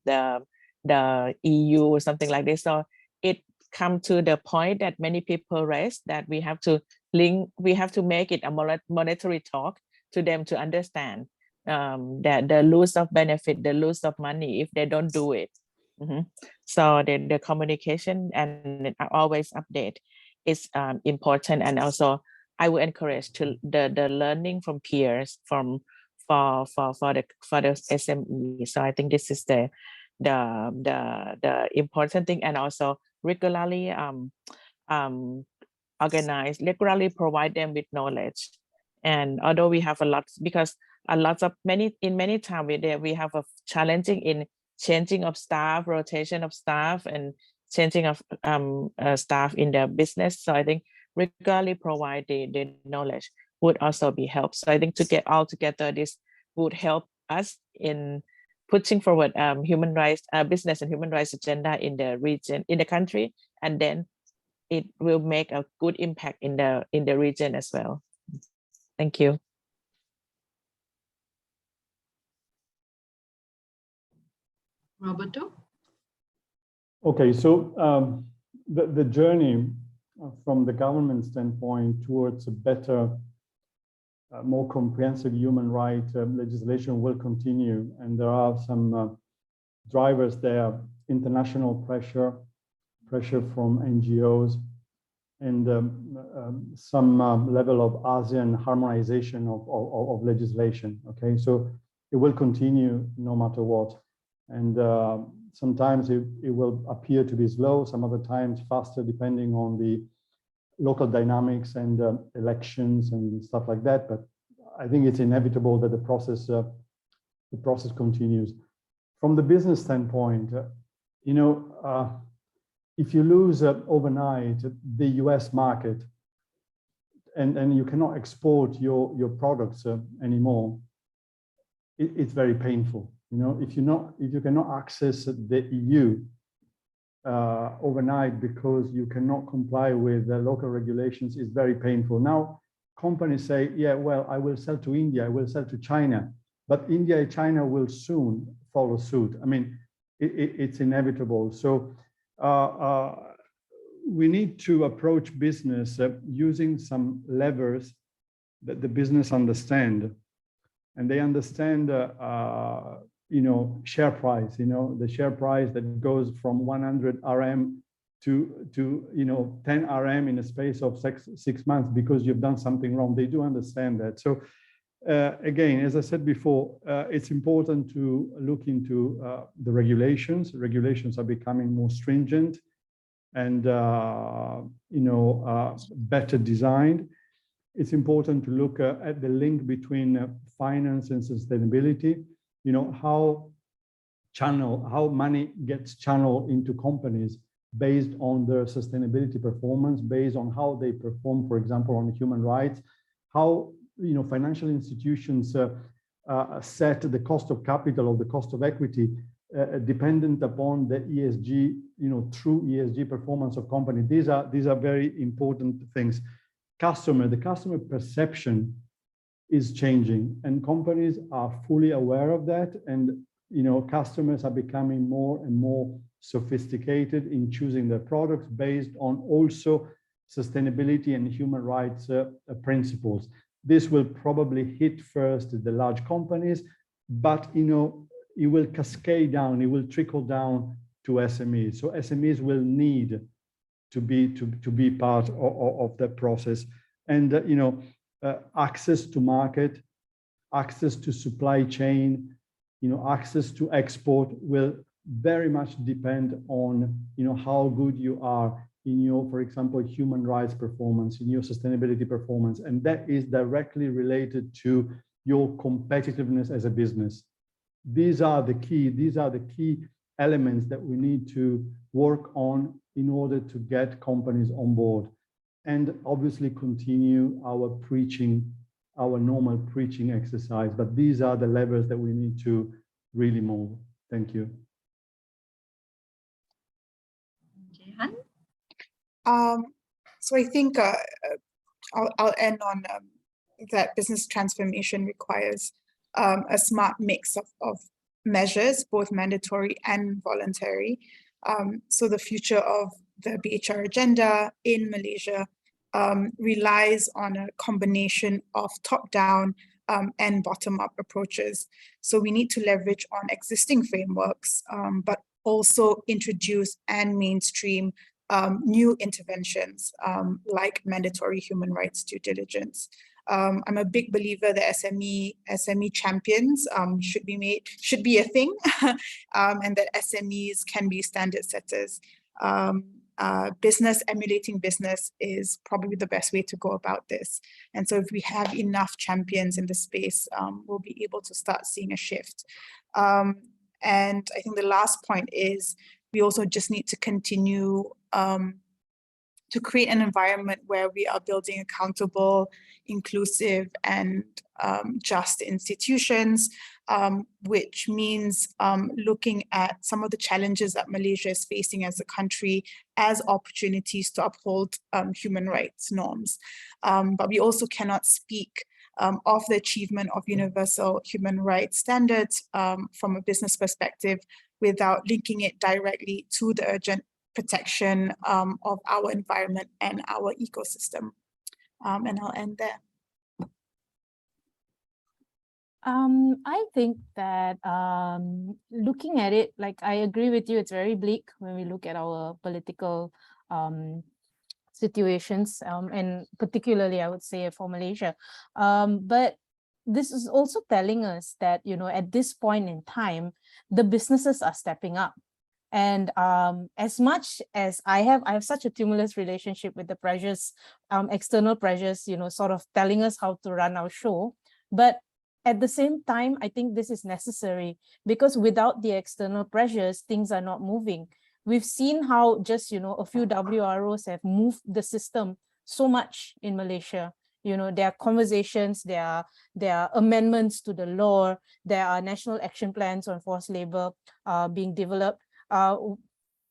the EU or something like this. So it come to the point that many people raise that we have to make it a monetary talk to them to understand that the loss of benefit, the loss of money if they don't do it. So the communication and always update is important. And also I would encourage the learning from peers for the SME. So I think this is the important thing. And also regularly regularly provide them with knowledge. And although we have a lot, because many times we have a challenging in changing of staff, rotation of staff, and changing of staff in the business. So I think regularly provide the knowledge would also be help. So I think to get all together, this would help us in pushing forward human rights, business and human rights agenda in the region, in the country, and then it will make a good impact in the region as well. Thank you. Roberto? Okay, so the journey from the government standpoint towards a better, more comprehensive human rights legislation will continue. And there are some drivers there: international pressure from NGOs, and some level of ASEAN harmonization of legislation. Okay, so it will continue no matter what. And sometimes it will appear to be slow, some other times faster, depending on the local dynamics and elections and stuff like that. But I think it's inevitable that the process continues. From the business standpoint, if you lose overnight the US market and you cannot export your products anymore, it's very painful. If you cannot access the EU overnight because you cannot comply with the local regulations, is very painful. Now, companies say, yeah, well, I will sell to India, I will sell to China, but India and China will soon follow suit. I mean, it's inevitable. So we need to approach business using some levers that the business understand. And they understand, share price, the share price that goes from 100 RM to 10 RM in a space of 6 months because you've done something wrong. They do understand that. So again, as I said before, it's important to look into the regulations. Regulations are becoming more stringent and better designed. It's important to look at the link between finance and sustainability. How money gets channeled into companies based on their sustainability performance, based on how they perform, for example, on human rights, how financial institutions set the cost of capital or the cost of equity dependent upon the ESG, true ESG performance of company. These are very important things. The customer perception is changing, and companies are fully aware of that. And customers are becoming more and more sophisticated in choosing their products based on also sustainability and human rights principles. This will probably hit first the large companies, but it will cascade down, it will trickle down to SMEs. So SMEs will need to be part of that process. And access to market, access to supply chain, access to export will very much depend on how good you are in your, for example, human rights performance, in your sustainability performance, and that is directly related to your competitiveness as a business. These are the key elements that we need to work on in order to get companies on board, and obviously continue our normal preaching exercise. But these are the levers that we need to really move. Thank you. So I think I'll end on that business transformation requires a smart mix of measures, both mandatory and voluntary. So the future of the BHR agenda in Malaysia relies on a combination of top-down and bottom-up approaches. So we need to leverage on existing frameworks, but also introduce and mainstream new interventions like mandatory human rights due diligence. I'm a big believer that SME champions should be a thing, and that SMEs can be standard setters. Business emulating business is probably the best way to go about this. And so if we have enough champions in the space, we'll be able to start seeing a shift. And I think the last point is we also just need to continue to create an environment where we are building accountable, inclusive, and just institutions, which means looking at some of the challenges that Malaysia is facing as a country as opportunities to uphold human rights norms. But we also cannot speak of the achievement of universal human rights standards from a business perspective without linking it directly to the urgent protection of our environment and our ecosystem. And I'll end there. I think that looking at it, like I agree with you, it's very bleak when we look at our political situations, and particularly I would say for Malaysia. But this is also telling us that, at this point in time, the businesses are stepping up. And as much as I have such a tumultuous relationship with the pressures, external pressures, sort of telling us how to run our show. But at the same time, I think this is necessary because without the external pressures, things are not moving. We've seen how just, a few WROs have moved the system so much in Malaysia. There are conversations, there are amendments to the law, there are national action plans on forced labor being developed.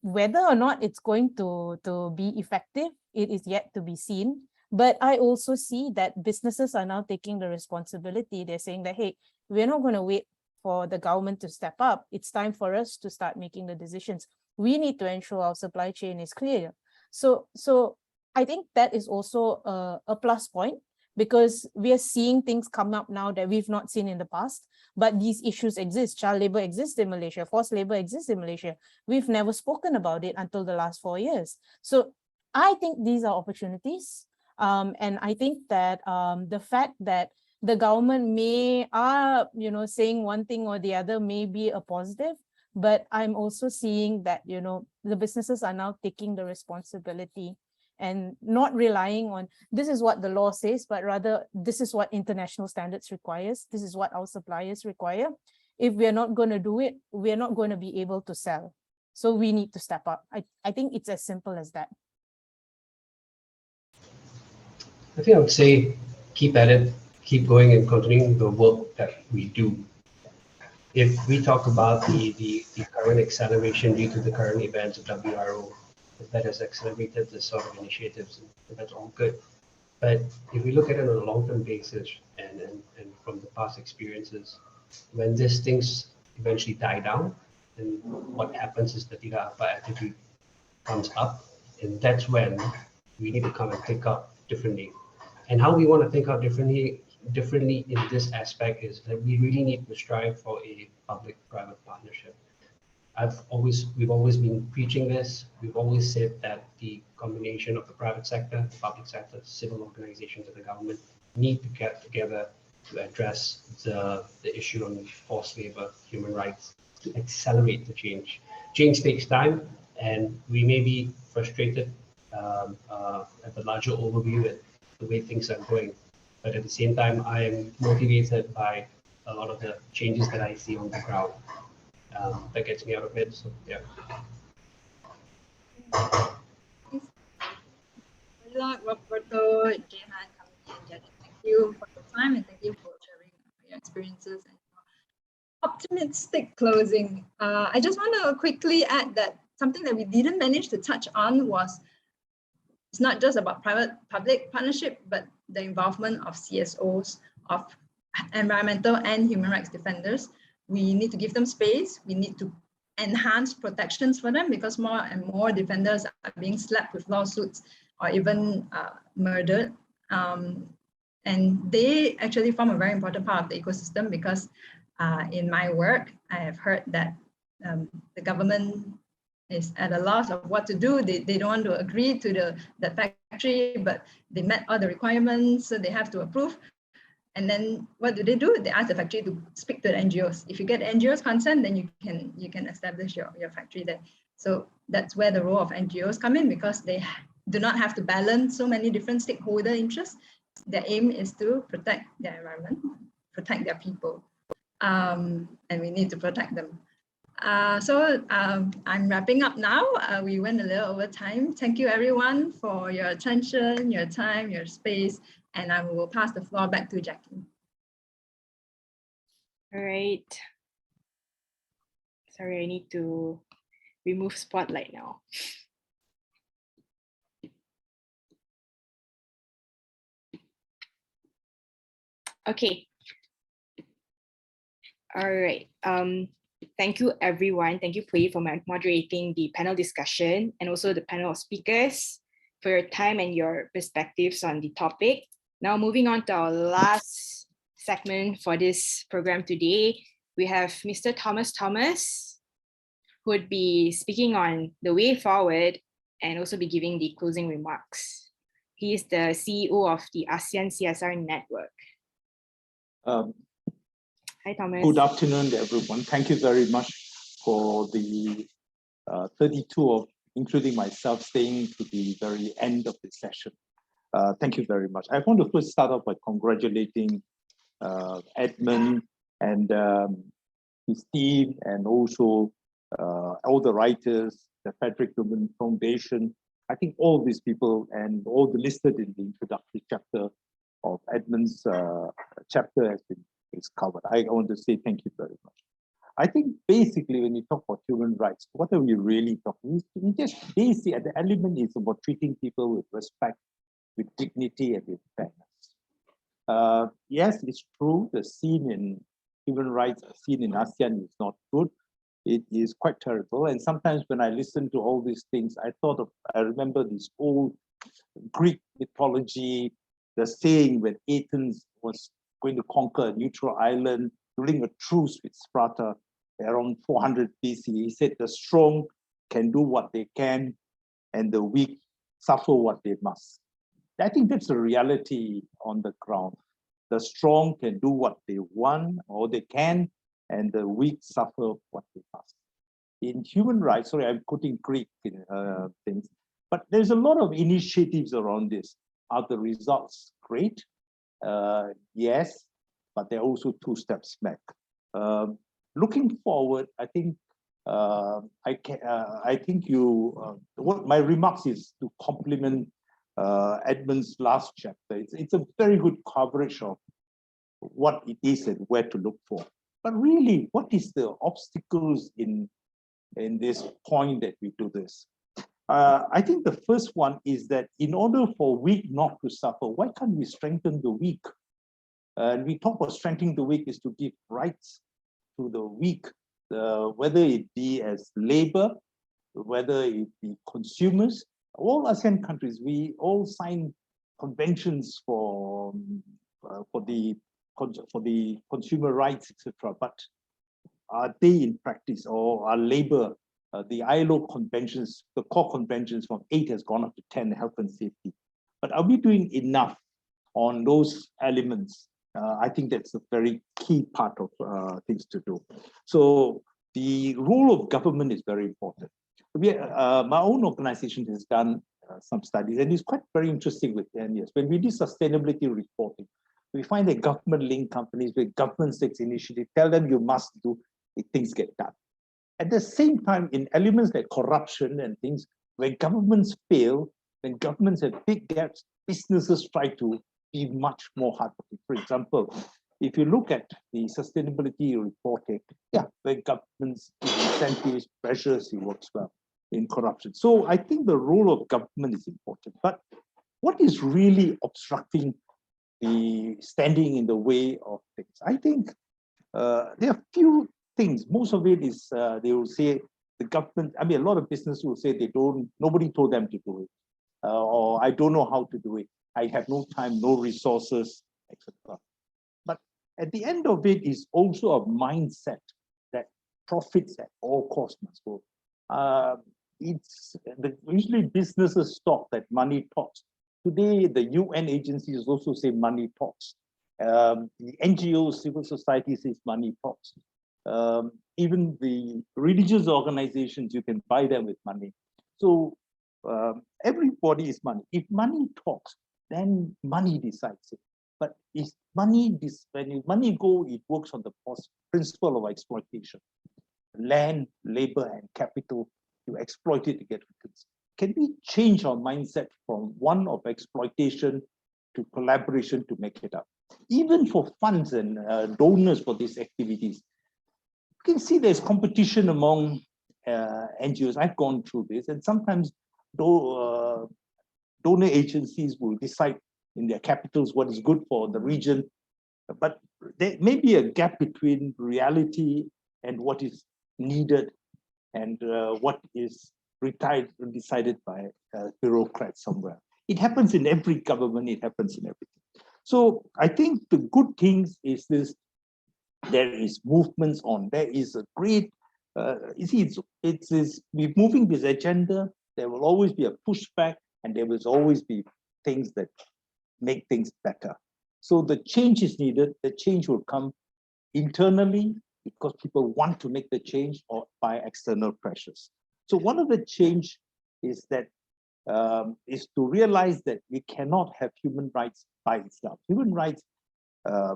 Whether or not it's going to be effective, it is yet to be seen. But I also see that businesses are now taking the responsibility. They're saying that, hey, we're not going to wait for the government to step up. It's time for us to start making the decisions. We need to ensure our supply chain is clear. So I think that is also a plus point, because we are seeing things come up now that we've not seen in the past, but these issues exist. Child labor exists in Malaysia, forced labor exists in Malaysia. We've never spoken about it until the last 4 years. So I think these are opportunities. And I think that the fact that the government are saying one thing or the other may be a positive, but I'm also seeing that, the businesses are now taking the responsibility and not relying on this is what the law says, but rather this is what international standards requires. This is what our suppliers require. If we're not going to do it, we're not going to be able to sell. So we need to step up. I think it's as simple as that. I think I would say keep at it, keep going and continuing the work that we do. If we talk about the current acceleration due to the current events of WRO, that has accelerated this sort of initiatives, and that's all good. But if we look at it on a long-term basis and from the past experiences, when these things eventually die down. And what happens is the tiga apa attitude comes up, and that's when we need to come and think up differently. And how we want to think out differently in this aspect is that we really need to strive for a public-private partnership. We've always been preaching this. We've always said that the combination of the private sector, the public sector, civil organizations, and the government need to get together to address the issue on forced labor, human rights, to accelerate the change. Change takes time, and we may be frustrated at the larger overview and the way things are going. But at the same time, I am motivated by a lot of the changes that I see on the ground. That gets me out of bed. So yeah. Roberto, Jehan, and Janet, thank you for your time and thank you for sharing your experiences and your optimistic closing. I just want to quickly add that something that we didn't manage to touch on was it's not just about private-public partnership, but the involvement of CSOs, of environmental and human rights defenders. We need to give them space. We need to enhance protections for them because more and more defenders are being slapped with lawsuits or even murdered. And they actually form a very important part of the ecosystem because in my work, I have heard that the government is at a loss of what to do. They don't want to agree to the factory, but they met all the requirements, so they have to approve. And then what do? They ask the factory to speak to the NGOs. If you get NGOs consent, then you can establish your factory there. So that's where the role of NGOs come in because they do not have to balance so many different stakeholder interests. Their aim is to protect their environment, protect their people, and we need to protect them. I'm wrapping up now. We went a little over time. Thank you everyone for your attention, your time, your space, and I will pass the floor back to Jackie. All right. Sorry, I need to remove spotlight now. Okay. All right. Thank you, everyone. Thank you, Pui, for moderating the panel discussion and also the panel of speakers for your time and your perspectives on the topic. Now, moving on to our last segment for this program today, we have Mr. Thomas, who would be speaking on the way forward and also be giving the closing remarks. He is the CEO of the ASEAN CSR Network. Hi, Thomas. Good afternoon, everyone. Thank you very much for the 32 of, including myself, staying to the very end of the session. Thank you very much. I want to first start off by congratulating Edmund and his team, and also all the writers, the Friedrich Foundation. I think all these people and all the listed in the introductory chapter of Edmund's chapter has been covered. I want to say thank you very much. I think basically when you talk about human rights, what are we really talking? We just basically, the element is about treating people with respect, with dignity, and with fairness. Yes, it's true, the scene in human rights, the scene in ASEAN is not good. It is quite terrible. And sometimes when I listen to all these things, I remember this old Greek mythology, the saying when Athens was going to conquer a neutral island during a truce with Sparta around 400 BC. He said the strong can do what they can and the weak suffer what they must. I think that's the reality on the ground. The strong can do what they want or they can, and the weak suffer what they must. In human rights, sorry, I'm quoting Greek things, but there's a lot of initiatives around this. Are the results great? Yes, but they're also 2 steps back. Looking forward, I think what my remarks is to complement Edmund's last chapter. It's a very good coverage of what it is and where to look for. But really, what is the obstacles in this point that we do this? I think the first one is that in order for weak not to suffer, why can't we strengthen the weak? And we talk about strengthening the weak is to give rights to the weak whether it be as labor, whether it be consumers, all ASEAN countries, we all sign conventions for the consumer rights, etc. But are they in practice, or are labor, the ILO conventions, the core conventions from 8 has gone up to 10, health and safety. But are we doing enough on those elements? I think that's a very key part of things to do. So the role of government is very important. My own organization has done some studies, and it's quite very interesting with 10 years. When we do sustainability reporting, we find that government-linked companies with government-stakes initiative tell them you must do if things get done. At the same time, in elements like corruption and things, when governments fail, when governments have big gaps, businesses try to be much more hardworking. For example, if you look at the sustainability reporting, when governments give incentives, pressures, it works well in corruption. So I think the role of government is important. But what is really obstructing the standing in the way of things? I think there are few things. Most of it is they will say the government. I mean, a lot of business will say they don't. Nobody told them to do it, or I don't know how to do it. I have no time, no resources, etc. But at the end of it is also a mindset that profits at all costs must go. Usually businesses talk that money talks. Today, the UN agencies also say money talks. The NGOs, civil society says money talks. Even the religious organizations, you can buy them with money. So everybody is money. If money talks, then money decides it. But is money, when money go, it works on the principle of exploitation. Land, labor, and capital, you exploit it to get returns. Can we change our mindset from one of exploitation to collaboration to make it up? Even for funds and donors for these activities, you can see there's competition among NGOs. I've gone through this, and sometimes donor agencies will decide in their capitals what is good for the region, but there may be a gap between reality and what is needed and what is decided by bureaucrats somewhere. It happens in every government, it happens in everything. So I think the good things is this, there is movements on, there is a great, you see, we're moving this agenda, there will always be a pushback, and there will always be things that make things better. So the change is needed, the change will come internally because people want to make the change, or by external pressures. So one of the change is that is to realize that we cannot have human rights by itself. Human rights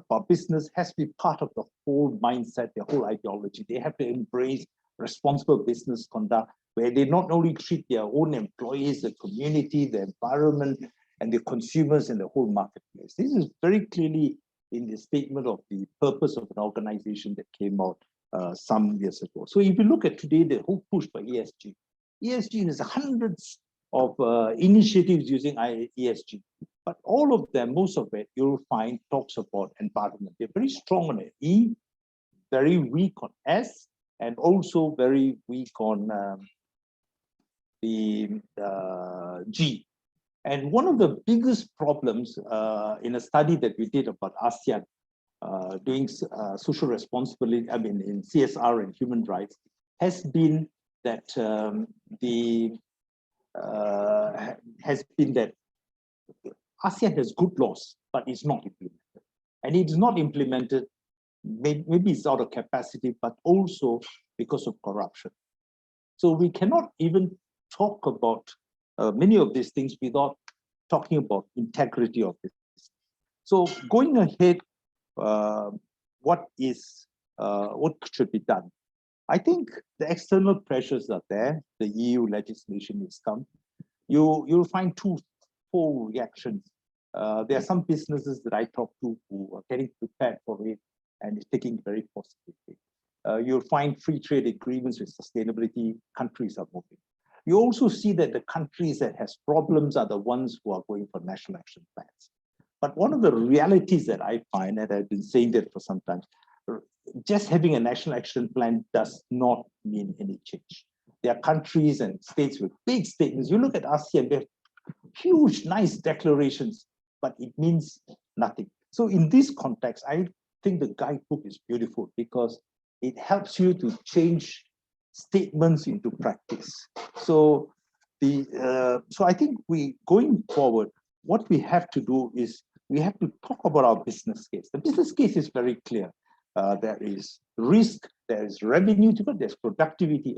for business has to be part of the whole mindset, the whole ideology. They have to embrace responsible business conduct, where they not only treat their own employees, the community, the environment, and the consumers in the whole marketplace. This is very clearly in the statement of the purpose of an organization that came out some years ago. So if you look at today, the whole push for ESG, ESG is hundreds of initiatives using ESG, but all of them, most of it, you'll find talks about environment. They're very strong on E, very weak on S, and also very weak on the G. And one of the biggest problems in a study that we did about ASEAN doing social responsibility, I mean, in CSR and human rights, has been that ASEAN has good laws, but it's not implemented. And it is not implemented, maybe it's out of capacity, but also because of corruption. So we cannot even talk about many of these things without talking about integrity of this. So going ahead, what should be done? I think the external pressures are there. The EU legislation is come. You'll find four reactions. There are some businesses that I talk to who are getting prepared for it and is taking it very positively. You'll find free trade agreements with sustainability. Countries are moving. You also see that the countries that has problems are the ones who are going for national action plans. But one of the realities that I find, and I've been saying that for some time, just having a national action plan does not mean any change. There are countries and states with big statements. You look at ASEAN, they have huge, nice declarations, but it means nothing. So in this context, I think the guidebook is beautiful because it helps you to change statements into practice. So so I think going forward, what we have to do is we have to talk about our business case. The business case is very clear. There is risk, there is revenue, there's productivity.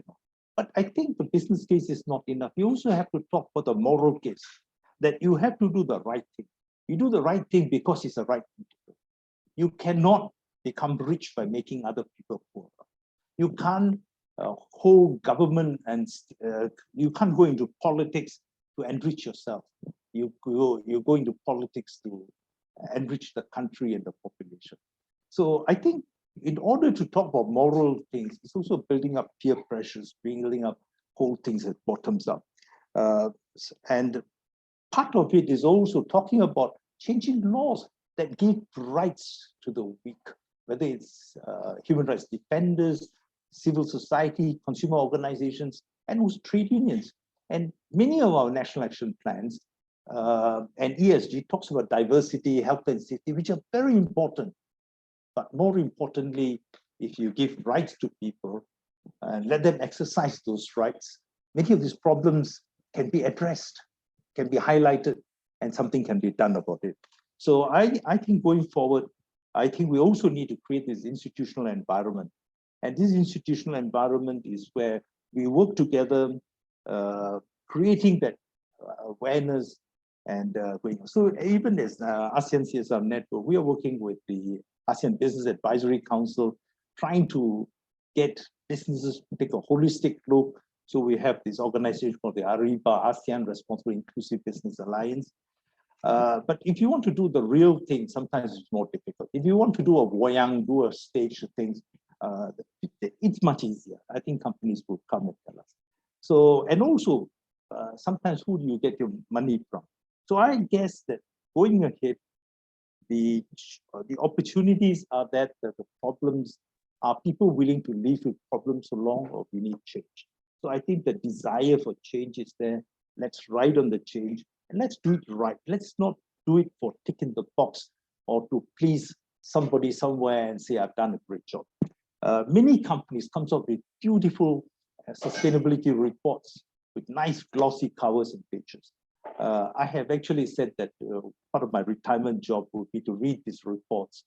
But I think the business case is not enough. You also have to talk about the moral case, that you have to do the right thing. You do the right thing because it's the right thing to do. You cannot become rich by making other people poor. You can't hold government and you can't go into politics to enrich yourself. You go into politics to enrich the country and the population. So I think in order to talk about moral things, it's also building up peer pressures, building up whole things that bottoms up. And part of it is also talking about changing laws that give rights to the weak, whether it's human rights defenders, civil society, consumer organizations, and also trade unions. And many of our national action plans and ESG talks about diversity, health and safety, which are very important. But more importantly, if you give rights to people and let them exercise those rights, many of these problems can be addressed, can be highlighted, and something can be done about it. So I think going forward, I think we also need to create this institutional environment. And this institutional environment is where we work together, creating that awareness and going. So even as ASEAN CSR Network, we are working with the ASEAN Business Advisory Council, trying to get businesses to take a holistic look. So we have this organization called the ARIBA, ASEAN Responsible Inclusive Business Alliance. But if you want to do the real thing, sometimes it's more difficult. If you want to do a wayang, do a stage of things, it's much easier. I think companies will come and tell us. So, and also, sometimes who do you get your money from? So I guess that going ahead, the opportunities are that the problems are people willing to live with problems so long, or we need change. So I think the desire for change is there. Let's ride on the change and let's do it right. Let's not do it for ticking the box or to please somebody somewhere and say, I've done a great job. Many companies come up with beautiful sustainability reports with nice glossy covers and pages. I have actually said that part of my retirement job would be to read these reports,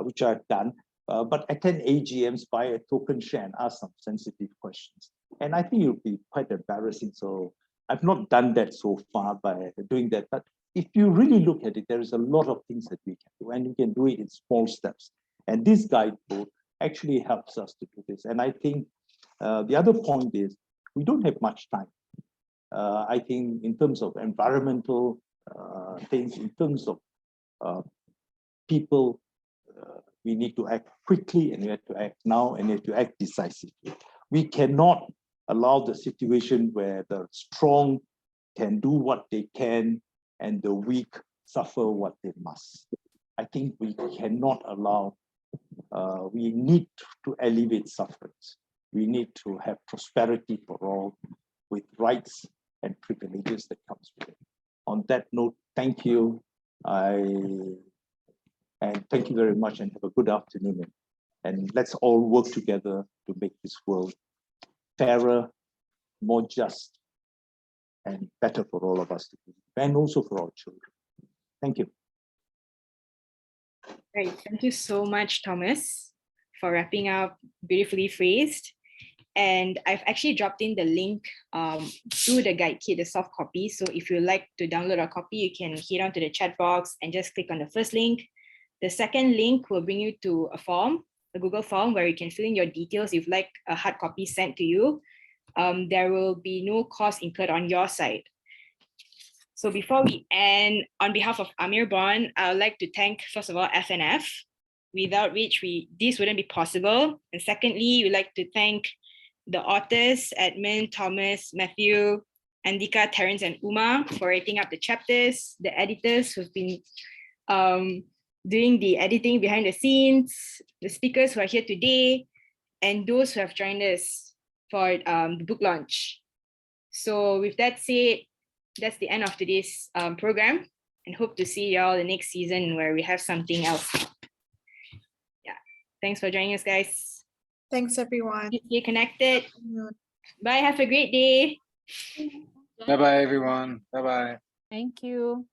which I've done, but attend AGMs, buy a token share and ask some sensitive questions. And I think it would be quite embarrassing. So I've not done that so far by doing that. But if you really look at it, there is a lot of things that we can do, and we can do it in small steps. And this guidebook actually helps us to do this. And I think the other point is we don't have much time. I think in terms of environmental things, in terms of people, we need to act quickly, and we have to act now, and we have to act decisively. We cannot allow the situation where the strong can do what they can and the weak suffer what they must. I think we cannot allow, we need to alleviate sufferings. We need to have prosperity for all with rights and privileges that comes with it. On that note, thank you. And thank you very much, and have a good afternoon. And let's all work together to make this world fairer, more just, and better for all of us to do, and also for our children. Thank you. Great. Thank you so much, Thomas, for wrapping up beautifully phrased. And I've actually dropped in the link to the guide kit, the soft copy. So if you'd like to download a copy, you can head on to the chat box and just click on the first link. The second link will bring you to a form, a Google form, where you can fill in your details if you'd like a hard copy sent to you. There will be no cost incurred on your side. So before we end, on behalf of AmerBON, I would like to thank, first of all, FNF, without which this wouldn't be possible. And secondly, we'd like to thank the authors, Edmund, Thomas, Matthew, Andika, Terence, and Uma for writing up the chapters, the editors who've been doing the editing behind the scenes, the speakers who are here today, and those who have joined us for the book launch. So with that said, that's the end of today's program, and hope to see y'all the next season where we have something else. Yeah, thanks for joining us, guys. Thanks, everyone. Stay connected. Bye, have a great day. Bye-bye, everyone. Bye-bye. Thank you.